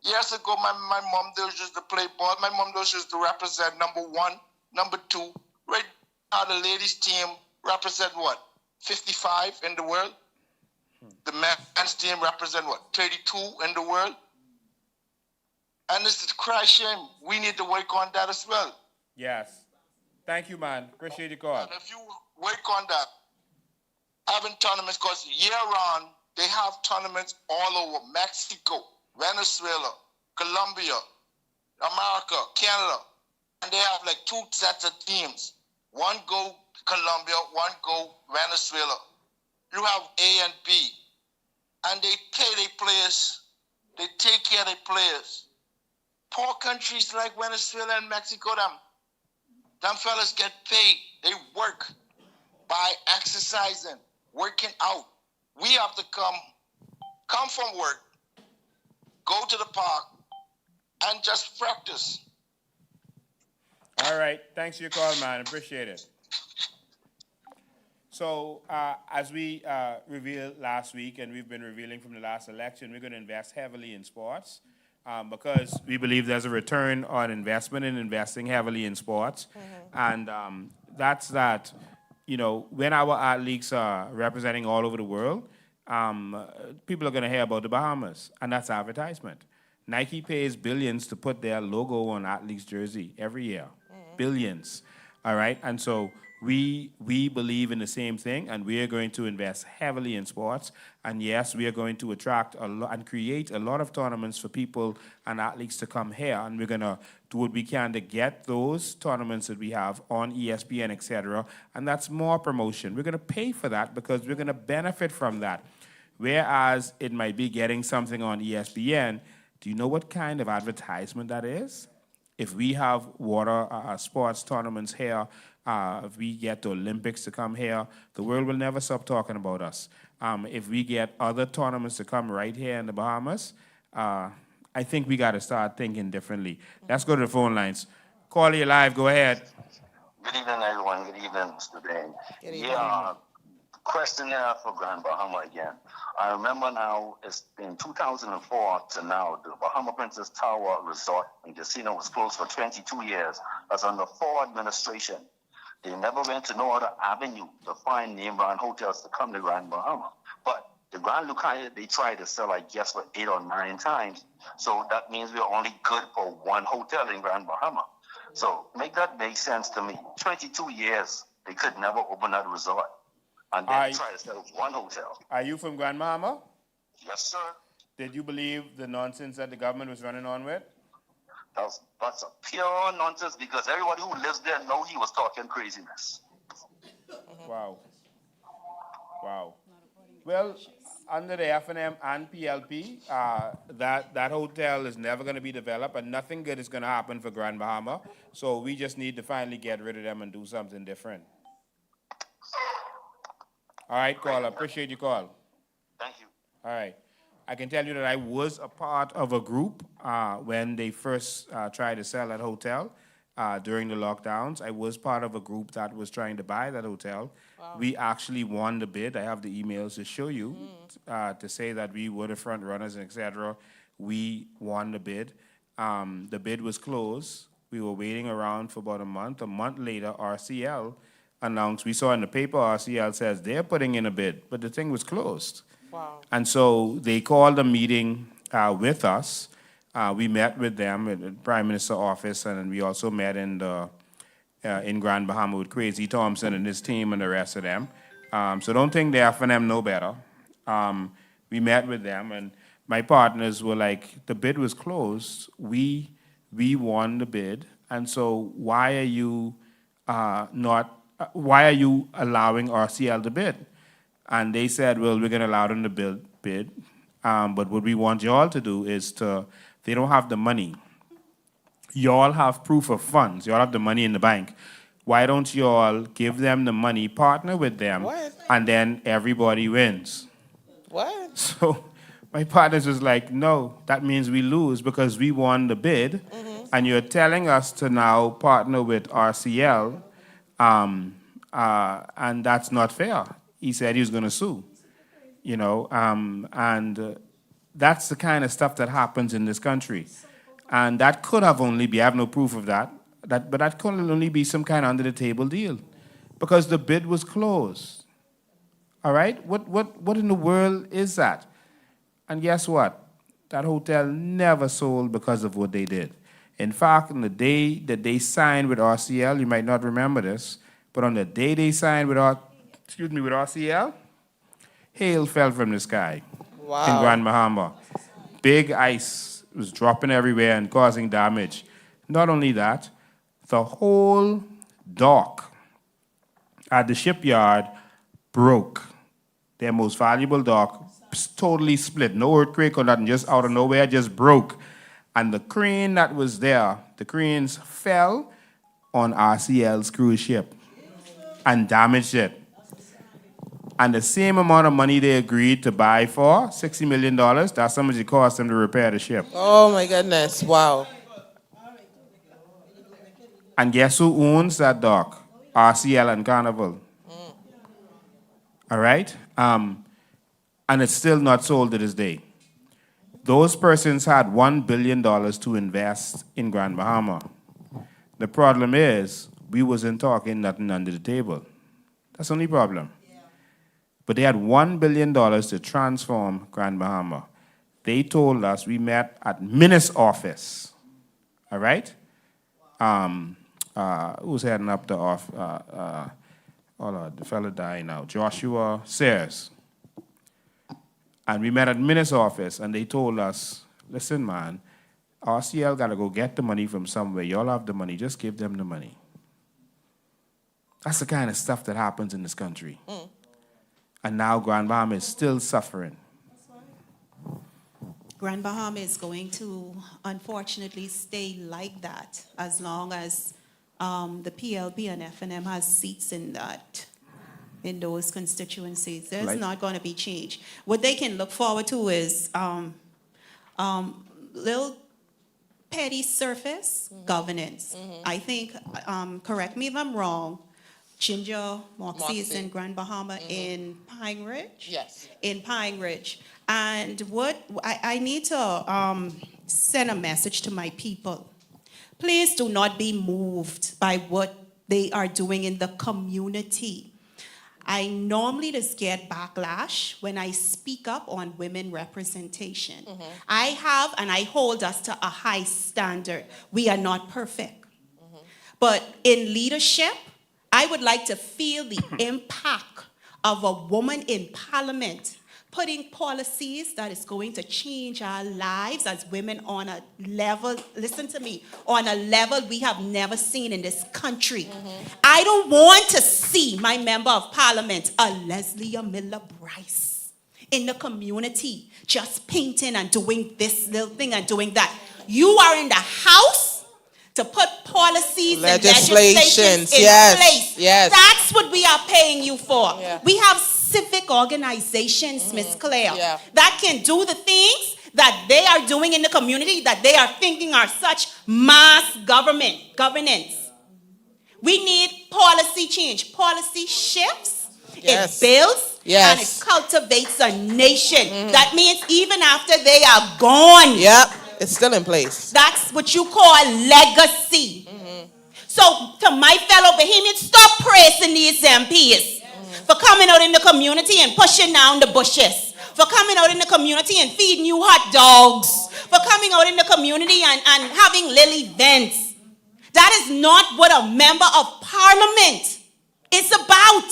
Years ago, my mom, they used to play ball. My mom, they used to represent number 1, number 2. Right now, the ladies' team represent what? 55 in the world. The men's team represent what? 32 in the world. And it's a cry shame. We need to work on that as well. Yes. Thank you, man. Appreciate your call. And if you work on that, having tournaments, because year-round, they have tournaments all over Mexico, Venezuela, Colombia, America, Canada. And they have like 2 sets of teams. One go Colombia, one go Venezuela. You have A and B. And they pay their players. They take care of their players. Poor countries like Venezuela and Mexico, them fellas get paid. They work by exercising, working out. We have to come from work, go to the park, and just practice. All right. Thanks for your call, man. Appreciate it. So, as we revealed last week, and we've been revealing from the last election, we're going to invest heavily in sports because we believe there's a return on investment in investing heavily in sports. And that's that, you know, when our athletes are representing all over the world, people are going to hear about the Bahamas, and that's advertisement. Nike pays billions to put their logo on athlete's jersey every year. Billions. All right? And so we believe in the same thing, and we are going to invest heavily in sports. And yes, we are going to attract a lot and create a lot of tournaments for people and athletes to come here. And we're going to do what we can to get those tournaments that we have on ESPN, etc. And that's more promotion. We're going to pay for that because we're going to benefit from that. Whereas it might be getting something on ESPN. Do you know what kind of advertisement that is? If we have water sports tournaments here, if we get the Olympics to come here, the world will never stop talking about us. If we get other tournaments to come right here in the Bahamas, I think we got to start thinking differently. Let's go to the phone lines. Call you live. Go ahead. Good evening, everyone. Good evening, Mr. Bain. Good evening. Yeah, question there for Grand Bahama again. I remember now, it's in 2004 to now, the Bahama Princess Tower Resort and Casino was closed for 22 years. That's under 4 administration. They never went to no other avenue to find name brand hotels to come to Grand Bahama. But the Grand Lucaya, they tried to sell, I guess, for 8 or 9 times. So that means we're only good for 1 hotel in Grand Bahama. So make that make sense to me. 22 years, they could never open that resort. And then try to sell 1 hotel. Are you from Grand Bahama? Yes, sir. Did you believe the nonsense that the government was running on with? That's a pure nonsense because everybody who lives there know he was talking craziness. Wow. Wow. Well, under the FNM and PLP, that hotel is never going to be developed and nothing good is going to happen for Grand Bahama. So we just need to finally get rid of them and do something different. All right, caller. Appreciate your call. Thank you. All right. I can tell you that I was a part of a group when they first tried to sell that hotel during the lockdowns. I was part of a group that was trying to buy that hotel. Wow. We actually won the bid. I have the emails to show you to say that we were the front runners, etc. We won the bid. The bid was closed. We were waiting around for about a month. A month later, RCL announced, we saw in the paper, RCL says they're putting in a bid, but the thing was closed. Wow. And so they called a meeting with us. We met with them at the Prime Minister's office, and we also met in Grand Bahama with Crazy Thompson and his team and the rest of them. So don't think the FNM know better. We met with them, and my partners were like, the bid was closed. We won the bid, and so why are you why are you allowing RCL to bid? And they said, well, we're going to allow them to bid. But what we want y'all to do is they don't have the money. Y'all have proof of funds. Y'all have the money in the bank. Why don't y'all give them the money, partner with them, and then everybody wins? What? So my partners was like, no, that means we lose because we won the bid, and you're telling us to now partner with RCL, and that's not fair. He said he was going to sue, and that's the kind of stuff that happens in this country. And that could have only be, I have no proof of that, but that could only be some kind of under-the-table deal because the bid was closed. All right? What in the world is that? And guess what? That hotel never sold because of what they did. In fact, on the day that they signed with RCL, you might not remember this, but on the day they signed with RCL, hail fell from the sky in Grand Bahama. Big ice was dropping everywhere and causing damage. Not only that, the whole dock at the shipyard broke. Their most valuable dock totally split. No earthquake or nothing, just out of nowhere, just broke. And the crane that was there, the cranes fell on RCL's cruise ship and damaged it. And the same amount of money they agreed to buy for, $60 million, that's how much it cost them to repair the ship. Oh my goodness, wow. And guess who owns that dock? RCL and Carnival. All right? And it's still not sold to this day. Those persons had $1 billion to invest in Grand Bahama. The problem is, we wasn't talking nothing under the table. That's the only problem. But they had $1 billion to transform Grand Bahama. They told us, we met at Minist's office, all right? Who's heading up the off? The fella dying now, Joshua Sayers. And we met at Minist's office, and they told us, listen, man, RCL got to go get the money from somewhere. Y'all have the money. Just give them the money. That's the kind of stuff that happens in this country. And now Grand Bahama is still suffering. Grand Bahama is going to, unfortunately, stay like that as long as the PLP and FNM has seats in those constituencies. There's Like- not going to be change. What they can look forward to is little petty surface governance. I think, correct me if I'm wrong, Ginger Moxie is in Grand Bahama in Pine Ridge? Yes. In Pine Ridge. And what I need to send a message to my people. Please do not be moved by what they are doing in the community. I normally just get backlash when I speak up on women representation. I have and I hold us to a high standard. We are not perfect. But in leadership, I would like to feel the impact of a woman in parliament putting policies that is going to change our lives as women on a level, listen to me, on a level we have never seen in this country. I don't want to see my member of parliament, a Leslie Miller Bryce, in the community just painting and doing this little thing and doing that. You are in the house to put policies and legislations in place. Yes. That's what we are paying you for. Yeah. We have civic organizations, Miss Claire, Yeah. that can do the things that they are doing in the community that they are thinking are such mass governance. We need policy change. Policy shifts, Yes. it builds, Yes. and it cultivates a nation. That means even after they are gone, Yep. It's still in place. that's what you call legacy. So to my fellow Bahamians, stop praising these MPs for coming out in the community and pushing down the bushes, for coming out in the community and feeding you hot dogs, for coming out in the community and having little events. That is not what a member of parliament is about.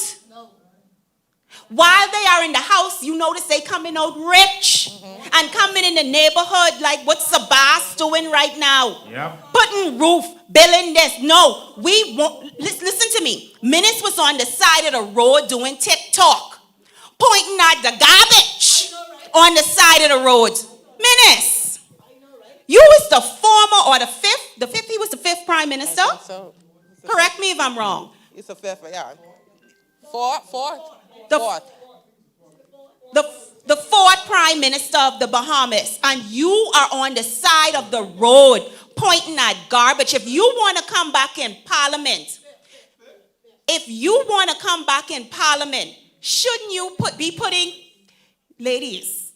While they are in the house, you notice they coming out rich and coming in the neighborhood like what Sabas doing right now. Yep. Putting roof, building this. No, we won't. Listen to me. Minutes was on the side of the road doing TikTok, pointing at the garbage on the side of the road. Minutes, you was the former or the fifth, he was the fifth prime minister. So Correct me if I'm wrong. it's a fifth, yeah. Fourth. The fourth prime minister of the Bahamas, and you are on the side of the road pointing at garbage. If you want to come back in parliament, shouldn't you be putting, ladies,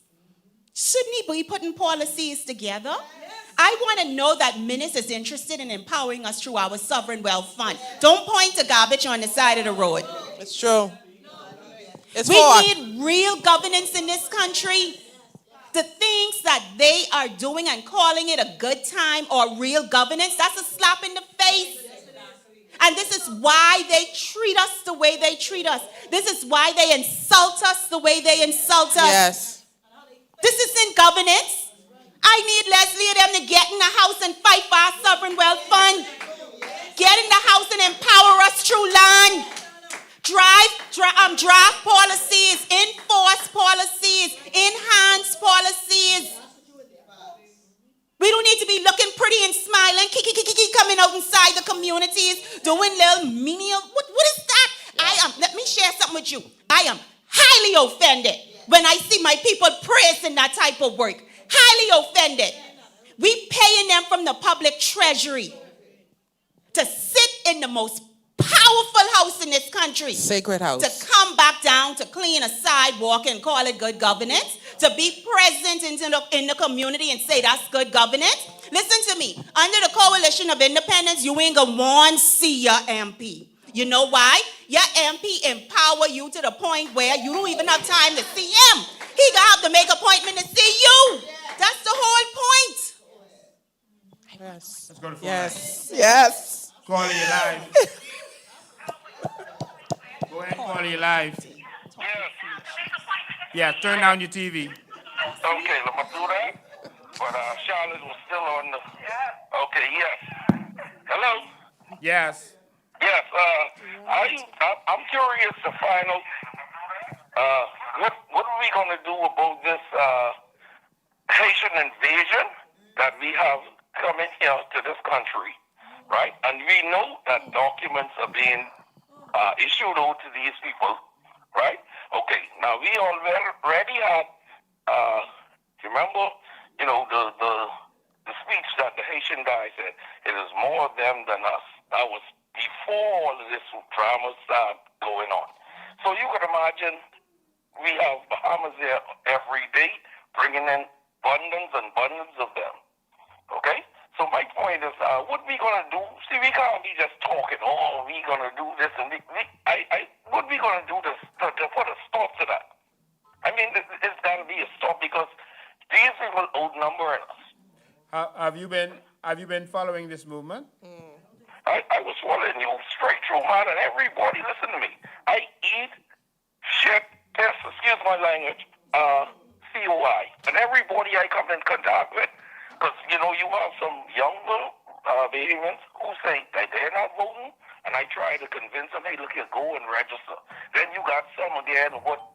shouldn't he be putting policies together? I want to know that Minister is interested in empowering us through our sovereign wealth fund. Don't point to garbage on the side of the road. It's true. It's We fourth. need real governance in this country. The things that they are doing and calling it a good time or real governance, that's a slap in the face. And this is why they treat us the way they treat us. This is why they insult us the way they insult us. Yes. This isn't governance. I need Leslie and them to get in the house and fight for our sovereign wealth fund. Get in the house and empower us through land. Draft policies, enforce policies, enhance policies. We don't need to be looking pretty and smiling, coming out inside the communities, doing little menial. What is that? Let me share something with you. I am highly offended when I see my people praising that type of work. Highly offended. We paying them from the public treasury to sit in the most powerful house in this country. Sacred house. To come back down to clean a sidewalk and call it good governance. To be present in the community and say that's good governance. Listen to me. Under the Coalition of Independence, you ain't gonna want to see your MP. You know why? Your MP empower you to the point where you don't even have time to see him. He gonna have to make an appointment to see you. That's the whole point. Yes. Let's go to phone Yes. Yes. Call you live. Go ahead, call you live. Yeah, turn down your TV. Okay, let me do that. But Charlotte was still on the. Okay, yes. Hello. Yes. Yes. I'm curious to find out. What are we gonna do about this Haitian invasion that we have coming here to this country, right? And we know that documents are being issued out to these people, right? Okay. Now we already had. Remember, the speech that the Haitian guy said. It is more them than us. That was before all of this drama started going on. So you can imagine we have Bahamas there every day, bringing in abundance and abundance of them. Okay? So my point is, what we gonna do? See, we can't be just talking. Oh, we gonna do this and what we gonna do to put a stop to that? I mean, it's gotta be a stop because these people outnumbering us. Have you been following this movement? I was following you straight through, man, and everybody listen to me. I eat shit, piss, excuse my language, COI, and everybody I come in contact with, because, you have some younger Bahamians who say that they're not voting, and I try to convince them, hey, look here, go and register. Then you got some again, what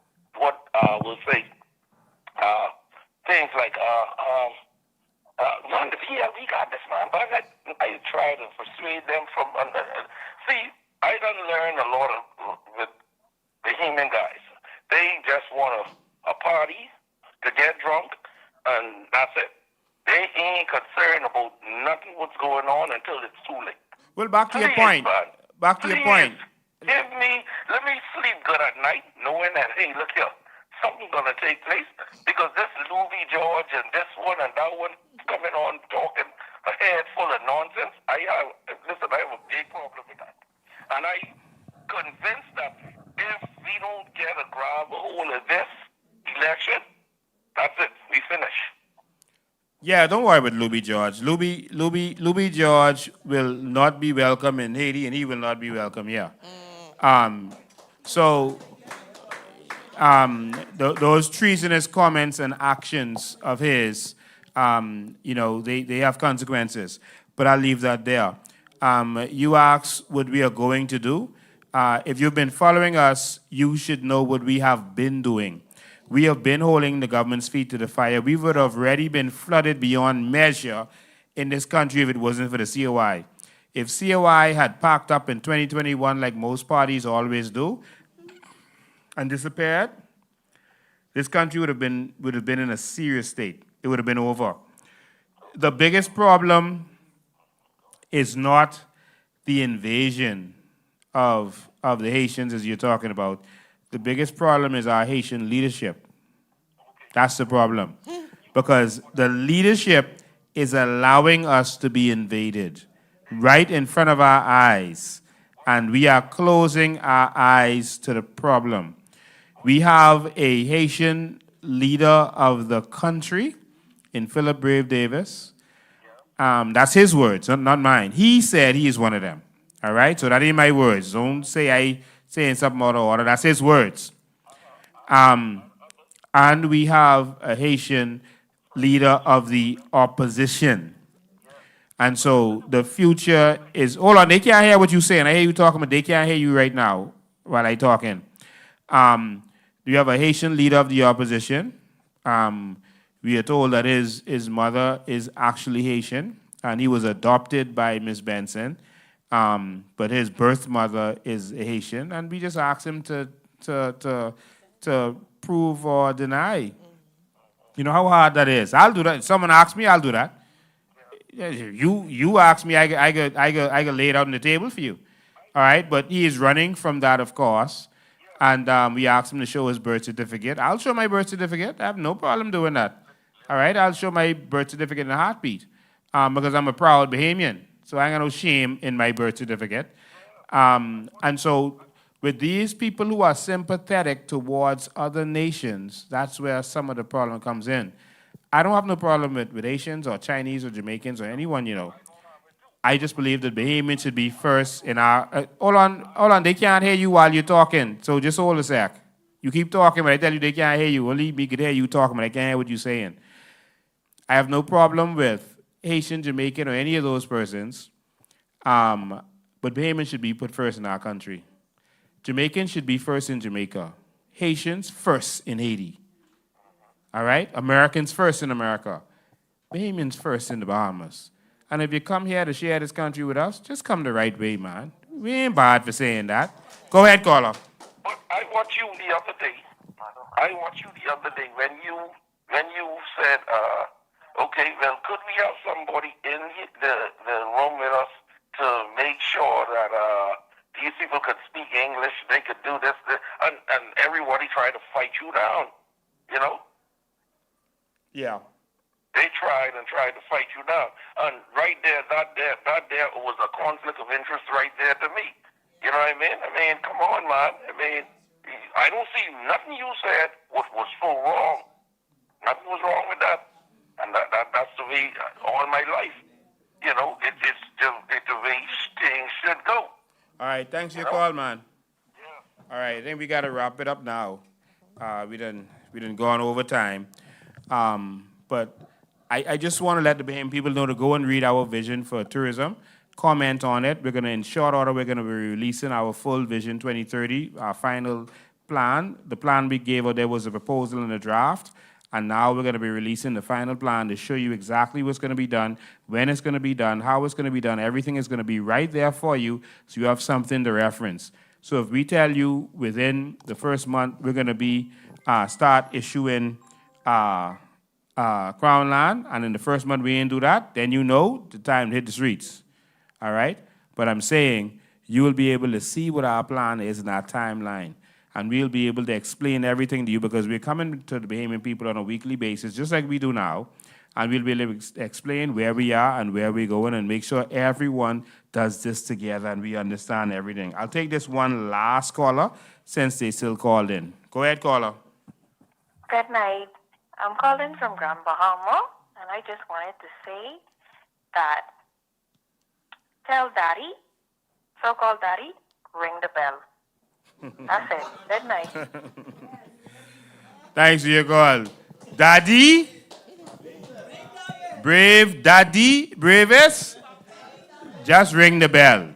will say, things like, man, yeah, we got this, man. But I try to persuade them from see, I done learned a lot with Bahamian guys. They just want a party to get drunk, and that's it. They ain't concerned about nothing what's going on until it's too late. Well, back to your Please, point. man. Back to your point. Let me sleep good at night, knowing that, hey, look here, something's gonna take place because this Louis George and this one and that one coming on talking a head full of nonsense. I have a big problem with that, and I convinced that if we don't get a grab a hold of this election, that's it. We finish. Yeah, don't worry about Louis George. Louis George will not be welcome in Haiti, and he will not be welcome here. Those treasonous comments and actions of his, they have consequences. But I'll leave that there. You asked what we are going to do. If you've been following us, you should know what we have been doing. We have been holding the government's feet to the fire. We would have already been flooded beyond measure in this country if it wasn't for the COI. If COI had packed up in 2021 like most parties always do and disappeared, this country would have been in a serious state. It would have been over. The biggest problem is not the invasion of the Haitians, as you're talking about. The biggest problem is our Haitian leadership. That's the problem. Because the leadership is allowing us to be invaded right in front of our eyes. And we are closing our eyes to the problem. We have a Haitian leader of the country in Philip Brave Davis. That's his words, not mine. He said he is one of them. All right? So that ain't my words. Don't say I saying something out of order. That's his words. And we have a Haitian leader of the opposition. And so the future is, hold on, they can't hear what you're saying. I hear you talking, but they can't hear you right now while I'm talking. We have a Haitian leader of the opposition. We are told that his mother is actually Haitian, and he was adopted by Miss Benson. But his birth mother is Haitian, and we just asked him to prove or deny. You know how hard that is. I'll do that. If someone asks me, I'll do that. You ask me, I could lay it out on the table for you. All right, but he is running from that, of course. And we asked him to show his birth certificate. I'll show my birth certificate. I have no problem doing that. All right, I'll show my birth certificate in a heartbeat because I'm a proud Bahamian. So I ain't got no shame in my birth certificate. And so with these people who are sympathetic towards other nations, that's where some of the problem comes in. I don't have no problem with Haitians or Chinese or Jamaicans or anyone, I just believe that Bahamians should be first in our. Hold on. They can't hear you while you're talking. So just hold a sec. You keep talking, but I tell you they can't hear you. Only me could hear you talking, but I can't hear what you're saying. I have no problem with Haitian, Jamaican, or any of those persons. But Bahamians should be put first in our country. Jamaicans should be first in Jamaica. Haitians first in Haiti. All right? Americans first in America. Bahamians first in the Bahamas. And if you come here to share this country with us, just come the right way, man. We ain't bad for saying that. Go ahead, caller. But I watched you the other day. When you said, okay, well, could we have somebody in the room with us to make sure that these people could speak English, they could do this, and everybody tried to fight you down, Yeah. They tried to fight you down. And right there, that there was a conflict of interest right there to me. You know what I mean? I mean, come on, man. I mean, I don't see nothing you said was so wrong. Nothing was wrong with that. And that's the way all my life. It's the way things should go. All right, thanks for your call, man. Yeah. All right, I think we got to wrap it up now. We done gone over time. But I just want to let the Bahamian people know to go and read our vision for tourism, comment on it. We're going to, in short order, we're going to be releasing our full Vision 2030, our final plan. The plan we gave out there was a proposal and a draft, and now we're going to be releasing the final plan to show you exactly what's going to be done, when it's going to be done, how it's going to be done. Everything is going to be right there for you, so you have something to reference. So if we tell you within the first month we're going to be start issuing Crown land, and in the first month we ain't do that, then you know the time to hit the streets. All right? But I'm saying you will be able to see what our plan is in our timeline, and we'll be able to explain everything to you because we're coming to the Bahamian people on a weekly basis, just like we do now, and we'll be able to explain where we are and where we're going and make sure everyone does this together and we understand everything. I'll take this one last caller since they still called in. Go ahead, caller. Good night. I'm calling from Grand Bahama, and I just wanted to say that tell Daddy, so-called Daddy, ring the bell. That's it. Good night. Thanks for your call. Daddy? Brave Daddy? Bravest? Just ring the bell.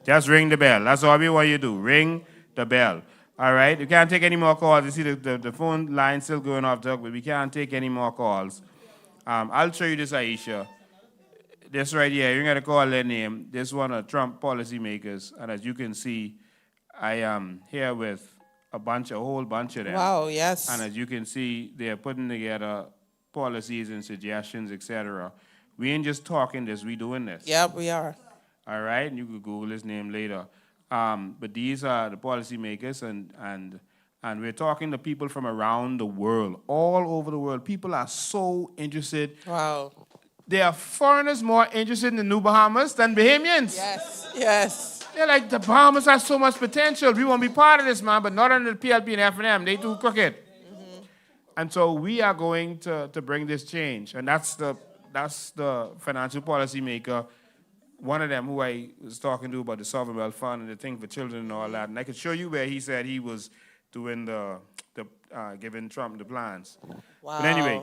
Just ring the bell. That's all we want you to do. Ring the bell. All right? You can't take any more calls. You see the phone line still going off, Doug, but we can't take any more calls. I'll show you this, Aisha. This right here, you're going to call their name. This one of Trump policymakers. And as you can see, I am here with a whole bunch of them. Wow, yes. And as you can see, they're putting together policies and suggestions, etc. We ain't just talking this, we doing this. Yep, we are. All right, and you could Google his name later. But these are the policymakers, and we're talking to people from around the world, all over the world. People are so interested. Wow. There are foreigners more interested in the New Bahamas than Bahamians. Yes, yes. They're like, the Bahamas have so much potential. We want to be part of this, man, but not under the PLP and F&M. They too crooked. Mm-hmm. And so we are going to bring this change. And that's the financial policy maker, one of them who I was talking to about the Sovereign Wealth Fund and the thing for children and all that. And I could show you where he said he was doing giving Trump the plans. Wow. But anyway,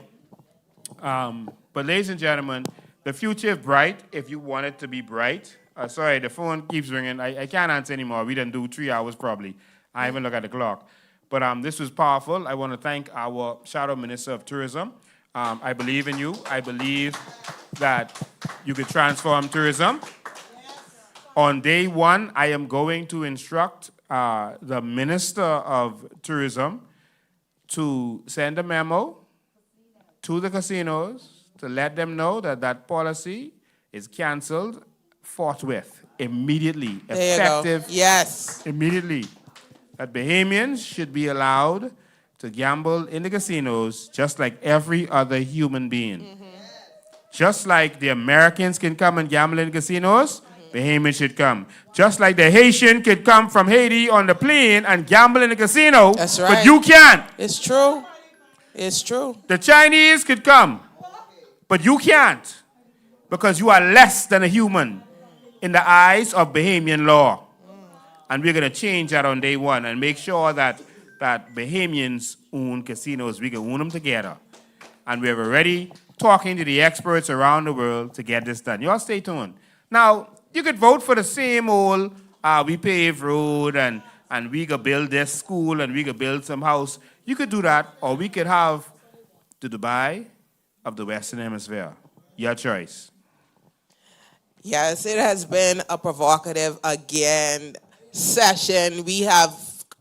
but ladies and gentlemen, the future is bright if you want it to be bright. Sorry, the phone keeps ringing. I can't answer anymore. We done do 3 hours probably. I even look at the clock. But this was powerful. I want to thank our Shadow Minister of Tourism. I believe in you. I believe that you could transform tourism. On day one, I am going to instruct the Minister of Tourism to send a memo to the casinos to let them know that that policy is canceled forthwith, immediately, effective. Yes. Immediately. That Bahamians should be allowed to gamble in the casinos just like every other human being. Mm-hmm. Just like the Americans can come and gamble in casinos, Bahamians should come. Just like the Haitian could come from Haiti on the plane and gamble in the casino. That's right. But you can't. It's true. It's true. The Chinese could come, but you can't because you are less than a human in the eyes of Bahamian law. And we're going to change that on day one and make sure that Bahamians own casinos. We can own them together. And we're already talking to the experts around the world to get this done. You all stay tuned. Now, you could vote for the same old, we pave road and we could build this school and we could build some house. You could do that, or we could have the Dubai of the Western Hemisphere. Your choice. Yes, it has been a provocative, again, session. We have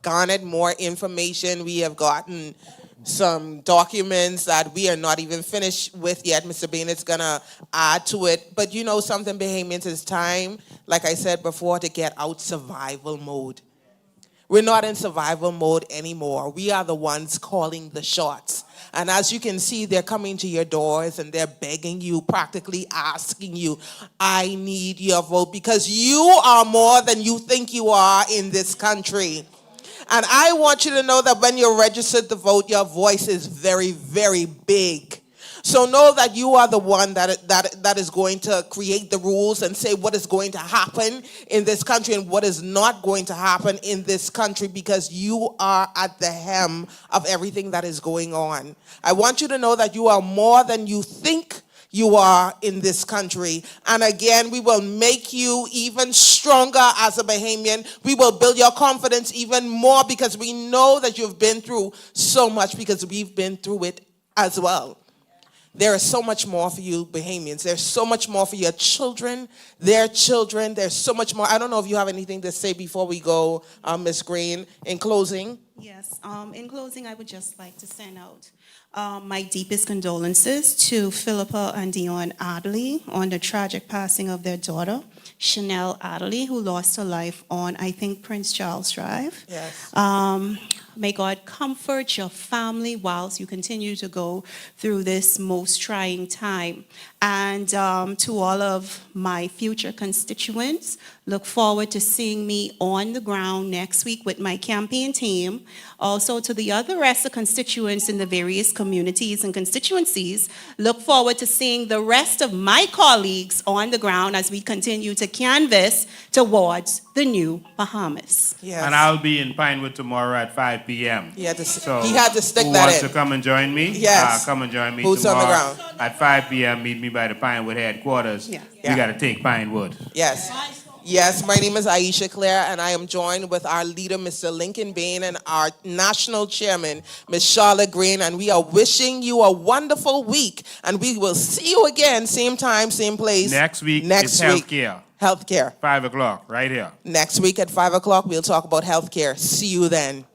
garnered more information. We have gotten some documents that we are not even finished with yet. Mr. Bennett's going to add to it. But you know something, Bahamians, it's time, like I said before, to get out survival mode. We're not in survival mode anymore. We are the ones calling the shots. And as you can see, they're coming to your doors and they're begging you, practically asking you, I need your vote, because you are more than you think you are in this country. And I want you to know that when you're registered to vote, your voice is very, very big. So know that you are the one that is going to create the rules and say what is going to happen in this country and what is not going to happen in this country, because you are at the hem of everything that is going on. I want you to know that you are more than you think you are in this country. And again, we will make you even stronger as a Bahamian. We will build your confidence even more, because we know that you've been through so much, because we've been through it as well. There is so much more for you, Bahamians. There's so much more for your children, their children. There's so much more. I don't know if you have anything to say before we go, Ms. Green, in closing. Yes, in closing, I would just like to send out my deepest condolences to Philippa and Dion Adderley on the tragic passing of their daughter, Chanel Adderley, who lost her life on, I think, Prince Charles Drive. Yes. May God comfort your family whilst you continue to go through this most trying time. And to all of my future constituents, look forward to seeing me on the ground next week with my campaign team. Also to the other rest of constituents in the various communities and constituencies, look forward to seeing the rest of my colleagues on the ground as we continue to canvass towards the new Bahamas. Yes. And I'll be in Pinewood tomorrow at 5 p.m. He had to So stick who that wants in. to come and join me? Yes. Come and join me Boots on the tomorrow ground. at 5 p.m. Meet me by the Pinewood headquarters. Yeah. We got to take Pinewood. Yes. Yes, my name is Aisha Claire, and I am joined with our leader, Mr. Lincoln Bain, and our national chairman, Ms. Charlotte Green, and we are wishing you a wonderful week, and we will see you again, same time, same place. Next week is healthcare. Healthcare. 5 o'clock, right here. Next week at 5 o'clock, we'll talk about healthcare. See you then.